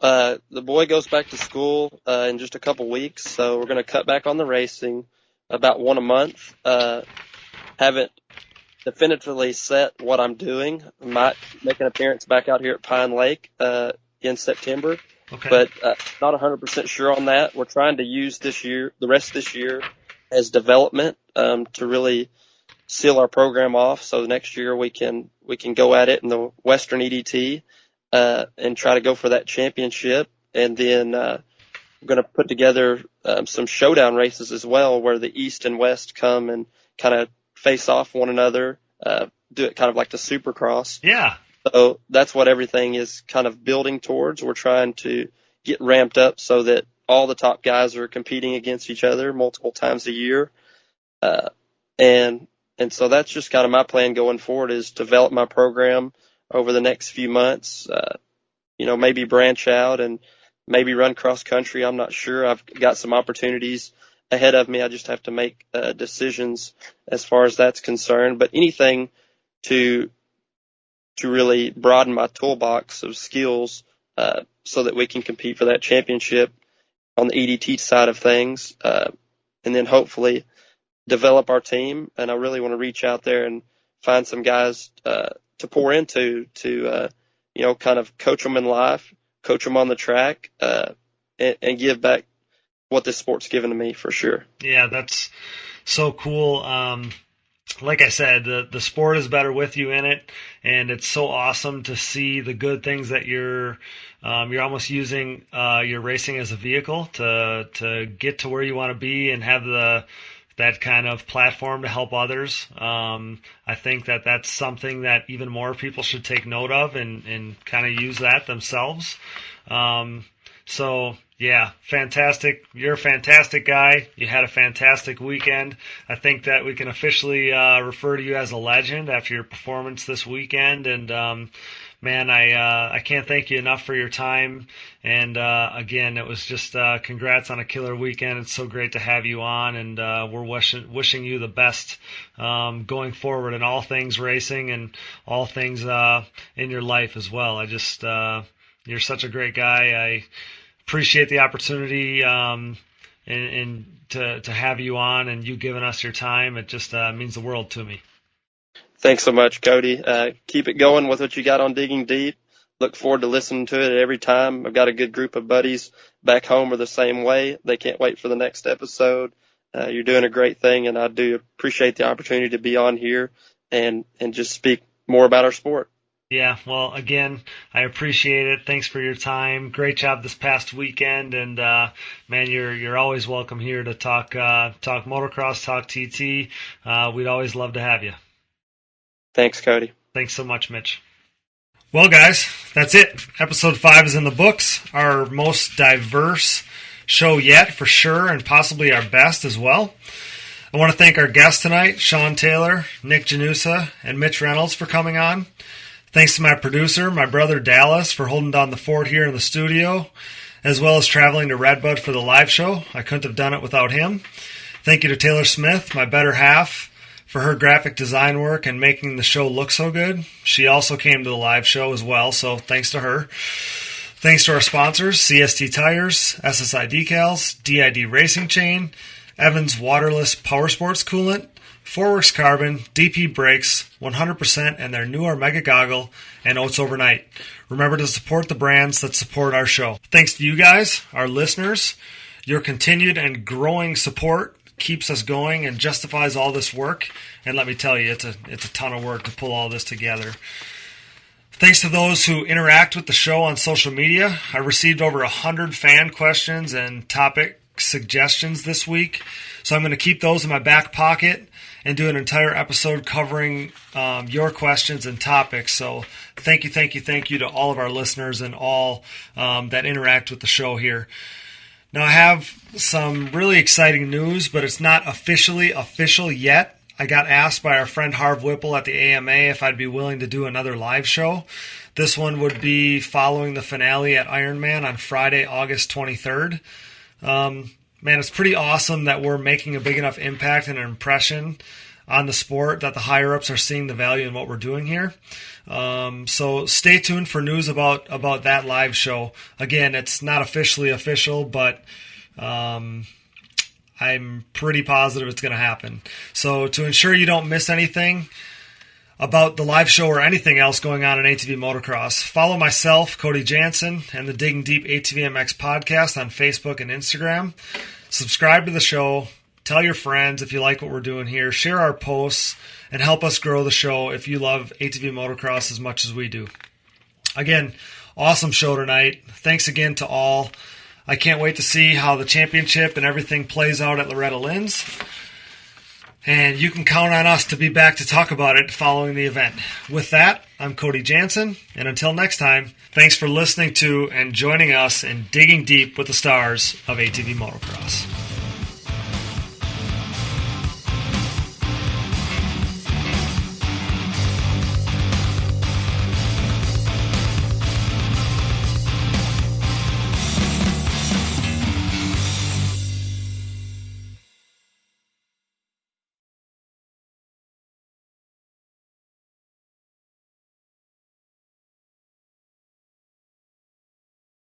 the boy goes back to school in just a couple weeks, so we're going to cut back on the racing, about one a month. Haven't definitively set what I'm doing. I might make an appearance back out here at Pine Lake in September, Okay. but not 100% sure on that. We're trying to use the rest of this year as development to really seal our program off. So next year we can go at it in the Western EDT and try to go for that championship. And then we're going to put together some showdown races as well, where the East and West come and kind of face off one another, do it kind of like the Supercross. Yeah. So that's what everything is kind of building towards. We're trying to get ramped up so that all the top guys are competing against each other multiple times a year. And so that's just kind of my plan going forward, is develop my program over the next few months, maybe branch out and maybe run cross country. I'm not sure. I've got some opportunities ahead of me. I just have to make decisions as far as that's concerned. But anything to really broaden my toolbox of skills so that we can compete for that championship on the EDT side of things, and then hopefully develop our team. And I really want to reach out there and find some guys to pour into to kind of coach them in life, coach them on the track, and give back what this sport's given to me for sure. Yeah, that's so cool. Like I said, the sport is better with you in it, and it's so awesome to see the good things that you're almost using your racing as a vehicle to get to where you want to be and have that kind of platform to help others. I think that that's something that even more people should take note of and kind of use that themselves. So, yeah, fantastic. You're a fantastic guy. You had a fantastic weekend. I think that we can officially refer to you as a legend after your performance this weekend. And, man, I can't thank you enough for your time. And, again, it was just congrats on a killer weekend. It's so great to have you on. And we're wishing you the best going forward in all things racing and all things in your life as well. You're such a great guy. I appreciate the opportunity and to have you on and you giving us your time. It just means the world to me. Thanks so much, Cody. Keep it going with what you got on Digging Deep. Look forward to listening to it every time. I've got a good group of buddies back home are the same way. They can't wait for the next episode. You're doing a great thing, and I do appreciate the opportunity to be on here and just speak more about our sport. Yeah, well, again, I appreciate it. Thanks for your time. Great job this past weekend, and man, you're always welcome here to talk motocross, talk TT. We'd always love to have you. Thanks, Cody. Thanks so much, Mitch. Well, guys, that's it. Episode 5 is in the books. Our most diverse show yet, for sure, and possibly our best as well. I want to thank our guests tonight, Sean Taylor, Nick Gennusa, and Mitch Reynolds for coming on. Thanks to my producer, my brother Dallas, for holding down the fort here in the studio, as well as traveling to Redbud for the live show. I couldn't have done it without him. Thank you to Taylor Smith, my better half, for her graphic design work and making the show look so good. She also came to the live show as well, so thanks to her. Thanks to our sponsors, CST Tires, SSI Decals, DID Racing Chain, Evans Waterless Power Sports Coolant, Forworks Carbon, DP Brakes, 100%, and their new Omega Goggle, and Oats Overnight. Remember to support the brands that support our show. Thanks to you guys, our listeners. Your continued and growing support keeps us going and justifies all this work. And let me tell you, it's a ton of work to pull all this together. Thanks to those who interact with the show on social media. I received over 100 fan questions and topic suggestions this week, so I'm going to keep those in my back pocket and do an entire episode covering your questions and topics. So thank you to all of our listeners and all that interact with the show here. Now, I have some really exciting news, but it's not officially official yet. I got asked by our friend Harv Whipple at the AMA if I'd be willing to do another live show. This one would be following the finale at Ironman on Friday, August 23rd. Man, it's pretty awesome that we're making a big enough impact and an impression on the sport that the higher-ups are seeing the value in what we're doing here. So stay tuned for news about that live show. Again, it's not officially official, but I'm pretty positive it's going to happen. So to ensure you don't miss anything about the live show or anything else going on in ATV Motocross, follow myself, Cody Jansen, and the Digging Deep ATVMX podcast on Facebook and Instagram. Subscribe to the show. Tell your friends if you like what we're doing here. Share our posts and help us grow the show if you love ATV Motocross as much as we do. Again, awesome show tonight. Thanks again to all. I can't wait to see how the championship and everything plays out at Loretta Lynn's. And you can count on us to be back to talk about it following the event. With that, I'm Cody Jansen, and until next time, thanks for listening to and joining us in Digging Deep with the Stars of ATV Motocross.